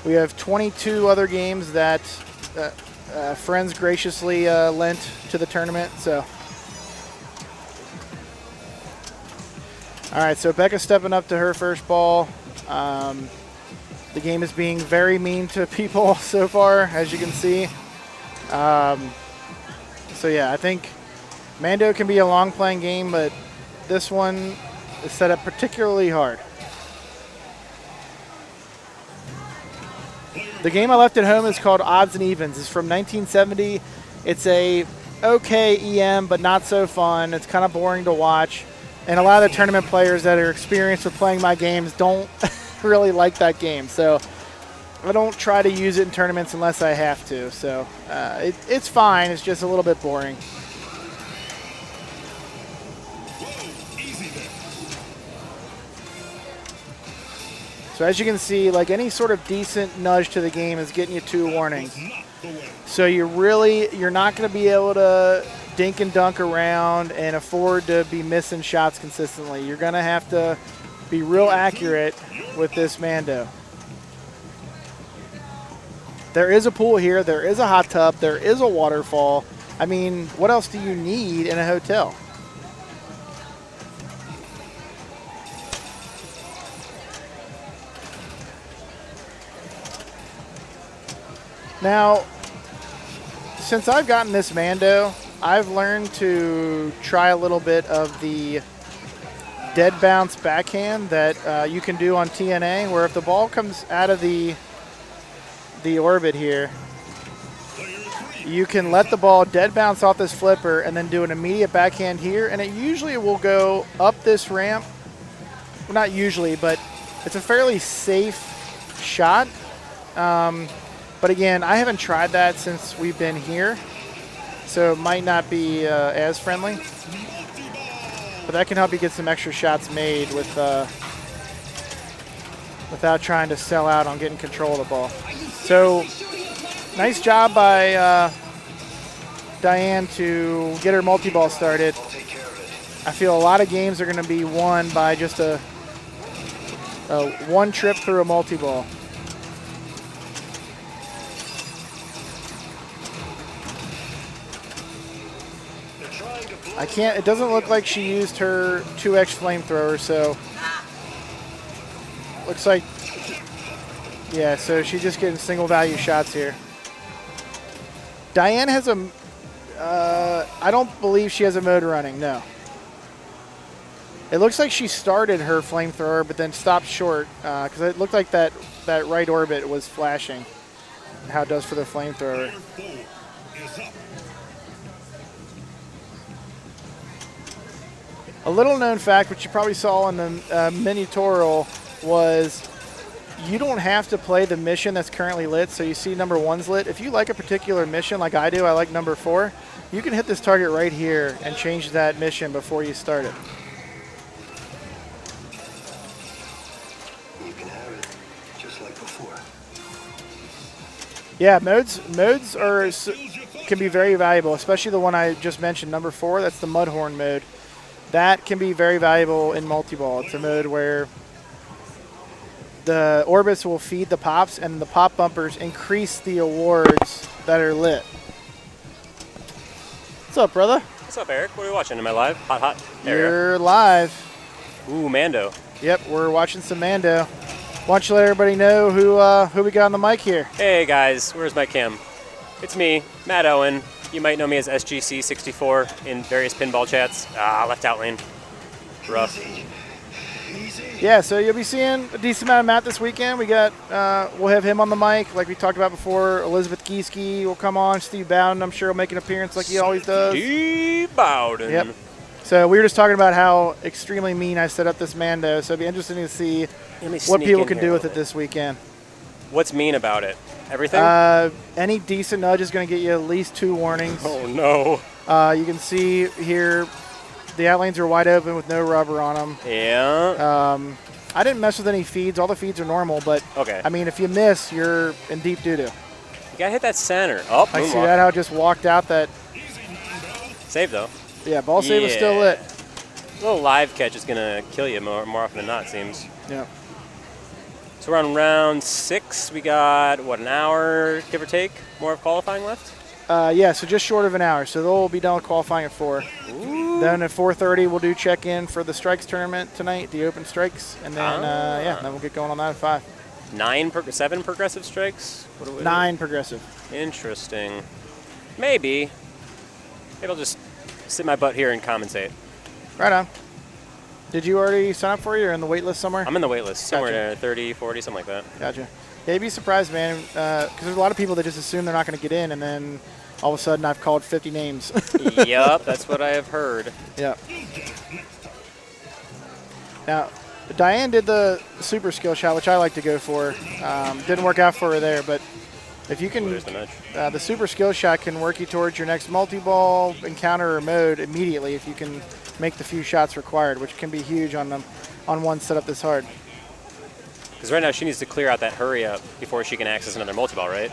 we have 22 other games that friends graciously lent to the tournament. So, all right, so Becca's stepping up to her first ball. The game is being very mean to people so far, as you can see. So yeah, I think Mando can be a long playing game, but this one is set up particularly hard. The game I left at home is called Odds and Evens. It's from 1970. It's a okay EM, but not so fun. It's kind of boring to watch. And a lot of the tournament players that are experienced with playing my games don't really like that game. So I don't try to use it in tournaments unless I have to. So it's fine. It's just a little bit boring. So as you can see, like any sort of decent nudge to the game is getting you 2 warnings. So you're not going to be able to dink and dunk around and afford to be missing shots consistently. You're going to have to be real accurate with this Mando. There is a pool here. There is a hot tub. There is a waterfall. I mean, what else do you need in a hotel? Now, since I've gotten this Mando, I've learned to try a little bit of the dead bounce backhand that you can do on TNA, where if the ball comes out of the orbit here, you can let the ball dead bounce off this flipper and then do an immediate backhand here, and it usually will go up this ramp. Well, not usually, but it's a fairly safe shot. But again, I haven't tried that since we've been here, so it might not be as friendly. But that can help you get some extra shots made with without trying to sell out on getting control of the ball. So nice job by Diane to get her multi-ball started. I feel a lot of games are going to be won by just a one trip through a multi-ball. It doesn't look like she used her 2X flamethrower, so looks like, yeah, so she's just getting single value shots here. Diane has I don't believe she has a mode running, no. It looks like she started her flamethrower but then stopped short because it looked like that right orbit was flashing, how it does for the flamethrower. A little known fact, which you probably saw in the mini tutorial, was you don't have to play the mission that's currently lit. So you see number 1's lit. If you like a particular mission, like I do, I like number 4, you can hit this target right here and change that mission before you start it. You can have it just like before. Yeah, modes can be very valuable, especially the one I just mentioned, number 4. That's the Mudhorn mode. That can be very valuable in multi-ball. It's a mode where the orbits will feed the pops, and the pop bumpers increase the awards that are lit. What's up, brother? What's up, Eric? What are we watching? Am I live? Hot area. You're live. Ooh, Mando. Yep, we're watching some Mando. Why don't you let everybody know who we got on the mic here? Hey, guys. Where's my cam? It's me, Matt Owen. You might know me as SGC64 in various pinball chats. Left out lane. Rough. Yeah, so you'll be seeing a decent amount of Matt this weekend. We got, we'll have him on the mic, like we talked about before. Elizabeth Gieske will come on. Steve Bowden, I'm sure, will make an appearance like he always does. Steve Bowden. Yep. So we were just talking about how extremely mean I set up this Mando, so it'll be interesting to see what people can do with it this weekend. What's mean about it? Everything? Any decent nudge is going to get you at least 2 warnings. Oh, no. You can see here the outlanes are wide open with no rubber on them. Yeah. I didn't mess with any feeds. All the feeds are normal, but okay. I mean, if you miss, you're in deep doo-doo. You got to hit that center. Oh, I see that how it just walked out that. Save, though. Yeah, ball save is still lit. A little live catch is going to kill you more often than not, it seems. Yeah. So we're on round 6. We got, what, an hour, give or take, more of qualifying left? Yeah, so just short of an hour. So they'll be done with qualifying at 4. Ooh. Then at 4:30, we'll do check-in for the strikes tournament tonight, the open strikes. And then, then we'll get going on that at 5. 7 progressive strikes? 9 progressive. Interesting. Maybe I'll just sit my butt here and compensate. Right on. Did you already sign up for it or in the wait list somewhere? I'm in the wait list, somewhere Gotcha. 30, 40, something like that. Gotcha. Yeah, you'd be surprised, man, because there's a lot of people that just assume they're not going to get in, and then all of a sudden I've called 50 names. Yup, that's what I have heard. Yeah. Now, Diane did the super skill shot, which I like to go for. Didn't work out for her there, but if you can, Ooh, there's the nudge. The super skill shot can work you towards your next multi-ball encounter or mode immediately if you can make the few shots required, which can be huge on one setup this hard. Because right now she needs to clear out that hurry up before she can access another multi-ball, right?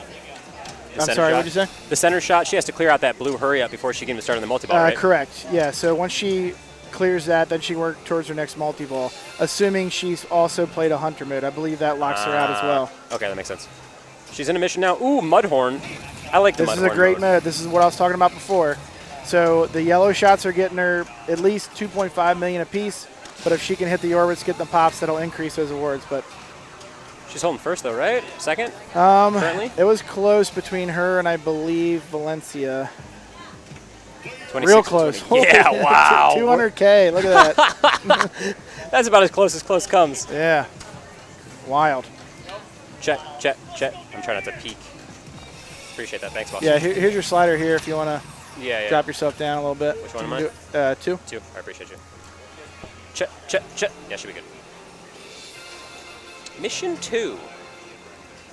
I'm sorry, what did you say? The center shot, she has to clear out that blue hurry up before she can even start on the multi-ball, right? Correct. Yeah. So once she clears that, then she works towards her next multi-ball, assuming she's also played a hunter mode. I believe that locks her out as well. Okay, that makes sense. She's in a mission now. Ooh, Mudhorn. I like the Mudhorn. This is a great mode. This is what I was talking about before. So the yellow shots are getting her at least 2.5 million apiece, but if she can hit the orbits, get the pops, that'll increase those awards. But she's holding first though, right? Second? Currently? It was close between her and I believe Valencia. 26 Real close. Yeah, wow. 200K. Look at that. That's about as close comes. Yeah. Wild. Chet. I'm trying not to peek. Appreciate that. Thanks, boss. Yeah, here's your slider here if you want to drop yourself down a little bit. Which one am I? 2. 2. I appreciate you. Chet. Yeah, should be good. Mission 2.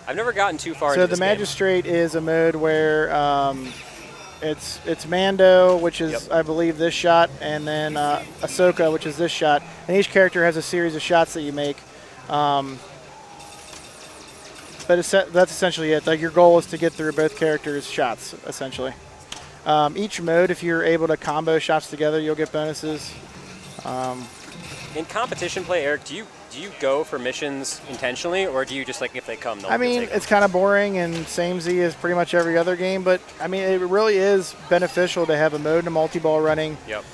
I've never gotten too far into this the Magistrate is a mode where it's Mando, which is, I believe, this shot, and then Ahsoka, which is this shot. And each character has a series of shots that you make. But that's essentially it. Like, your goal is to get through both characters' shots, essentially. Each mode, if you're able to combo shots together, you'll get bonuses. In competition play, Eric, do you go for missions intentionally, or do you just, like, if they come, they'll I mean, take it's kind of boring and samey as pretty much every other game, but, I mean, it really is beneficial to have a mode and a multi-ball running. Yep.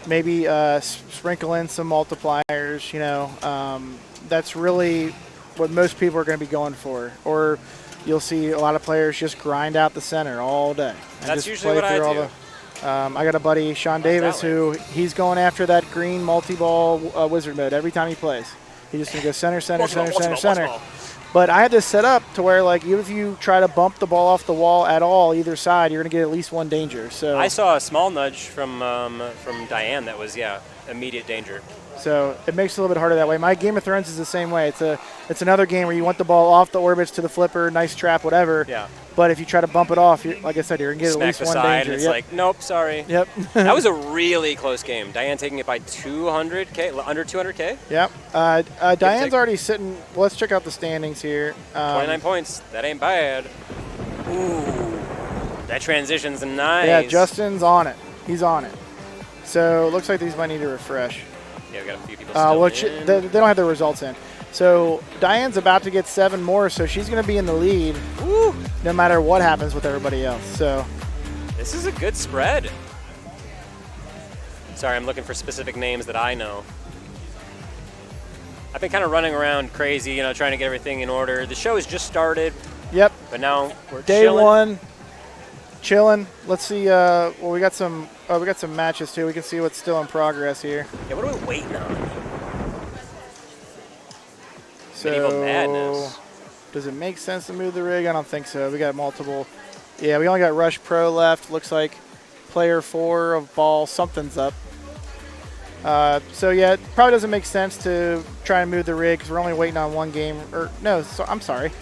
Maybe sprinkle in some multipliers, you know. That's really what most people are going to be going for. Or you'll see a lot of players just grind out the center all day. That's usually what I do. I got a buddy, Sean Davis, who he's going after that green multi-ball wizard mode every time he plays. He's just going to go center. But I had this set up to where, like, even if you try to bump the ball off the wall at all, either side, you're going to get at least one danger. So I saw a small nudge from Diane that was, immediate danger. So it makes it a little bit harder that way. My Game of Thrones is the same way. It's another game where you want the ball off the orbits to the flipper, nice trap, whatever. Yeah. But if you try to bump it off, like I said, you're going to get at least one danger. And it's like, nope, sorry. Yep. That was a really close game. Diane taking it by 200K, under 200K. Yep. Diane's already sitting. Well, let's check out the standings here. 29 points. That ain't bad. Ooh, that transition's nice. Yeah, Justin's on it. He's on it. So it looks like these might need to refresh. Yeah, we got a few people still in. They don't have the results in. So Diane's about to get 7 more, so she's going to be in the lead. Woo. No matter what happens with everybody else. So this is a good spread. Sorry, I'm looking for specific names that I know. I've been kind of running around crazy, trying to get everything in order. The show has just started. Yep. But now we're Day chilling. 1, chilling. Let's see. We got some matches too. We can see what's still in progress here. Yeah, what are we waiting on? So, Medieval Madness. Does it make sense to move the rig? I don't think so. We got multiple. Yeah, we only got Rush Pro left. Looks like player 4 of ball. Something's up. So, yeah, it probably doesn't make sense to try and move the rig because we're only waiting on one game. I'm sorry.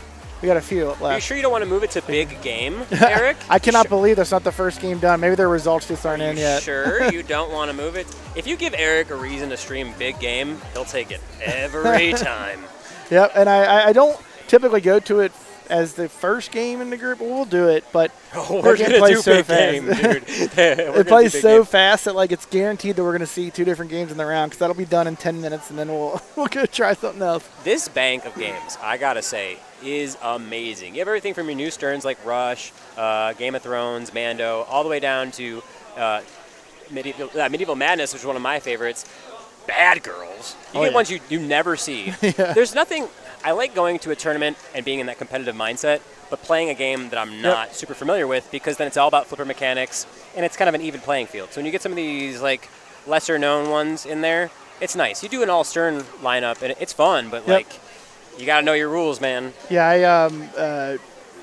We got a few left. Are you sure you don't want to move it to big game, Eric? I cannot believe that's not the first game done. Maybe their results just aren't in yet. Sure you don't want to move it? If you give Eric a reason to stream big game, he'll take it every time. Yep, and I don't typically go to it as the first game in the group. We'll do it, but we're going to do big game, dude. It plays so fast that it's guaranteed that we're going to see 2 different games in the round because that'll be done in 10 minutes, and then we'll go try something else. This bank of games, I got to say, is amazing. You have everything from your new Sterns like Rush, Game of Thrones, Mando, all the way down to Medieval Madness, which is one of my favorites. Bad Girls. You get ones you never see. Yeah. There's nothing. I like going to a tournament and being in that competitive mindset, but playing a game that I'm not super familiar with because then it's all about flipper mechanics and it's kind of an even playing field. So when you get some of these lesser known ones in there, it's nice. You do an all Stern lineup and it's fun, but you got to know your rules, man. Yeah,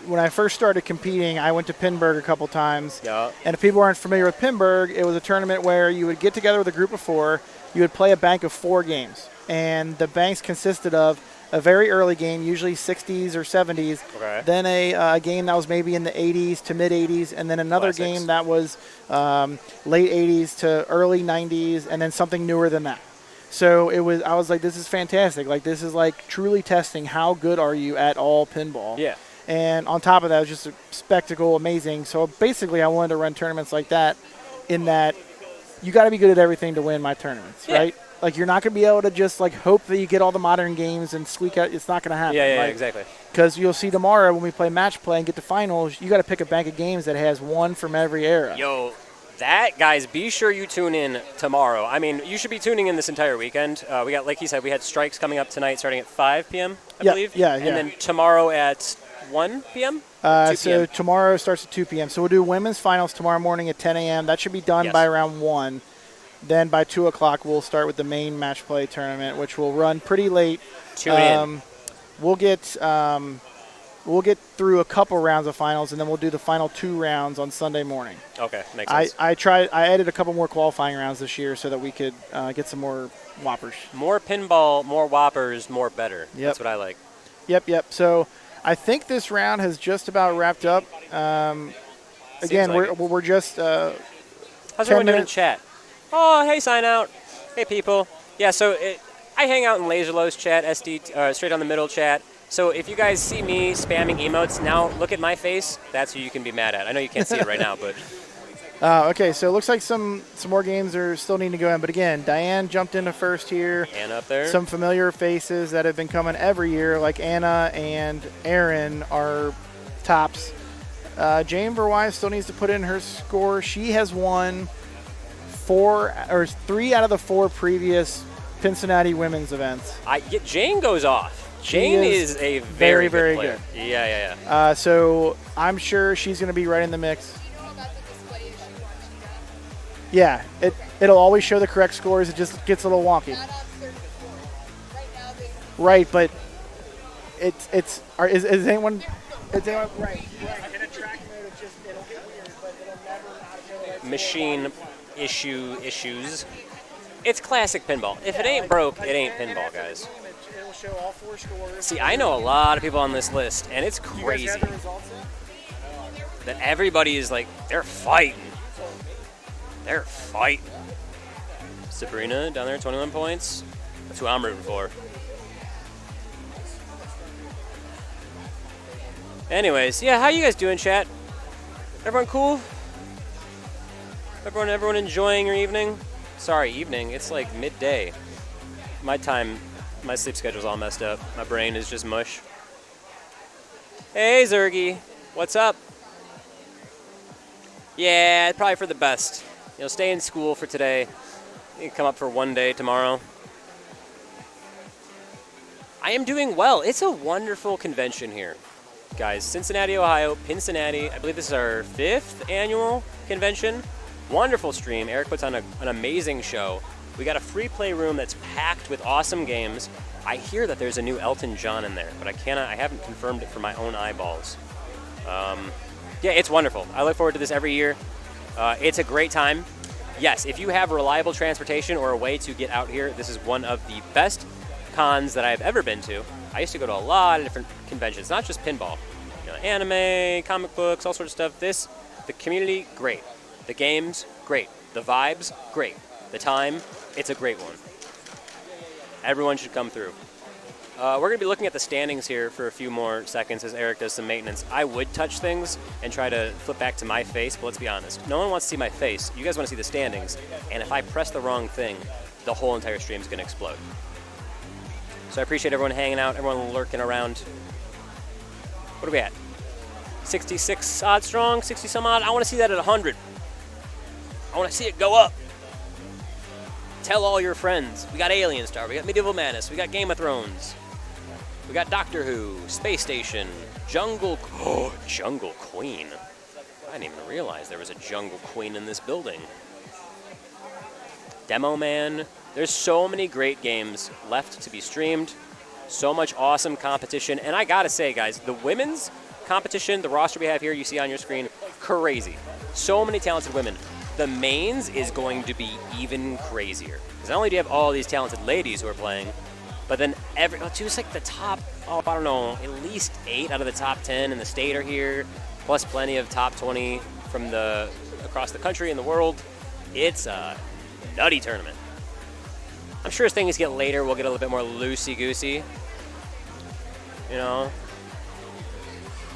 when I first started competing, I went to Pinburg a couple times. Yeah. And if people aren't familiar with Pinburg, it was a tournament where you would get together with a group of 4. You would play a bank of 4 games. And the banks consisted of a very early game, usually 60s or 70s, then a game that was maybe in the 80s to mid-80s, and then another game that was late 80s to early 90s, and then something newer than that. So I was like, this is fantastic. This is truly testing how good are you at all pinball. Yeah. And on top of that, it was just a spectacle, amazing. So basically, I wanted to run tournaments like that in that you got to be good at everything to win my tournaments, right? Like, you're not going to be able to just, like, hope that you get all the modern games and squeak out. It's not going to happen. Yeah, exactly. Because you'll see tomorrow when we play match play and get to finals, you got to pick a bank of games that has one from every era. Yo, that, guys, be sure you tune in tomorrow. I mean, you should be tuning in this entire weekend. We got, like he said, we had strikes coming up tonight starting at 5 p.m., I believe. Yeah. And then tomorrow at 1 p.m.? 2 So p.m. tomorrow starts at 2 p.m. So we'll do women's finals tomorrow morning at 10 a.m. That should be done by around 1. Then by 2 o'clock, we'll start with the main match play tournament, which will run pretty late. Tune in. We'll get through a couple rounds of finals, and then we'll do the final 2 rounds on Sunday morning. Okay, makes sense. I added a couple more qualifying rounds this year so that we could get some more whoppers. More pinball, more whoppers, more better. Yep. That's what I like. Yep. So I think this round has just about wrapped up. Again, like we're just how's everyone doing in chat? Oh, hey, sign out. Hey, people. Yeah, so I hang out in LaserLow's chat, straight on the middle chat. So if you guys see me spamming emotes, now look at my face. That's who you can be mad at. I know you can't see it right now, but... Okay, so it looks like some more games are still needing to go in. But again, Diane jumped into first here. Anna up there. Some familiar faces that have been coming every year, like Anna and Aaron are tops. Jane Verwise still needs to put in her score. She has won 3 out of the 4 previous Pincinnati women's events. Jane goes off. Jane is a very good player. Good. Yeah. So I'm sure she's going to be right in the mix. Yeah, it'll always show the correct scores. It just gets a little wonky. Right, but is anyone right? In a track mode, it'll get weird, but it'll never not show that. Machine issues. It's classic pinball. If it ain't broke, it ain't pinball, guys. It'll show all 4 scores. See, I know a lot of people on this list, and it's crazy You guys have the results in? that everybody is like, they're fighting. Sabrina down there, 21 points. That's who I'm rooting for. Anyways, yeah, how you guys doing, chat? Everyone cool? Everyone enjoying your evening? Sorry, evening. It's like midday. My sleep schedule's all messed up. My brain is just mush. Hey, Zergy. What's up? Yeah, probably for the best. Stay in school for today. You can come up for one day tomorrow. I am doing well. It's a wonderful convention here. Guys, Cincinnati, Ohio, Pincinnati. I believe this is our 5th annual convention. Wonderful stream. Eric puts on an amazing show. We got a free play room that's packed with awesome games. I hear that there's a new Elton John in there, but I haven't confirmed it for my own eyeballs. Yeah, it's wonderful. I look forward to this every year. It's a great time. Yes, if you have reliable transportation or a way to get out here, this is one of the best cons that I've ever been to. I used to go to a lot of different conventions, not just pinball. Anime, comic books, all sorts of stuff. The community, great. The games, great. The vibes, great. The time, it's a great one. Everyone should come through. We're going to be looking at the standings here for a few more seconds as Eric does some maintenance. I would touch things and try to flip back to my face, but let's be honest. No one wants to see my face. You guys want to see the standings. And if I press the wrong thing, the whole entire stream is going to explode. So I appreciate everyone hanging out, everyone lurking around. What are we at? 66 odd strong, 60 some odd. I want to see that at 100. I want to see it go up. Tell all your friends. We got Alien Star, we got Medieval Madness, we got Game of Thrones. We got Doctor Who, Space Station, Jungle Queen. I didn't even realize there was a Jungle Queen in this building. Demo Man. There's so many great games left to be streamed. So much awesome competition. And I gotta say, guys, the women's competition, the roster we have here, you see on your screen, crazy. So many talented women. The mains is going to be even crazier. Because not only do you have all these talented ladies who are playing, but then just like the top, I don't know, at least 8 out of the top 10 in the state are here, plus plenty of top 20 from across the country and the world. It's a nutty tournament. I'm sure as things get later, we'll get a little bit more loosey-goosey.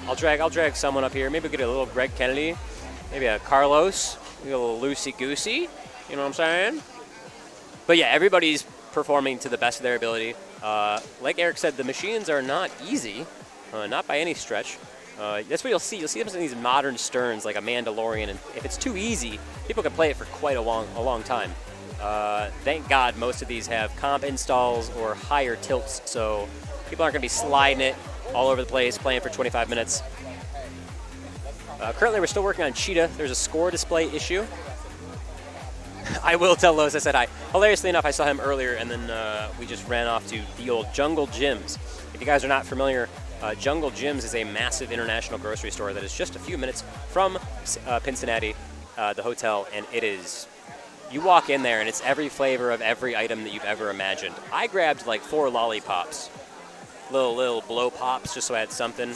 I'll drag someone up here. Maybe get a little Greg Kennedy, maybe a Carlos, maybe a little loosey goosey. You know what I'm saying? But yeah, everybody's performing to the best of their ability. Like Eric said, the machines are not easy, not by any stretch. That's what you'll see. You'll see them in these modern Sterns like a Mandalorian, and if it's too easy, people can play it for quite a long time. Thank God most of these have comp installs or higher tilts, so people aren't going to be sliding it all over the place, playing for 25 minutes. Currently, we're still working on Cheetah. There's a score display issue. I will tell Lowe's I said hi. Hilariously enough, I saw him earlier, and then we just ran off to the old Jungle Gyms. If you guys are not familiar, Jungle Gyms is a massive international grocery store that is just a few minutes from Pincinnati, the hotel, and it is... You walk in there, and it's every flavor of every item that you've ever imagined. I grabbed like 4 lollipops, little blow pops, just so I had something.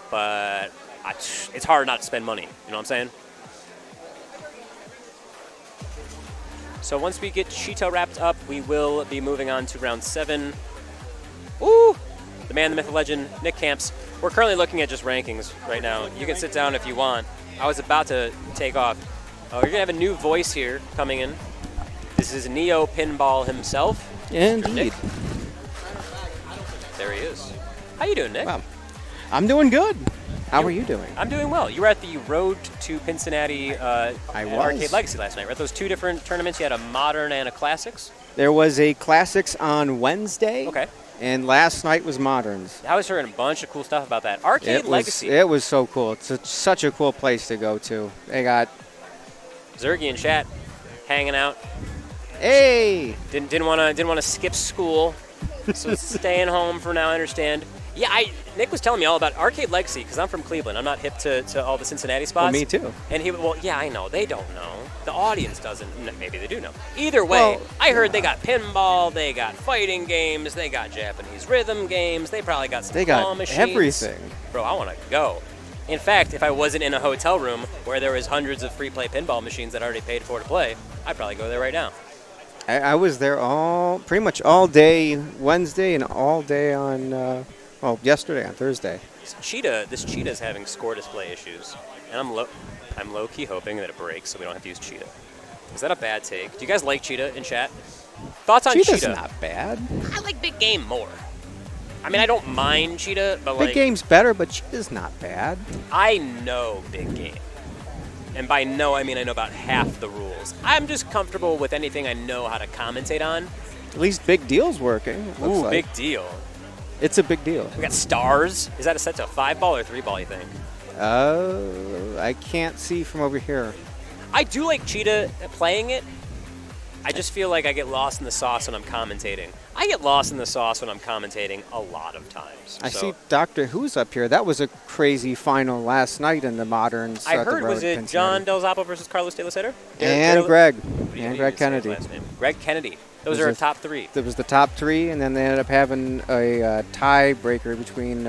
But it's hard not to spend money. You know what I'm saying? So once we get Cheetah wrapped up, we will be moving on to round 7. Ooh! The man, the myth, the legend, Nick Camps. We're currently looking at just rankings right now. You can sit down if you want. I was about to take off. You're going to have a new voice here coming in. This is Neo Pinball himself. Indeed. There he is. How you doing, Nick? Wow. I'm doing good. How are you doing? I'm doing well. You were at the Road to Pincinnati I was. Arcade Legacy last night, right? Those 2 different tournaments. You had a Modern and a Classics. There was a Classics on Wednesday. Okay. And last night was Moderns. I was hearing a bunch of cool stuff about that. Arcade Legacy. It was so cool. It's such a cool place to go to. They got... Zergy and chat hanging out. Hey! Didn't want to skip school, so staying home for now. I understand. Yeah, Nick was telling me all about Arcade Legacy because I'm from Cleveland. I'm not hip to all the Cincinnati spots. Well, me too. And yeah, I know. They don't know. The audience doesn't. Maybe they do know. Either way, I heard they got pinball, they got fighting games, they got Japanese rhythm games, they probably got some claw machines. They got everything. Bro, I want to go. In fact, if I wasn't in a hotel room where there was hundreds of free play pinball machines that I already paid for to play, I'd probably go there right now. I was there pretty much all day Wednesday and all day on, yesterday on Thursday. This Cheetah's having score display issues, and I'm low-key hoping that it breaks so we don't have to use Cheetah. Is that a bad take? Do you guys like Cheetah in chat? Thoughts on Cheetah's Cheetah? Not bad. I like Big Game more. I mean, I don't mind Cheetah, but Big Game's better, but Cheetah's not bad. I know Big Game. And by know, I mean I know about half the rules. I'm just comfortable with anything I know how to commentate on. At least Big Deal's working. Ooh, like. Big Deal. It's a big deal. We got stars. Is that a set to a 5-ball or 3-ball, you think? I can't see from over here. I do like Cheetah playing it. I just feel like I get lost in the sauce when I'm commentating. I get lost in the sauce when I'm commentating a lot of times. I see Doctor Who's up here. That was a crazy final last night in the Moderns. I heard, was it John Del Zappo versus Carlos De La Cedar? And Greg. And Greg Kennedy. Greg Kennedy. Those are our top 3. That was the top 3, and then they ended up having a tiebreaker between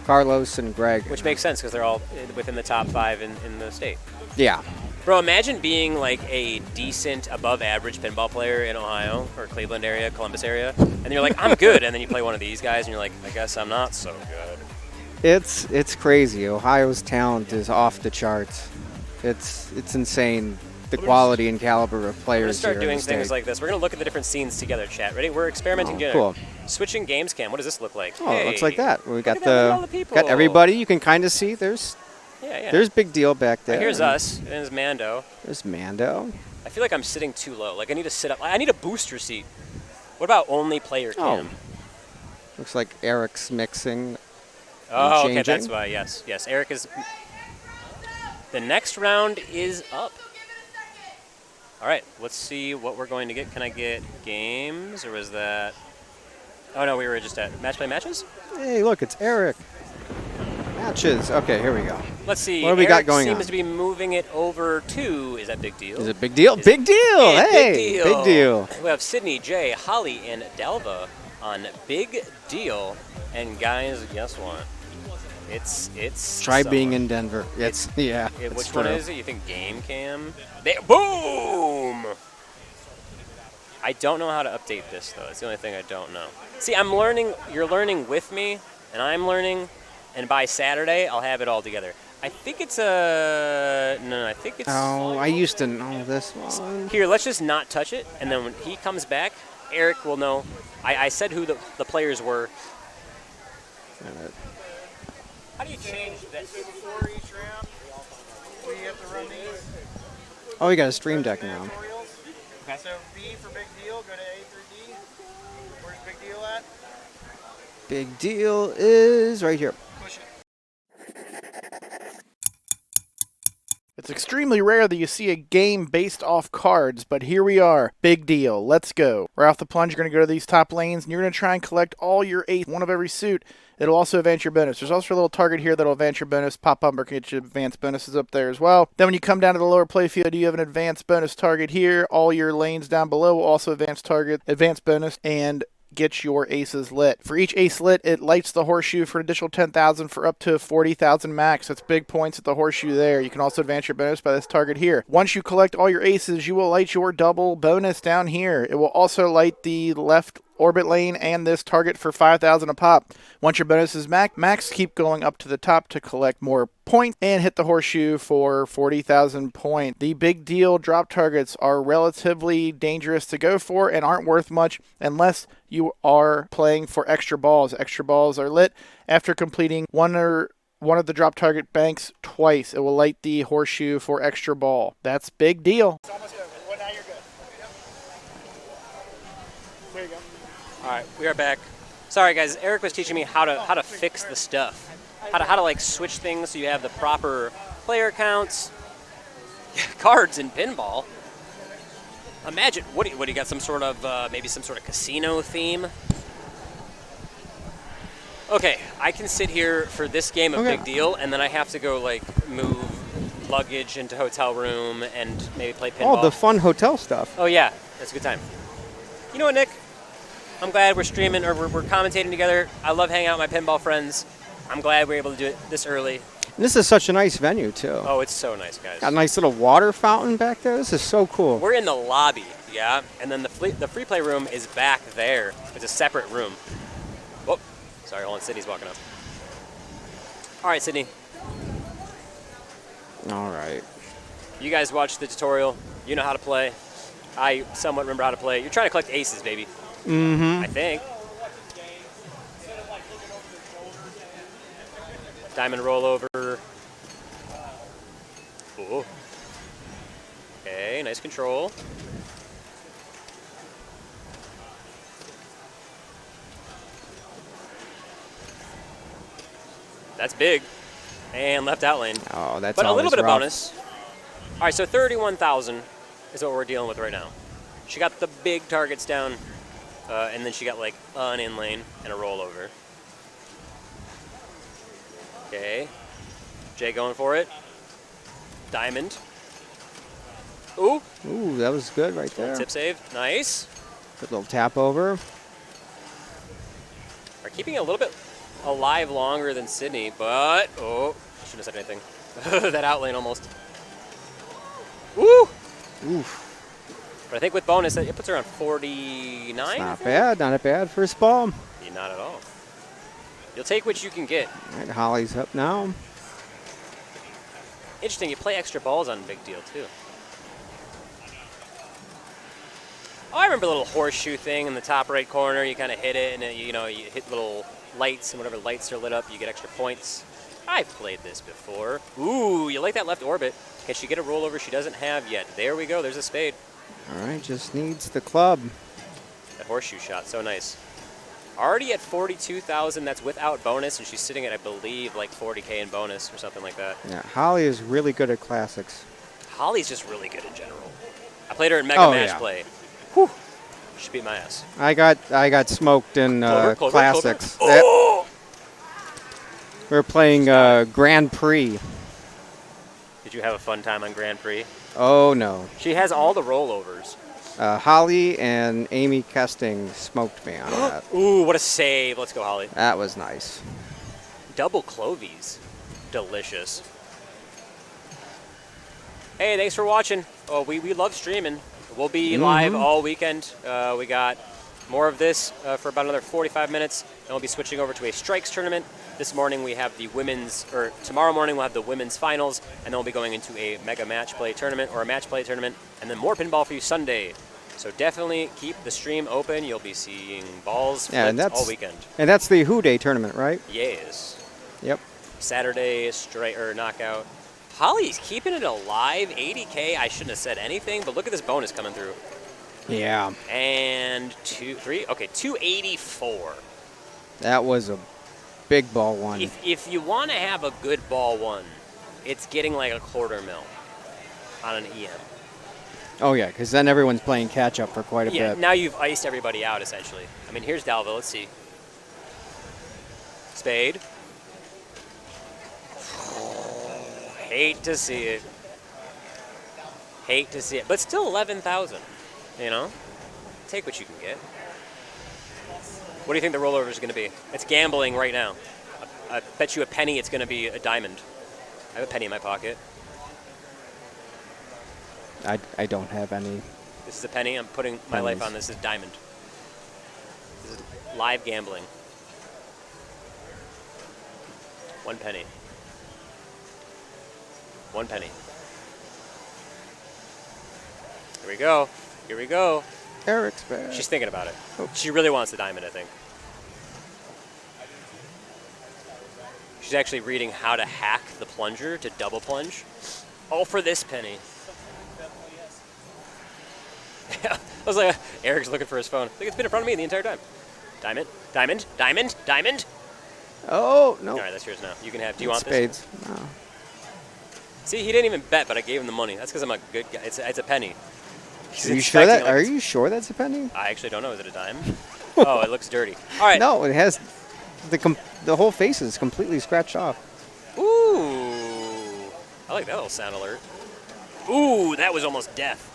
Carlos and Greg. Which makes sense because they're all within the top 5 in the state. Yeah. Bro, imagine being like a decent, above-average pinball player in Ohio or Cleveland area, Columbus area, and you're like, I'm good, and then you play one of these guys, and you're like, I guess I'm not so good. It's crazy. Ohio's talent is off the charts. It's insane, the quality and caliber of players here. We're going to start doing things like this. We're going to look at the different scenes together, chat. Ready? We're experimenting together. Cool. Switching games cam. What does this look like? Oh, it looks like that. We got got everybody. You can kind of see. There's Big Deal back there. Here's us. And there's Mando. There's Mando. I feel like I'm sitting too low. Like I need to sit up. I need a booster seat. What about only player cam? Looks like Eric's mixing. Oh, okay. That's why. Yes. Eric is. The next round is up. All right. Let's see what we're going to get. Can I get games, or was that? Oh no, we were just at match play matches. Hey, look, it's Eric. Matches. Okay, here we go. Let's see. What do we got going on? Seems to be moving it over to. Is that Big Deal? Is it Big Deal? Big Deal. Hey, Big Deal. We have Sydney, Jay, Holly, and Dalva on Big Deal. And guys, guess what? It's. Try being in Denver. Which one is it? You think Game Cam? Boom! I don't know how to update this though. It's the only thing I don't know. See, I'm learning. You're learning with me, and I'm learning. and by Saturday, I'll have it all together. I think it's a no. I think it's. Oh, I used to know this one. Here, let's just not touch it, and then when he comes back, Eric will know. I said who the players were. How do you change this? Before each round, we have to run these. Oh, we got a stream deck now. Okay. So B for big deal, go to A through D. Where's big deal at? Big deal is right here. Push it. It's extremely rare that you see a game based off cards, but here we are. Big deal. Let's go. Right off the plunge, you're going to go to these top lanes, and you're going to try and collect all your 8, one of every suit. It'll also advance your bonus. There's also a little target here that'll advance your bonus. Pop Bumper can get you advanced bonuses up there as well. Then when you come down to the lower playfield, you have an advanced bonus target here. All your lanes down below will also advance target, advanced bonus, and get your aces lit. For each ace lit, it lights the horseshoe for an additional 10,000 for up to 40,000 max. That's big points at the horseshoe there. You can also advance your bonus by this target here. Once you collect all your aces, you will light your double bonus down here. It will also light the left orbit lane and this target for 5,000 a pop. Once your bonus is max, keep going up to the top to collect more points and hit the horseshoe for 40,000 points. The big deal drop targets are relatively dangerous to go for and aren't worth much unless you are playing for extra balls. Extra balls are lit after completing one of the drop target banks twice. It will light the horseshoe for extra ball. That's big deal. It's almost over. Well, now you're good. There you go. All right, we are back. Sorry, guys. Eric was teaching me how to fix the stuff, how to like switch things so you have the proper player counts, cards in pinball. Imagine what do you got? Some sort of maybe some sort of casino theme. Okay, I can sit here for this game of Big Deal, and then I have to go like move luggage into hotel room and maybe play pinball. Oh, the fun hotel stuff. Oh yeah, that's a good time. You know what, Nick? I'm glad we're streaming or we're commentating together. I love hanging out with my pinball friends. I'm glad we're able to do it this early. And this is such a nice venue, too. Oh, it's so nice, guys. Got a nice little water fountain back there. This is so cool. We're in the lobby, yeah, and then the free play room is back there. It's a separate room. Whoop. Sorry, hold on, Sydney's walking up. All right, Sydney. All right. You guys watched the tutorial. You know how to play. I somewhat remember how to play. You're trying to collect aces, baby. Mm-hmm. I think. Diamond rollover. Ooh. Okay, nice control. That's big. And left out lane. Oh, that's but a little bit rough. of bonus. All right, so 31,000 is what we're dealing with right now. She got the big targets down. And then she got like an in lane and a rollover. Okay. Jay going for it. Diamond. Ooh. Ooh, that was good right there. Tip save. Nice. Good little tap over. Are keeping it a little bit alive longer than Sydney, but oh, shouldn't have said anything. That out lane almost. Woo! Oof. But I think with bonus, it puts her on 49. Not bad. Not bad for a ball. Yeah, not at all. You'll take what you can get. All right, Holly's up now. Interesting, you play extra balls on Big Deal, too. Oh, I remember the little horseshoe thing in the top right corner. You kind of hit it, and then, you hit little lights, and whatever lights are lit up, you get extra points. I've played this before. Ooh, you like that left orbit. Can she get a rollover she doesn't have yet? There we go. There's a spade. All right, just needs the club. That horseshoe shot, so nice. Already at 42,000, that's without bonus, and she's sitting at, I believe, like 40K in bonus or something like that. Yeah, Holly is really good at classics. Holly's just really good in general. I played her in Mega Match Play. Whew. She beat my ass. I got smoked in Clover, classics. Clover. Oh! We were playing Grand Prix. Did you have a fun time on Grand Prix? Oh, no. She has all the rollovers. Holly and Amy Kesting smoked me on that. Ooh, what a save. Let's go, Holly. That was nice. Double Clovies. Delicious. Hey, thanks for watching. Oh, we love streaming. We'll be live all weekend. We got more of this for about another 45 minutes. Then we'll be switching over to a strikes tournament. This morning we have the women's, or tomorrow morning we'll have the women's finals, and then we'll be going into a mega match play tournament or a match play tournament, and then more pinball for you Sunday. So definitely keep the stream open. You'll be seeing balls flipped all weekend. And that's the Who Day tournament, right? Yes. Yep. Saturday straight or knockout. Holly's keeping it alive. 80K. I shouldn't have said anything, but look at this bonus coming through. Yeah. And 284. That was a big ball one. If you want to have a good ball one, it's getting like a $250,000 on an EM. Oh, yeah, because then everyone's playing catch-up for quite a bit. Now you've iced everybody out, essentially. I mean, here's Dalville. Let's see. Spade. Hate to see it. Hate to see it. But still 11,000, you know? Take what you can get. What do you think the rollover is going to be? It's gambling right now. I bet you a penny it's going to be a diamond. I have a penny in my pocket. I don't have any. This is a penny. I'm putting my life on this. This is diamond. This is live gambling. 1 penny. 1 penny. Here we go. Here we go. Eric's back. She's thinking about it. She really wants the diamond, I think. She's actually reading how to hack the plunger to double plunge. All for this penny. I was like, Eric's looking for his phone. I think it's been in front of me the entire time. Diamond, diamond, diamond, diamond. Oh, no. All right, that's yours now. You can have. Do you want spades? this? No. See, he didn't even bet, but I gave him the money. That's because I'm a good guy. It's a penny. Are you sure that? Are you sure that's a penny? I actually don't know. Is it a dime? Oh, it looks dirty. All right. No, it has the whole face is completely scratched off. Ooh, I like that little sound alert. Ooh, that was almost death.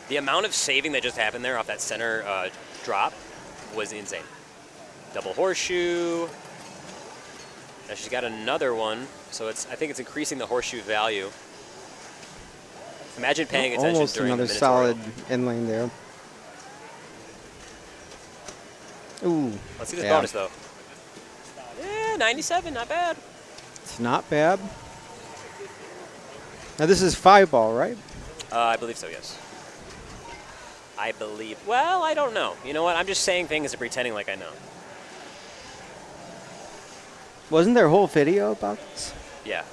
The amount of saving that just happened there off that center drop was insane. Double horseshoe. Now she's got another one, so I think it's increasing the horseshoe value. Imagine paying attention Almost during another the solid inlane there. Ooh. Let's see this bonus though. Yeah, 97, not bad. It's not bad. Now this is 5-ball, right? I believe so, yes. I believe. Well, I don't know. You know what? I'm just saying things and pretending like I know. Wasn't there a whole video about this? Yeah.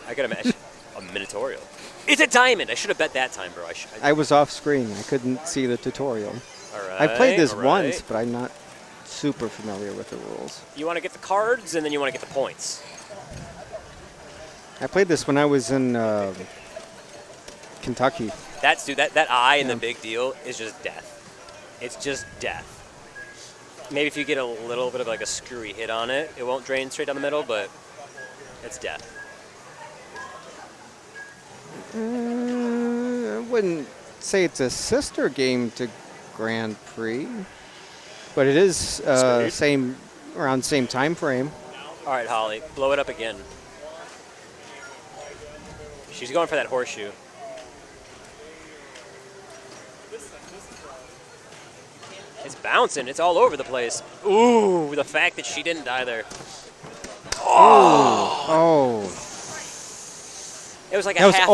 I could imagine. A Minotaurial. It's a diamond. I should have bet that time, bro. I was off screen. I couldn't see the tutorial. All right. I played this once, but I'm not super familiar with the rules. You want to get the cards, and then you want to get the points. I played this when I was in Kentucky. Dude, that eye in the big deal is just death. It's just death. Maybe if you get a little bit of like a screwy hit on it, it won't drain straight down the middle, but it's death. I wouldn't say it's a sister game to Grand Prix, but it is around same time frame. All right, Holly, blow it up again. She's going for that horseshoe. It's bouncing. It's all over the place. Ooh, the fact that she didn't die there. Oh. It was like that a was half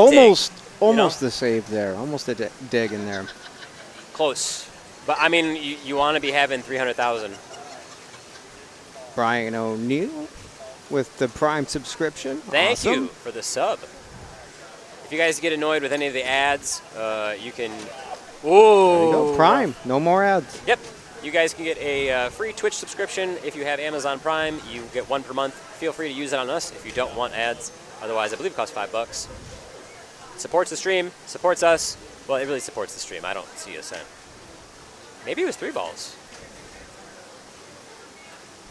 almost the save there. Almost a dig in there. Close. But, I mean, you want to be having 300,000. Brian O'Neill with the Prime subscription. Thank awesome. you for the sub. If you guys get annoyed with any of the ads, you can... There you go, Prime. No more ads. Yep. You guys can get a free Twitch subscription. If you have Amazon Prime, you get 1 per month. Feel free to use it on us if you don't want ads. Otherwise, I believe it costs $5. Supports the stream, supports us. Well, it really supports the stream. I don't see a cent. Maybe it was 3 balls.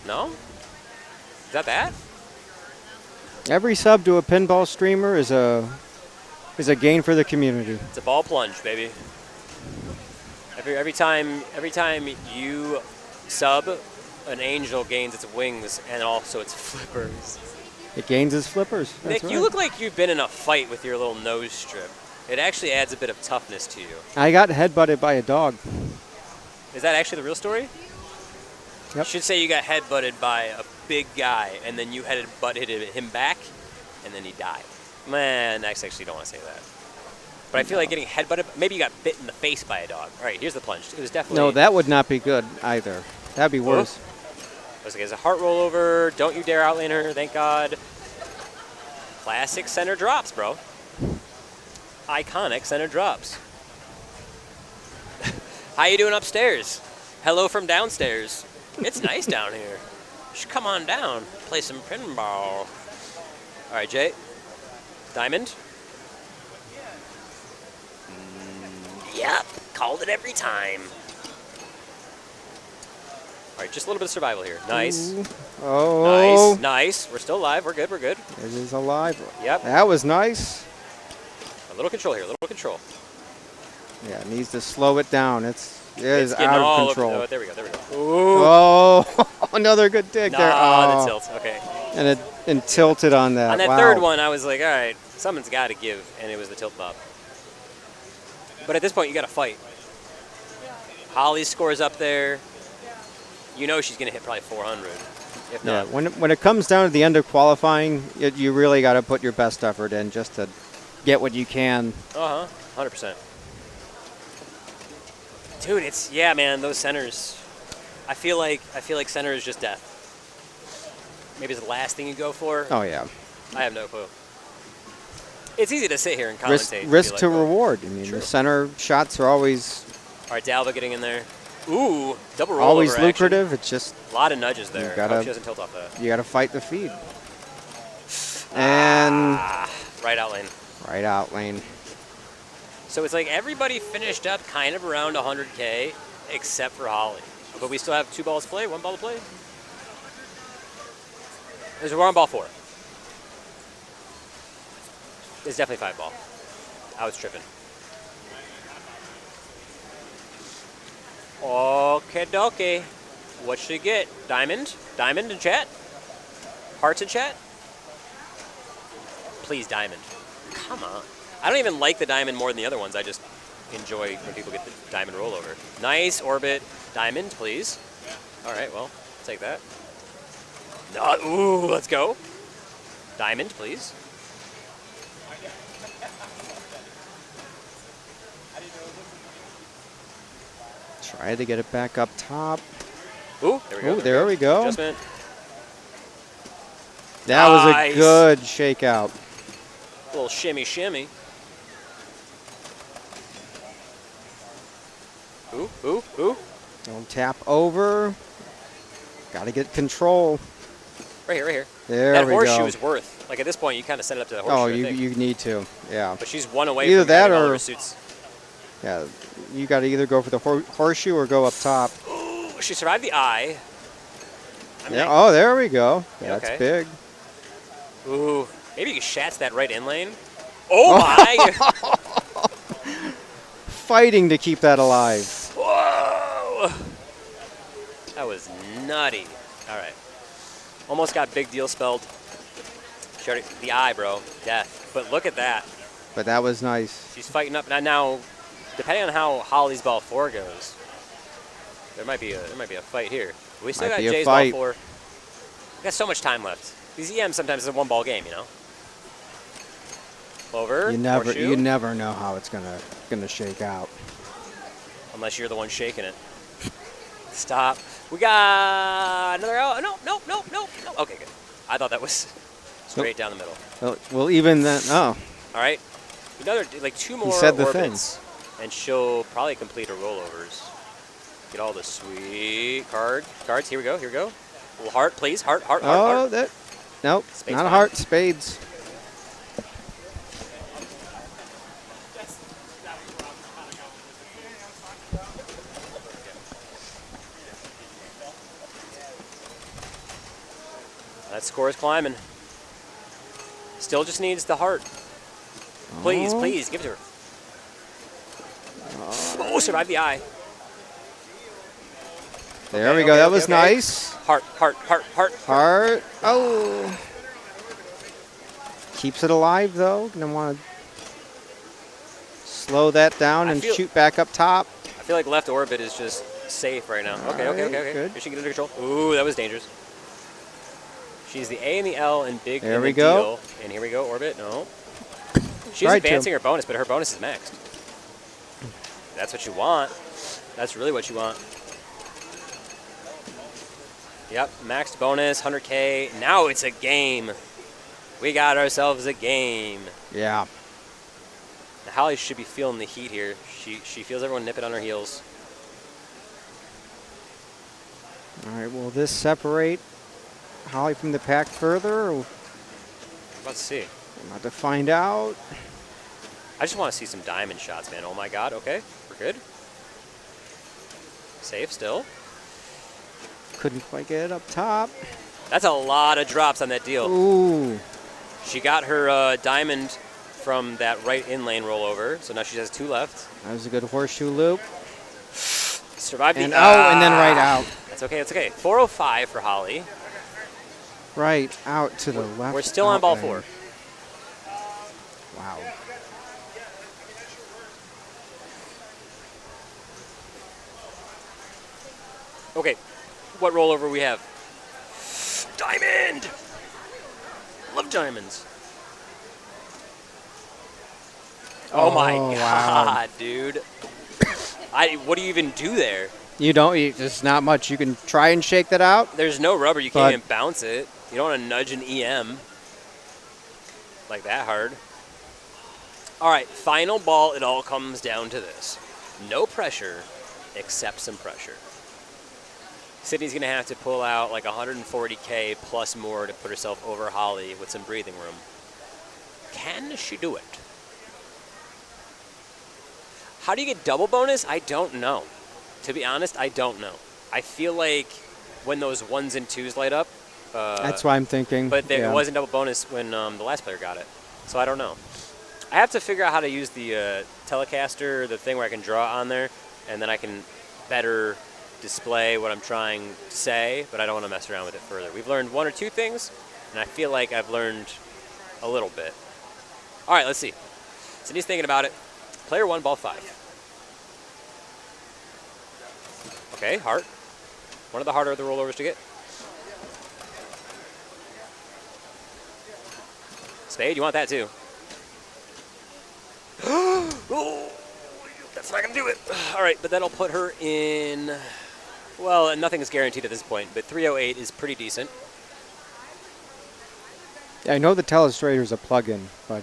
No? Is that bad? Every sub to a pinball streamer is a gain for the community. It's a ball plunge, baby. Every time you sub, an angel gains its wings and also its flippers. It gains its flippers. Nick, That's you right. look like you've been in a fight with your little nose strip. It actually adds a bit of toughness to you. I got headbutted by a dog. Is that actually the real story? Yep. Should say you got headbutted by a big guy, and then you headbutted him back, and then he died. Man, I actually don't want to say that. But I feel like getting headbutted, maybe you got bit in the face by a dog. All right, here's the plunge. It was definitely... No, that would not be good either. That'd be worse. I was like, it's a heart rollover. Don't you dare outlane her, thank God. Classic center drops, bro. Iconic center drops. How you doing upstairs? Hello from downstairs. It's nice down here. You should come on down, play some pinball. All right, Jay. Diamond. Yep, called it every time. All right, just a little bit of survival here. Nice. Ooh. Oh. Nice, nice. We're still alive. We're good, we're good. It is alive. Yep. That was nice. A little control here, a little control. Yeah, it needs to slow it down. It is getting out all of control. Over, oh, there we go, there we go. Ooh. Oh, another good dig there. Ah, Oh, the tilt, okay. And tilted on that. On that Wow. third one, I was like, all right, someone's got to give, and it was the tilt bob. But at this point, you got to fight. Holly scores up there. You know she's going to hit probably 400, if Yeah, not. when it comes down to the end of qualifying, you really got to put your best effort in just to get what you can. 100%. Dude, yeah, man, those centers. I feel like center is just death. Maybe it's the last thing you go for. Oh yeah. I have no clue. It's easy to sit here and commentate. Risk to reward. I mean, True. the center shots are always All right, Dalva getting in there. Ooh, double rollover always action. lucrative. It's just A lot of nudges there. You gotta- I hope she doesn't tilt off that. you got to fight the feed. And Right out lane. right out lane. So it's like everybody finished up kind of around 100K except for Holly. But we still have 2 balls to play, 1 ball to play. We're on ball 4. It's definitely 5 ball. I was tripping. Okay, dokie. What should you get? Diamond? Diamond in chat? Hearts in chat? Please, diamond. Come on. I don't even like the diamond more than the other ones. I just enjoy when people get the diamond rollover. Nice orbit. Diamond, please. All right, well, take that. No, ooh, let's go. Diamond, please. Try to get it back up top. Ooh, there we go. Ooh, there we go. Adjustment. That was Nice. a good shakeout. A little shimmy, shimmy. Ooh, ooh, ooh. Don't tap over. Got to get control. Right here, right here. There that we horseshoe go. is worth. Like at this point, you kind of set it up to the horseshoe. Oh, I you think. need to. Yeah. But she's one away Either from that having all or- her suits. Yeah. You got to either go for the horseshoe or go up top. Ooh, she survived the eye. Yeah. Oh, there we go. That's Okay. big. Ooh, maybe you shats that right in lane. Oh my! Fighting to keep that alive. Whoa! That was nutty. All right. Almost got big deal spelled. She already, the eye, bro. Death. But look at that. But that was nice. She's fighting up now. Depending on how Holly's ball 4 goes, there might be a fight here. We still Might got be a Jay's fight. ball 4. We got so much time left. These EMs sometimes is a 1 ball game, you know. Over. You horseshoe, never know how it's gonna shake out. unless you're the one shaking it. Stop. We got another. Oh, no. Okay, good. I thought that was straight down the middle. Well, even then. Oh. All right. Another, like 2 more said the orbits, and she'll probably complete her rollovers. Get all the sweet cards. Here we go. Little heart, please. Heart. Oh, that. Nope. Spades not a fine. heart. Spades. That score is climbing. Still just needs the heart. Please, Oh. please, give it to her. Oh, survive the eye. There Okay, we go. okay, That okay, was okay. nice. Heart. Heart. Oh. Keeps it alive though. Gonna want to slow that down I and feel- shoot back up top. I feel like left orbit is just safe right now. Okay, All right, okay. good. Here she get under control. Ooh, that was dangerous. She's the A and the L in big There in we the go. deal. And here we go, orbit. No. She's Tried to. advancing her bonus, but her bonus is maxed. That's what you want. That's really what you want. Yep, maxed bonus, 100K. Now it's a game. We got ourselves a game. Yeah. Now, Holly should be feeling the heat here. She feels everyone nipping on her heels. All right, will this separate Holly from the pack further? Or Let's see. we'll have to find out. I just want to see some diamond shots, man. Oh my god, okay. We're good. Safe still. Couldn't quite get it up top. That's a lot of drops on that deal. Ooh. She got her diamond from that right in lane rollover, so now she has 2 left. That was a good horseshoe loop. Survived And the and then right out. That's okay, it's okay. 405 for Holly. Right out to the left. We're still on ball outlane. 4. Wow. Okay, what rollover we have? Diamond! Love diamonds. Oh my wow. god, dude. What do you even do there? You don't. There's not much. You can try and shake that out. There's no rubber. You But- can't even bounce it. You don't want to nudge an EM like that hard. All right, final ball. It all comes down to this. No pressure, except some pressure. Sydney's going to have to pull out like 140K plus more to put herself over Holly with some breathing room. Can she do it? How do you get double bonus? I don't know. To be honest, I don't know. I feel like when those 1s and 2s light up. That's why I'm thinking. But there, yeah. it wasn't double bonus when the last player got it. So I don't know. I have to figure out how to use the Telecaster, the thing where I can draw on there, and then I can better display what I'm trying to say, but I don't want to mess around with it further. We've learned 1 or 2 things, and I feel like I've learned a little bit. All right, let's see. Sydney's thinking about it. Player 1, ball 5. Okay, heart. One of the harder of the rollovers to get. Spade, you want that too. Oh, that's not going to do it. All right, but that'll put her in, well, nothing is guaranteed at this point, but 308 is pretty decent. Yeah, I know the Telestrator's a plug-in, but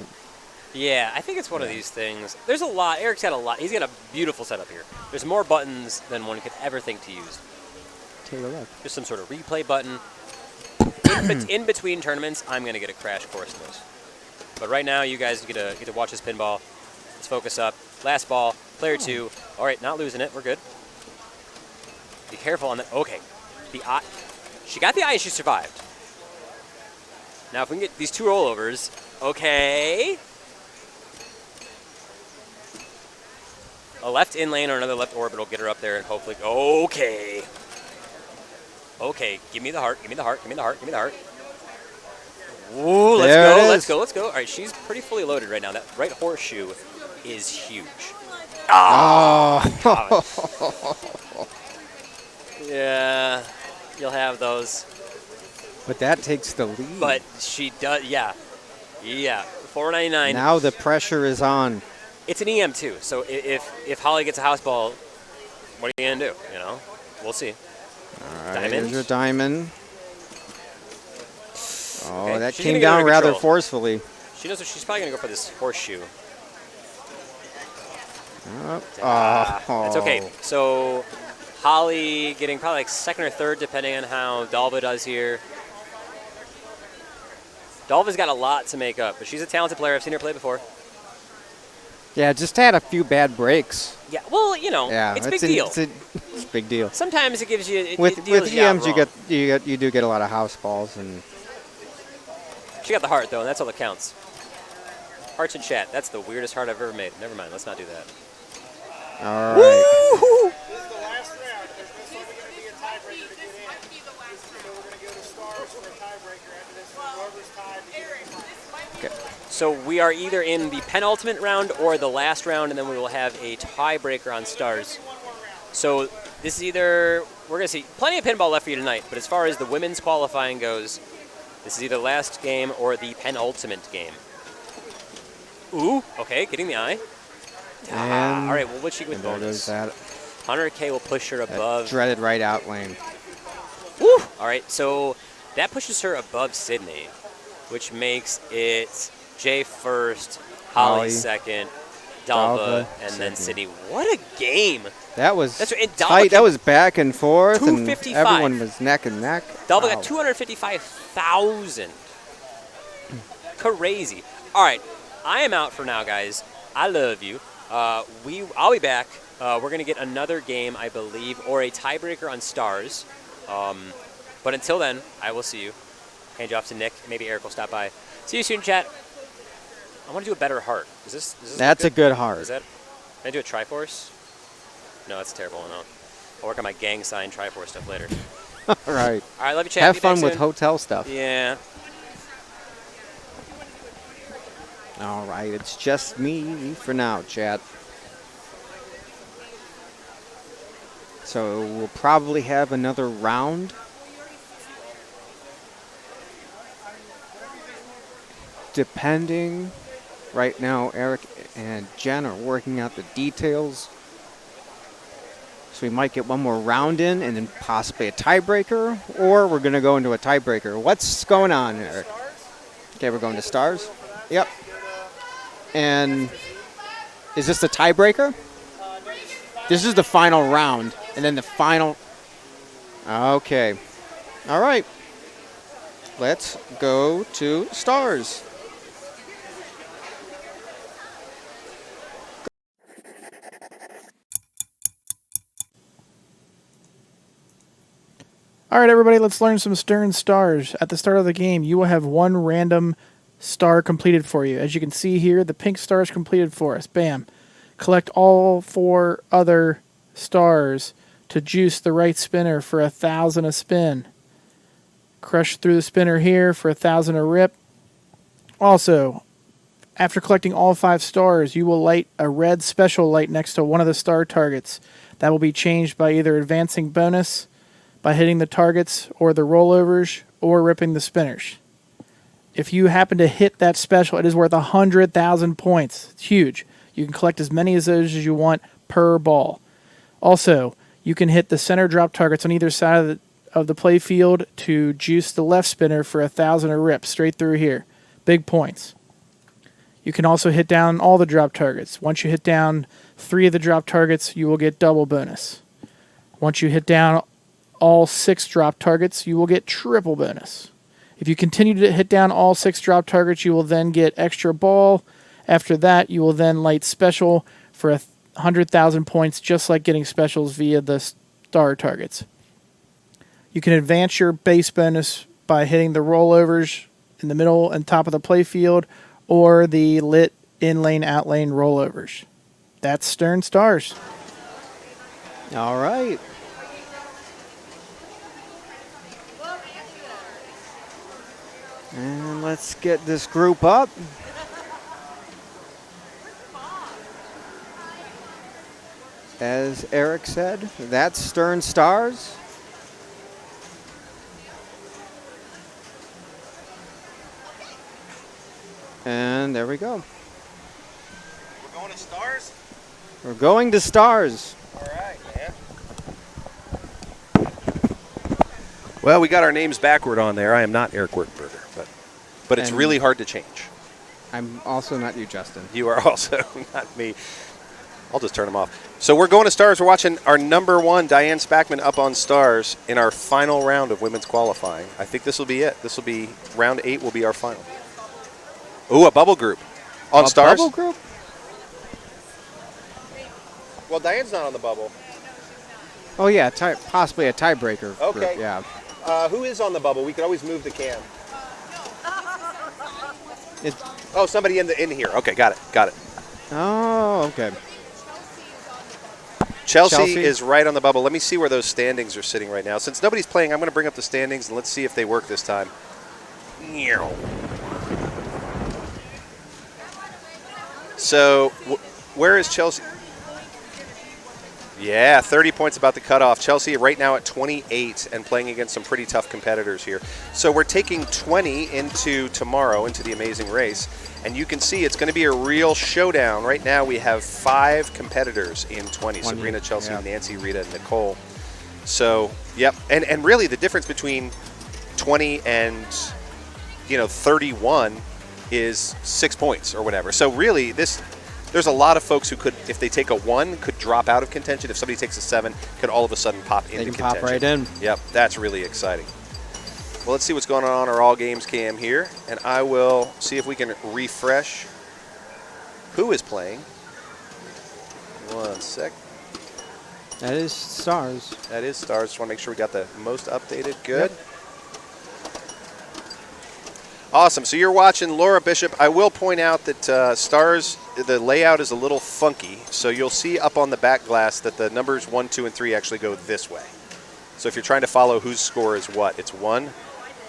Yeah, I think it's one of these things. There's a lot. Eric's got a lot. He's got a beautiful setup here. There's more buttons than one could ever think to use. take a look. There's some sort of replay button. In between tournaments, I'm going to get a crash course in this. But right now, you guys get to watch this pinball. Let's focus up. Last ball, player 2. All right, not losing it. We're good. Be careful on that. Okay. The eye. She got the eye and she survived. Now, if we can get these 2 rollovers. Okay. A left in lane or another left orbit will get her up there and hopefully. Okay. Okay, give me the heart, give me the heart, give me the heart, give me the heart. Ooh, let's There go, it let's is. go, let's go. All right, she's pretty fully loaded right now. That right horseshoe is huge. Oh. Yeah, you'll have those. But that takes the lead. But she does, yeah. Yeah, 499. Now the pressure is on. It's an EM too, so if Holly gets a house ball, what are you gonna do? You know, we'll see. All right, Diamond. there's your diamond. Oh, Okay, that she's came gonna get down under rather control. forcefully. She knows what she's probably gonna go for this horseshoe. That's okay. So Holly getting probably like 2nd or 3rd, depending on how Dalva does here. Dalva's got a lot to make up, but she's a talented player. I've seen her play before. Yeah, just had a few bad breaks. Yeah, well, you know, Yeah, it's a big deal. It's a big deal. Sometimes it gives you it With deals you out EMs, wrong. you do get a lot of house balls, and She got the heart though, and that's all that counts. Hearts in chat. That's the weirdest heart I've ever made. Never mind. Let's not do that. all right. Woo-hoo! This is the last round. There's most likely going to be a tiebreaker to get in. So we're going to go to stars for a tiebreaker after this. Whoever's tied. So we are either in the penultimate round or the last round, and then we will have a tiebreaker on stars. So This is either, we're going to see plenty of pinball left for you tonight, but as far as the women's qualifying goes, this is either last game or the penultimate game. Ooh, okay, getting the eye. All right, well, what's she with bonus? That 100K will push her above. dreaded right out lane. Woo! All right, so that pushes her above Sydney, which makes it Jay first, Holly second, Dalva, and then Sydney. What a game! That was That's right, and Dalva tight. That was back and forth, and 255. everyone was neck and neck. Dalva Wow. got 255,000. Crazy. All right, I am out for now, guys. I love you. I'll be back. We're gonna get another game, I believe, or a tiebreaker on Stars. But until then, I will see you. Hand you off to Nick. Maybe Eric will stop by. See you soon, chat. I want to do a better heart. Is this That's a good heart. Is that? Can I do a Triforce? No, that's terrible. No. I'll work on my gang sign Triforce stuff later. All right. All right, love you, chat. Have Be back fun with soon. hotel stuff. Yeah. All right, it's just me for now, chat. So we'll probably have another round. Depending. Right now, Eric and Jen are working out the details. So we might get one more round in and then possibly a tiebreaker, or we're going to go into a tiebreaker. What's going on, Eric? Okay, we're going to Stars? Yep. And is this the tiebreaker? This is the final round, and then the final. Okay. All right. Let's go to Stars. All right, everybody, let's learn some Stern stars. At the start of the game, you will have one random star completed for you. As you can see here, the pink star is completed for us. Bam. Collect all 4 other stars to juice the right spinner for 1,000 a spin. Crush through the spinner here for 1,000 a rip. Also, after collecting all 5 stars, you will light a red special light next to one of the star targets. That will be changed by either advancing bonus, by hitting the targets or the rollovers, or ripping the spinners. If you happen to hit that special, it is worth 100,000 points. It's huge. You can collect as many of those as you want per ball. Also, you can hit the center drop targets on either side of the play field to juice the left spinner for 1,000 a rip, straight through here. Big points. You can also hit down all the drop targets. Once you hit down 3 of the drop targets, you will get double bonus. Once you hit down all 6 drop targets, you will get triple bonus. If you continue to hit down all 6 drop targets, you will then get extra ball. After that, you will then light special for 100,000 points, just like getting specials via the star targets. You can advance your base bonus by hitting the rollovers in the middle and top of the play field, or the lit in-lane, out-lane rollovers. That's Stern Stars. All right. And let's get this group up. As Eric said, that's Stern Stars. And there we go. We're going to Stars? We're going to Stars. All right, man. Well, we got our names backward on there. I am not Eric Wertenberger, but it's And really hard to change. I'm also not you, Justin. You are also not me. I'll just turn them off. So we're going to Stars. We're watching our number 1, Diane Spackman, up on Stars in our final round of women's qualifying. I think this will be it. This will be round 8 will be our final. Ooh, a bubble group on Stars. Bubble group? Well, Diane's not on the bubble. Oh yeah, possibly a tiebreaker. Okay. Group, yeah. Who is on the bubble? We could always move the cam. It's, Oh, somebody in here. Okay, got it. oh, okay. Chelsea is right on the bubble. Let me see where those standings are sitting right now. Since nobody's playing, I'm going to bring up the standings and let's see if they work this time. So, where is Chelsea? Yeah, 30 points about the cutoff. Chelsea right now at 28 and playing against some pretty tough competitors here. So we're taking 20 into tomorrow, into the amazing race. And you can see it's going to be a real showdown. Right now we have 5 competitors in 20. Sabrina, Chelsea, Nancy, Rita, and Nicole. So, yep. And really the difference between 20 and, 31 is 6 points or whatever. So really there's a lot of folks who could, if they take a 1, could drop out of contention. If somebody takes a 7, could all of a sudden pop into contention. They can pop right in. Yep, that's really exciting. Well, let's see what's going on our All Games cam here, and I will see if we can refresh who is playing. 1 sec. That is Stars. That is Stars. Just want to make sure we got the most updated. Good. Yep. Awesome. So you're watching Laura Bishop. I will point out that Stars, the layout is a little funky. So you'll see up on the back glass that the numbers 1, 2, and 3 actually go this way. So if you're trying to follow whose score is what, it's 1,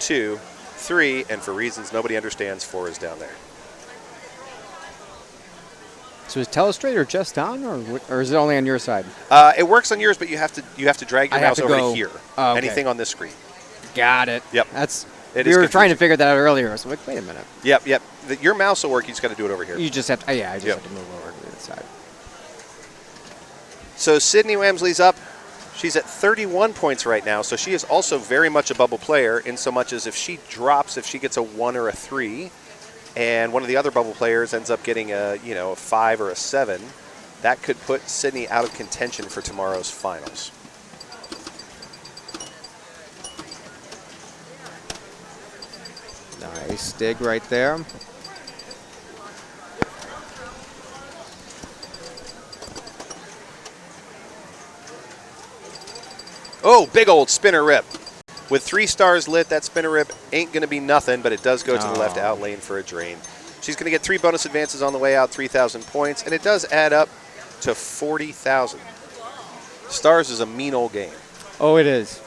2, 3, and for reasons nobody understands, 4 is down there. So is Telestrator just on, or is it only on your side? It works on yours, but you have to drag your mouse over to here. Oh, okay. Anything on this screen. Got it. Yep. We were trying to figure that out earlier. I was like, wait a minute. Yep. Your mouse will work. You just got to do it over here. You just have to. I just have to move over to the side. So Sydney Wamsley's up. She's at 31 points right now, so she is also very much a bubble player in so much as if she drops, if she gets a 1 or a 3, and one of the other bubble players ends up getting a 5 or a 7, that could put Sydney out of contention for tomorrow's finals. Nice dig right there. Oh, big old spinner rip. With 3 stars lit, that spinner rip ain't going to be nothing, but it does go to the left out lane for a drain. She's going to get 3 bonus advances on the way out, 3,000 points, and it does add up to 40,000. Stars is a mean old game. Oh, it is.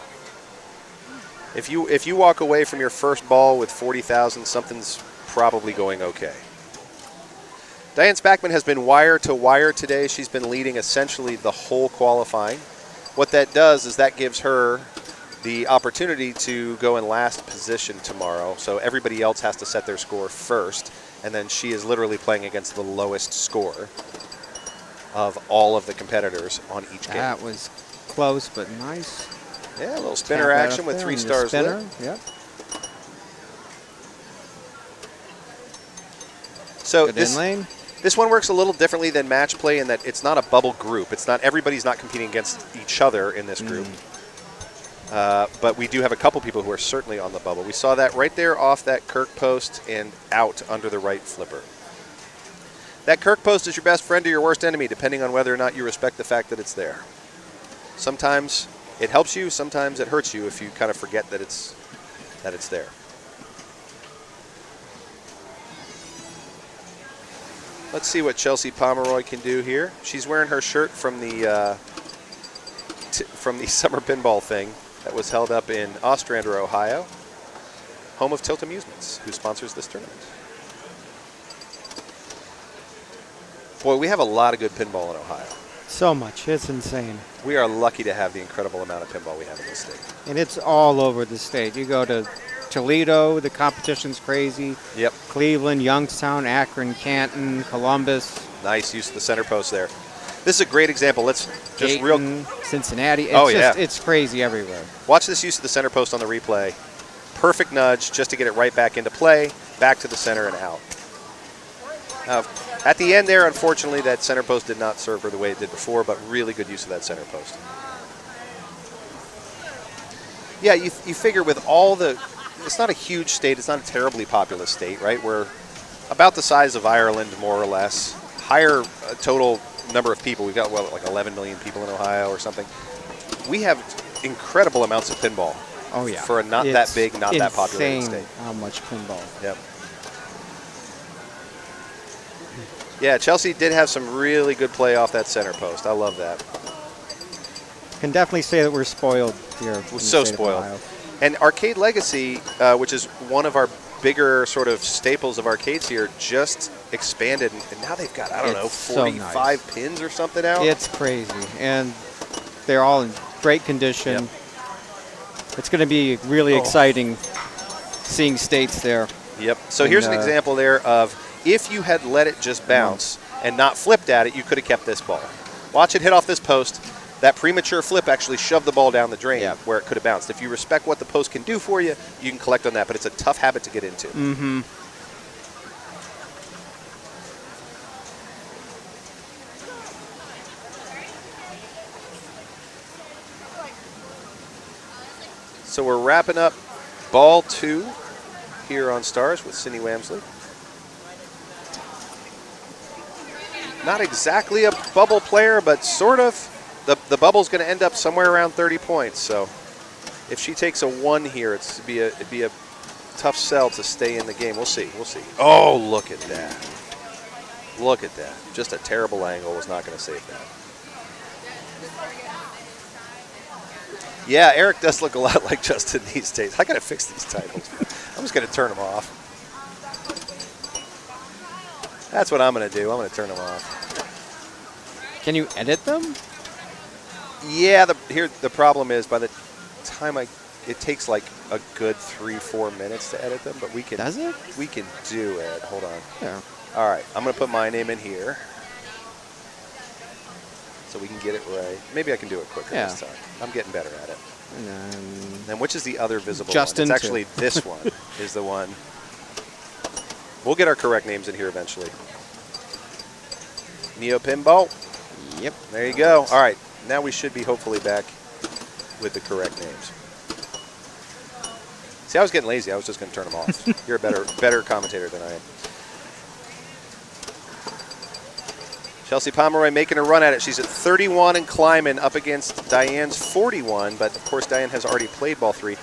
If you walk away from your first ball with 40,000, something's probably going okay. Diane Spackman has been wire to wire today. She's been leading essentially the whole qualifying. What that does is that gives her the opportunity to go in last position tomorrow. So everybody else has to set their score first, and then she is literally playing against the lowest score of all of the competitors on each game. That was close, but nice. Yeah, a little spinner action with 3 stars lit. Yep. So Good lane. This one works a little differently than match play in that it's not a bubble group. It's not everybody's not competing against each other in this group. But we do have a couple people who are certainly on the bubble. We saw that right there off that Kirk post and out under the right flipper. That Kirk post is your best friend or your worst enemy, depending on whether or not you respect the fact that it's there. Sometimes it helps you, sometimes it hurts you if you kind of forget that it's there. Let's see what Chelsea Pomeroy can do here. She's wearing her shirt from the summer pinball thing that was held up in Ostrander, Ohio, home of Tilt Amusements, who sponsors this tournament. Boy, we have a lot of good pinball in Ohio. So much. It's insane. We are lucky to have the incredible amount of pinball we have in this state. And it's all over the state. You go to Toledo, the competition's crazy. Yep. Cleveland, Youngstown, Akron, Canton, Columbus. Nice use of the center post there. This is a great example. Let's just Cincinnati. It's It's crazy everywhere. Watch this use of the center post on the replay. Perfect nudge just to get it right back into play, back to the center and out. At the end there, unfortunately, that center post did not serve her the way it did before, but really good use of that center post. Yeah, you figure with all the... It's not a huge state. It's not a terribly populous state, right? We're about the size of Ireland, more or less. Higher total number of people. We've got, like 11 million people in Ohio or something. We have incredible amounts of pinball. Oh, yeah. For a not that big, not that populated insane state. how much pinball. Yep. Yeah, Chelsea did have some really good play off that center post. I love that. Can definitely say that we're spoiled here. We're so spoiled. And Arcade Legacy, which is one of our bigger sort of staples of arcades here, just expanded, and now they've got, I don't know, 45 pins or something out. It's crazy. And They're all in great condition. Yep. It's going to be really exciting seeing states there. Yep. So And, here's an example there of if you had let it just bounce and not flipped at it, you could have kept this ball. Watch it hit off this post. That premature flip actually shoved the ball down the drain where it could have bounced. If you respect what the post can do for you, you can collect on that, but it's a tough habit to get into. Mm-hmm. So we're wrapping up ball 2 here on Stars with Cindy Wamsley. Not exactly a bubble player, but sort of. The bubble's going to end up somewhere around 30 points. So if she takes a 1 here, it'd be a tough sell to stay in the game. We'll see. We'll see. Oh, look at that. Look at that. Just a terrible angle was not going to save that. Yeah, Eric does look a lot like Justin these days. I got to fix these titles. I'm just going to turn them off. That's what I'm going to do. I'm going to turn them off. Can you edit them? Yeah, the problem is by the time it takes like a good 3-4 minutes to edit them, but we can. Does it? We can do it. Hold on. Yeah. All right, I'm going to put my name in here so we can get it right. Maybe I can do it quicker this time. I'm getting better at it. And which is the other visible Justin one? It's actually this one is the one. We'll get our correct names in here eventually. Neo Pinball. Yep. There you go. All right. Now we should be hopefully back with the correct names. See, I was getting lazy. I was just going to turn them off. You're a better commentator than I am. Chelsea Pomeroy making a run at it. She's at 31 and climbing up against Diane's 41, but of course Diane has already played ball 3.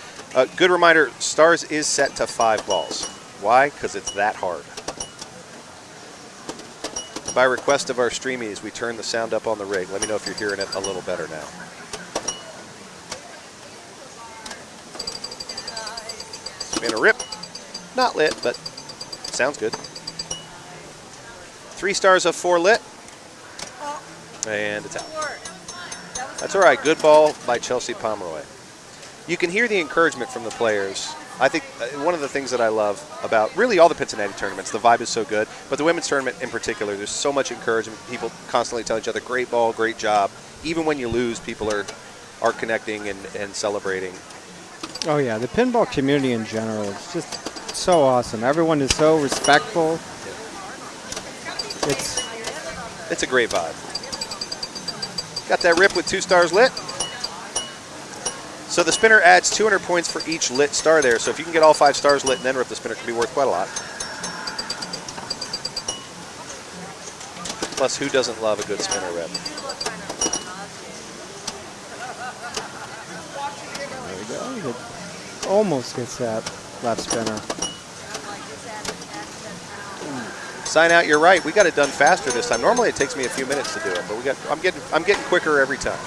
Good reminder, Stars is set to 5 balls. Why? Because it's that hard. By request of our streamies, we turn the sound up on the rig. Let me know if you're hearing it a little better now. Spin a rip. Not lit, but sounds good. 3 stars of 4 lit. And it's out. That's all right. Good ball by Chelsea Pomeroy. You can hear the encouragement from the players. I think one of the things that I love about really all the Pincinnati tournaments, the vibe is so good, but the women's tournament in particular, there's so much encouragement. People constantly tell each other, great ball, great job. Even when you lose, people are connecting and celebrating. Oh, yeah. The pinball community in general is just so awesome. Everyone is so respectful. Yeah. It's a great vibe. Got that rip with 2 stars lit. So the spinner adds 200 points for each lit star there. So if you can get all 5 stars lit and then rip the spinner, it can be worth quite a lot. Plus, who doesn't love a good spinner rip? There we go. It almost gets that left spinner. Sign out, you're right. We got it done faster this time. Normally it takes me a few minutes to do it, but I'm getting quicker every time.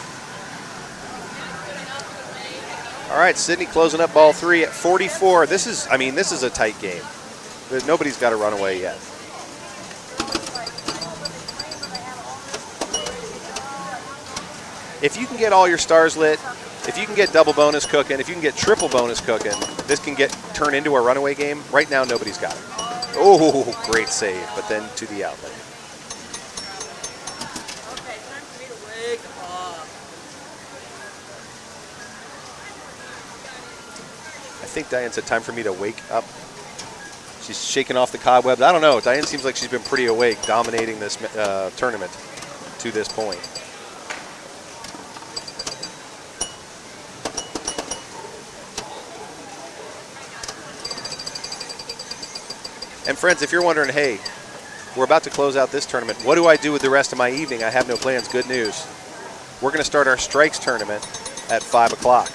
All right, Sydney closing up ball 3 at 44. This is a tight game. Nobody's got a runaway yet. If you can get all your stars lit, if you can get double bonus cooking, if you can get triple bonus cooking, this can turn into a runaway game. Right now, nobody's got it. Oh, great save, but then to the outlet. Okay, time for me to wake up. I think Diane said time for me to wake up. She's shaking off the cobwebs. I don't know. Diane seems like she's been pretty awake, dominating this tournament to this point. And friends, if you're wondering, hey, we're about to close out this tournament. What do I do with the rest of my evening? I have no plans. Good news. We're going to start our strikes tournament at 5 o'clock.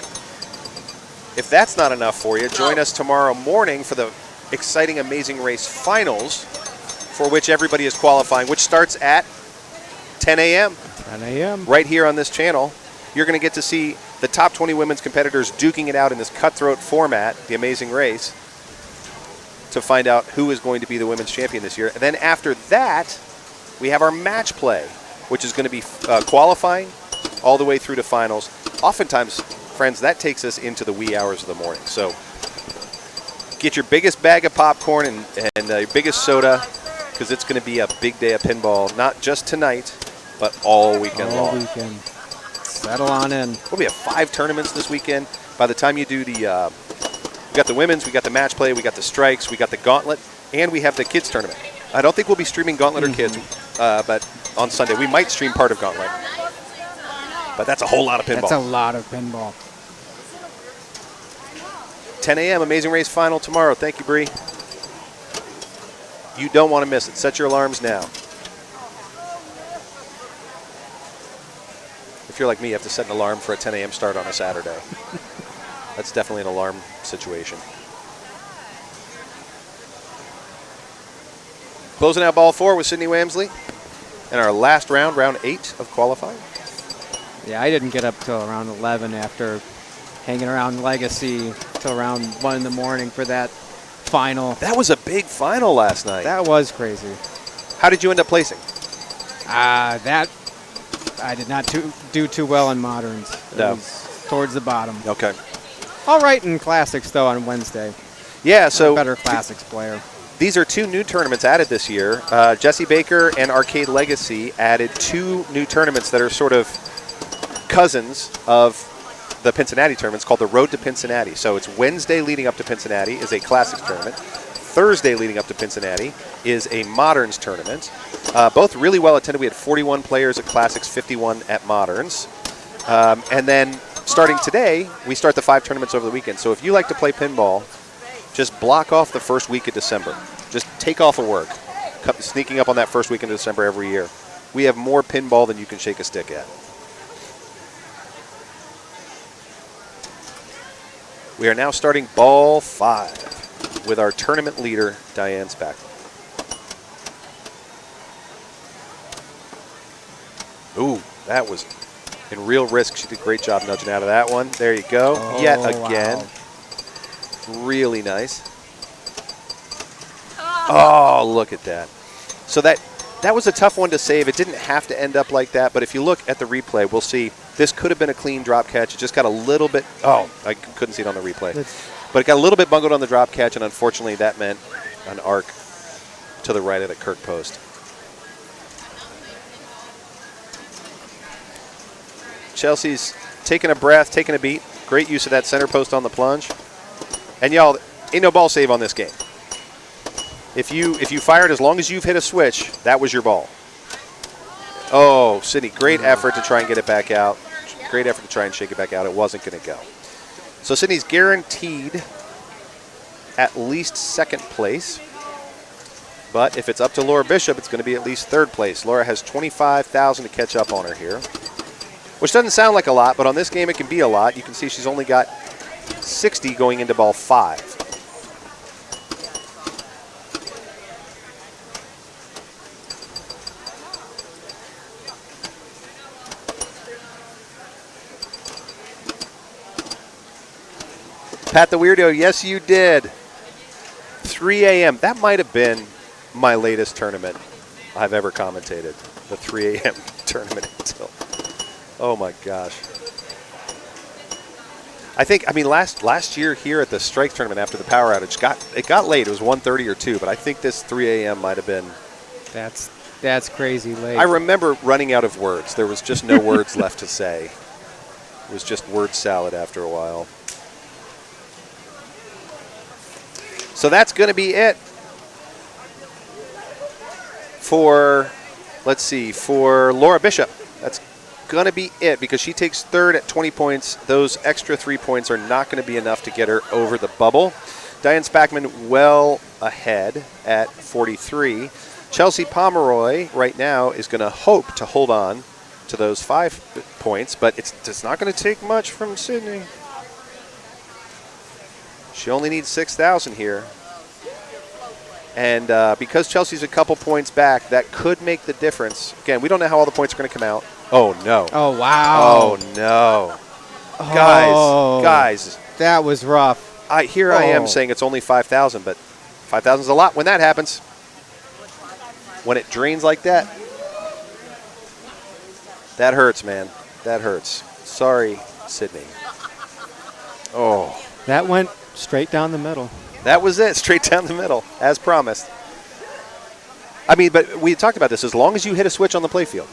If that's not enough for you, join us tomorrow morning for the exciting Amazing Race Finals, for which everybody is qualifying, which starts at 10 a.m. 10 a.m. Right here on this channel. You're going to get to see the top 20 women's competitors duking it out in this cutthroat format, the Amazing Race, to find out who is going to be the women's champion this year. And then after that, we have our match play, which is going to be qualifying all the way through to finals. Oftentimes, friends, that takes us into the wee hours of the morning. So get your biggest bag of popcorn and your biggest soda, because it's going to be a big day of pinball, not just tonight, but all weekend long. All weekend. Settle on in. We have 5 tournaments this weekend. By the time you do we got the women's, we got the match play, we got the strikes, we got the gauntlet, and we have the kids tournament. I don't think we'll be streaming gauntlet or kids, but on Sunday we might stream part of gauntlet. But that's a whole lot of pinball. That's a lot of pinball. 10 a.m. Amazing Race final tomorrow. Thank you, Bree. You don't want to miss it. Set your alarms now. If you're like me, you have to set an alarm for a 10 a.m. start on a Saturday. That's definitely an alarm situation. Closing out ball 4 with Sydney Wamsley. And our last round, round 8 of qualifying. Yeah, I didn't get up till around 11 after hanging around Legacy till around 1 in the morning for that final. That was a big final last night. That was crazy. How did you end up placing? That I did not do too well in moderns. It No. was towards the bottom. Okay. All right in classics though on Wednesday. Yeah, so better classics player. These are 2 new tournaments added this year. Jesse Baker and Arcade Legacy added 2 new tournaments that are sort of cousins of the Pincinnati tournaments, called the Road to Pincinnati. So it's Wednesday leading up to Pincinnati is a classics tournament. Thursday leading up to Pincinnati is a moderns tournament. Both really well attended. We had 41 players at classics, 51 at moderns. And then starting today, we start the 5 tournaments over the weekend. So if you like to play pinball, just block off the first week of December. Just take off of work, sneaking up on that first weekend of December every year. We have more pinball than you can shake a stick at. We are now starting ball 5 with our tournament leader, Diane Spack. Ooh, that was in real risk. She did a great job nudging out of that one. There you go. Yet again. Wow. Really nice. Oh, look at that. So that was a tough one to save. It didn't have to end up like that, but if you look at the replay, we'll see this could have been a clean drop catch. It just got a little bit, I couldn't see it on the replay. But it got a little bit bungled on the drop catch, and unfortunately that meant an arc to the right of the Kirk post. Chelsea's taking a breath, taking a beat. Great use of that center post on the plunge. And y'all, ain't no ball save on this game. If you fired, as long as you've hit a switch, that was your ball. Oh, Sydney, great effort to try and get it back out. Great effort to try and shake it back out. It wasn't going to go. So Sydney's guaranteed at least 2nd place. But if it's up to Laura Bishop, it's going to be at least 3rd place. Laura has 25,000 to catch up on her here, which doesn't sound like a lot, but on this game it can be a lot. You can see she's only got 60 going into ball 5. Pat the Weirdo, yes you did. 3 a.m. That might have been my latest tournament I've ever commentated. The 3 a.m. tournament until. Oh my gosh. I mean, last year here at the strike tournament after the power outage, it got late. It was 1:30 or 2, but I think this 3 a.m. might have been. That's crazy late. I remember running out of words. There was just no words left to say. It was just word salad after a while. So that's going to be it for, for Laura Bishop. That's going to be it because she takes 3rd at 20 points. Those extra 3 points are not going to be enough to get her over the bubble. Diane Spackman well ahead at 43. Chelsea Pomeroy right now is going to hope to hold on to those 5 points, but it's not going to take much from Sydney. She only needs 6,000 here. And because Chelsea's a couple points back, that could make the difference. Again, we don't know how all the points are going to come out. Oh, no. Oh, wow. Oh, no. Guys. That was rough. I am saying it's only 5,000, but 5,000 is a lot when that happens. When it drains like that. That hurts, man. That hurts. Sorry, Sydney. Oh. That went straight down the middle. That was it, straight down the middle, as promised. I mean, but we talked about this. As long as you hit a switch on the playfield,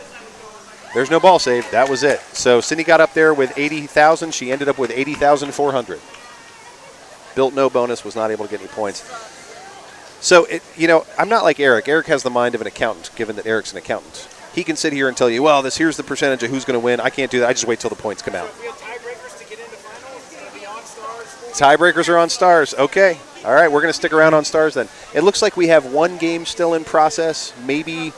there's no ball save. That was it. So Sydney got up there with 80,000. She ended up with 80,400. Built no bonus, was not able to get any points. So, I'm not like Eric. Eric has the mind of an accountant, given that Eric's an accountant. He can sit here and tell you, well, here's the percentage of who's going to win. I can't do that. I just wait till the points come out. We have tiebreakers to get into finals. It's going to be on stars. Tiebreakers are on stars. Okay. All right, we're going to stick around on stars then. It looks like we have one game still in process, maybe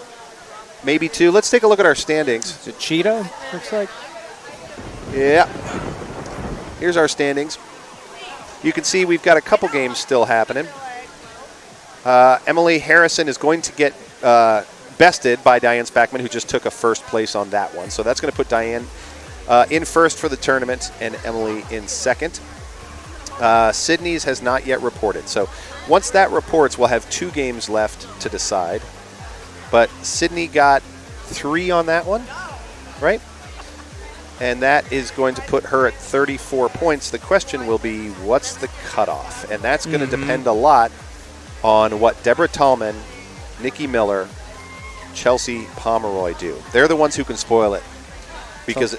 two. Let's take a look at our standings. Is it Cheetah, looks like? Yeah. Here's our standings. You can see we've got a couple games still happening. Emily Harrison is going to get bested by Diane Spackman, who just took a first place on that one. So that's going to put Diane in first for the tournament and Emily in second. Sydney's has not yet reported. So once that reports, we'll have 2 games left to decide. But Sydney got 3 on that one, right? And that is going to put her at 34 points. The question will be, what's the cutoff? And that's going to depend a lot on what Deborah Tallman, Nikki Miller, Chelsea Pomeroy do. They're the ones who can spoil it. Because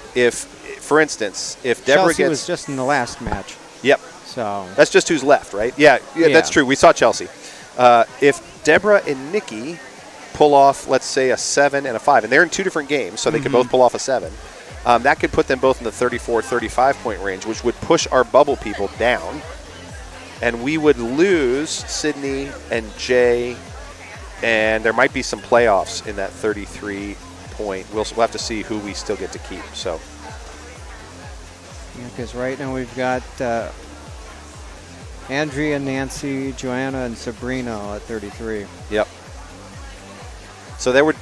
for instance, if Deborah Chelsea gets... was just in the last match. Yep. So that's just who's left, right? Yeah, that's true. We saw Chelsea. If Deborah and Nikki pull off, let's say, a 7 and a 5, and they're in 2 different games, so they could both pull off a 7, that could put them both in the 34, 35-point range, which would push our bubble people down. And we would lose Sydney and Jay, and there might be some playoffs in that 33-point. We'll have to see who we still get to keep. So, because right now we've got Andrea, Nancy, Joanna, and Sabrina at 33. Yep. So there would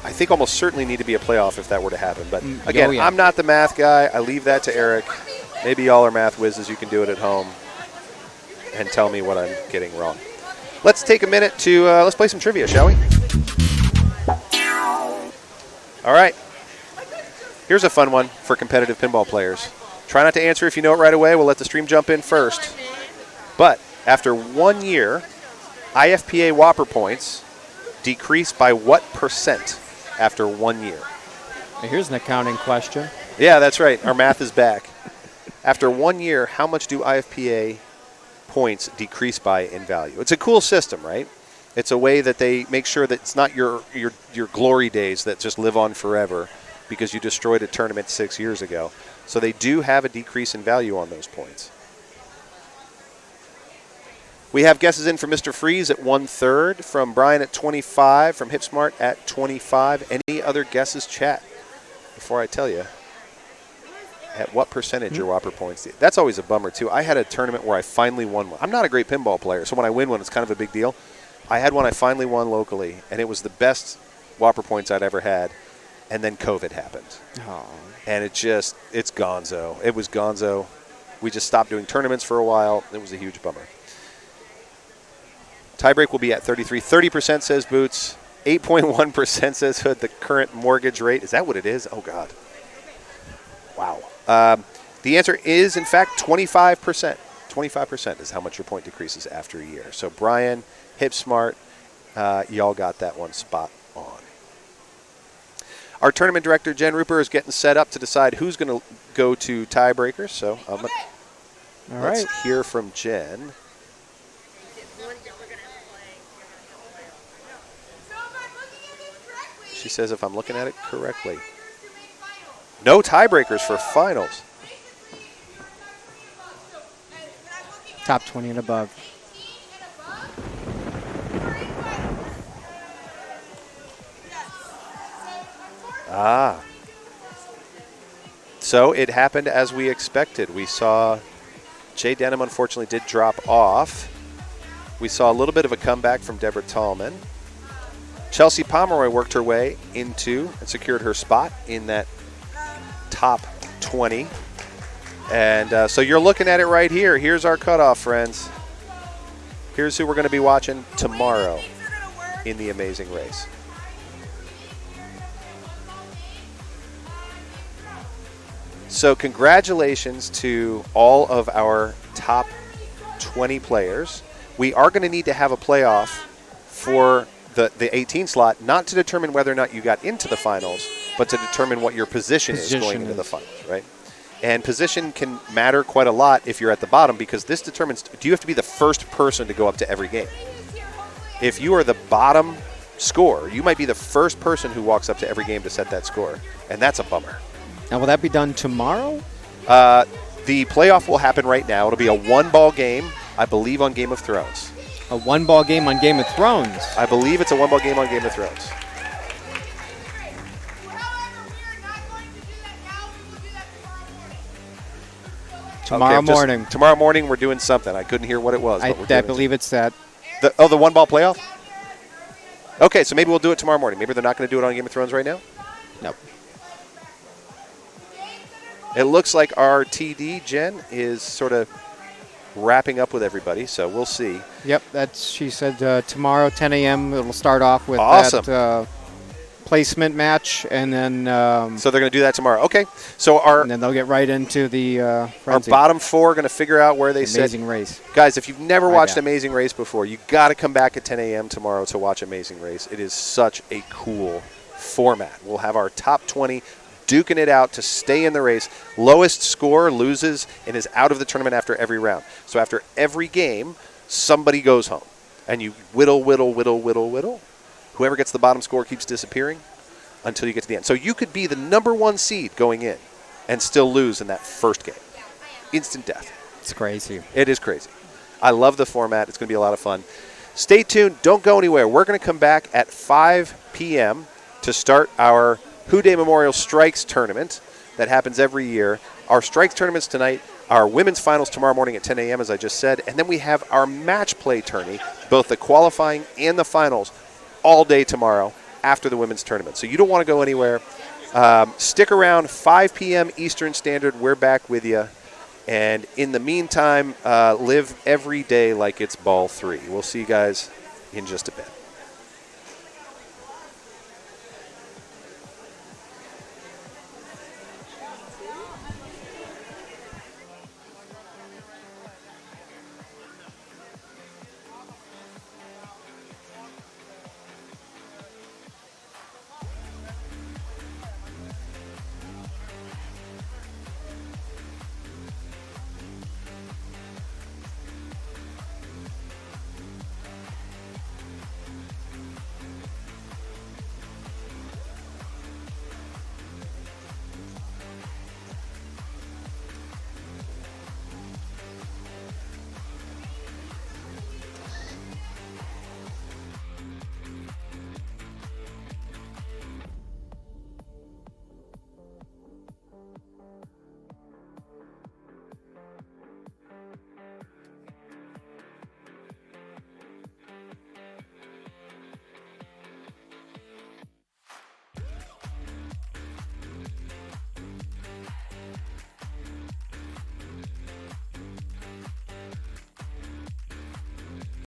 I think almost certainly need to be a playoff if that were to happen. But again, I'm not the math guy. I leave that to Eric. Maybe y'all are math whizzes. You can do it at home and tell me what I'm getting wrong. Let's take a minute to let's play some trivia, shall we? All right. Here's a fun one for competitive pinball players. Try not to answer if you know it right away. We'll let the stream jump in first. But after 1 year, IFPA Whopper points decrease by what percent after 1 year? Here's an accounting question. Yeah, that's right. Our math is back. After 1 year, how much do IFPA points decrease by in value? It's a cool system, right? It's a way that they make sure that it's not your glory days that just live on forever because you destroyed a tournament 6 years ago. So they do have a decrease in value on those points. We have guesses in from Mr. Freeze at 1/3, from Brian at 25, from HipSmart at 25. Any other guesses, chat, before I tell you at what percentage your Whopper points? That's always a bummer, too. I had a tournament where I finally won one. I'm not a great pinball player, so when I win one, it's kind of a big deal. I had one I finally won locally, and it was the best Whopper points I'd ever had, and then COVID happened. Oh. And it's gonzo. It was gonzo. We just stopped doing tournaments for a while. It was a huge bummer. Tiebreak will be at 33. 30% says Boots. 8.1% says Hood. The current mortgage rate. Is that what it is? Oh, God. Wow. The answer is, in fact, 25%. 25% is how much your point decreases after a year. So, Brian, HipSmart, y'all got that one spot on. Our tournament director, Jen Rupert, is getting set up to decide who's going to go to tiebreakers. So, let's hear from Jen. She says if I'm looking at it correctly. No tiebreakers for finals. Top 20 and above. Ah. So it happened as we expected. We saw Jay Denham unfortunately did drop off. We saw a little bit of a comeback from Deborah Tallman. Chelsea Pomeroy worked her way into and secured her spot in that top 20. And so you're looking at it right here. Here's our cutoff, friends. Here's who we're going to be watching tomorrow in the Amazing Race. So congratulations to all of our top 20 players. We are going to need to have a playoff for the 18 slot, not to determine whether or not you got into the finals, but to determine what your position is going into the finals, right? And position can matter quite a lot if you're at the bottom, because this determines, do you have to be the first person to go up to every game? If you are the bottom scorer, you might be the first person who walks up to every game to set that score, and that's a bummer. Now, will that be done tomorrow? The playoff will happen right now. It'll be a one-ball game, I believe, on Game of Thrones. A one-ball game on Game of Thrones? I believe it's a one-ball game on Game of Thrones. Tomorrow morning. Tomorrow morning we're doing something. I couldn't hear what it was. I believe it's that. The one-ball playoff? Okay, so maybe we'll do it tomorrow morning. Maybe they're not going to do it on Game of Thrones right now? Nope. It looks like our TD, Jen, is sort of wrapping up with everybody, so we'll see. Yep, she said tomorrow, 10 a.m. It'll start off with awesome. That placement match, and then so they're going to do that tomorrow. Okay, so and then they'll get right into the our bottom four are going to figure out where they sit. Amazing Race. Guys, if you've never watched Amazing Race before, you got to come back at 10 a.m. tomorrow to watch Amazing Race. It is such a cool format. We'll have our top 20 duking it out to stay in the race. Lowest score loses and is out of the tournament after every round. So after every game, somebody goes home, and you whittle. Whoever gets the bottom score keeps disappearing until you get to the end. So you could be the number one seed going in and still lose in that first game. Instant death. It's crazy. It is crazy. I love the format. It's going to be a lot of fun. Stay tuned. Don't go anywhere. We're going to come back at 5 p.m. to start our Who Day Memorial Strikes Tournament that happens every year. Our Strikes Tournaments tonight, our women's finals tomorrow morning at 10 a.m., as I just said, and then we have our match play tourney, both the qualifying and the finals, all day tomorrow after the women's tournament. So you don't want to go anywhere. Stick around, 5 p.m. Eastern Standard. We're back with you. And in the meantime, live every day like it's ball 3. We'll see you guys in just a bit.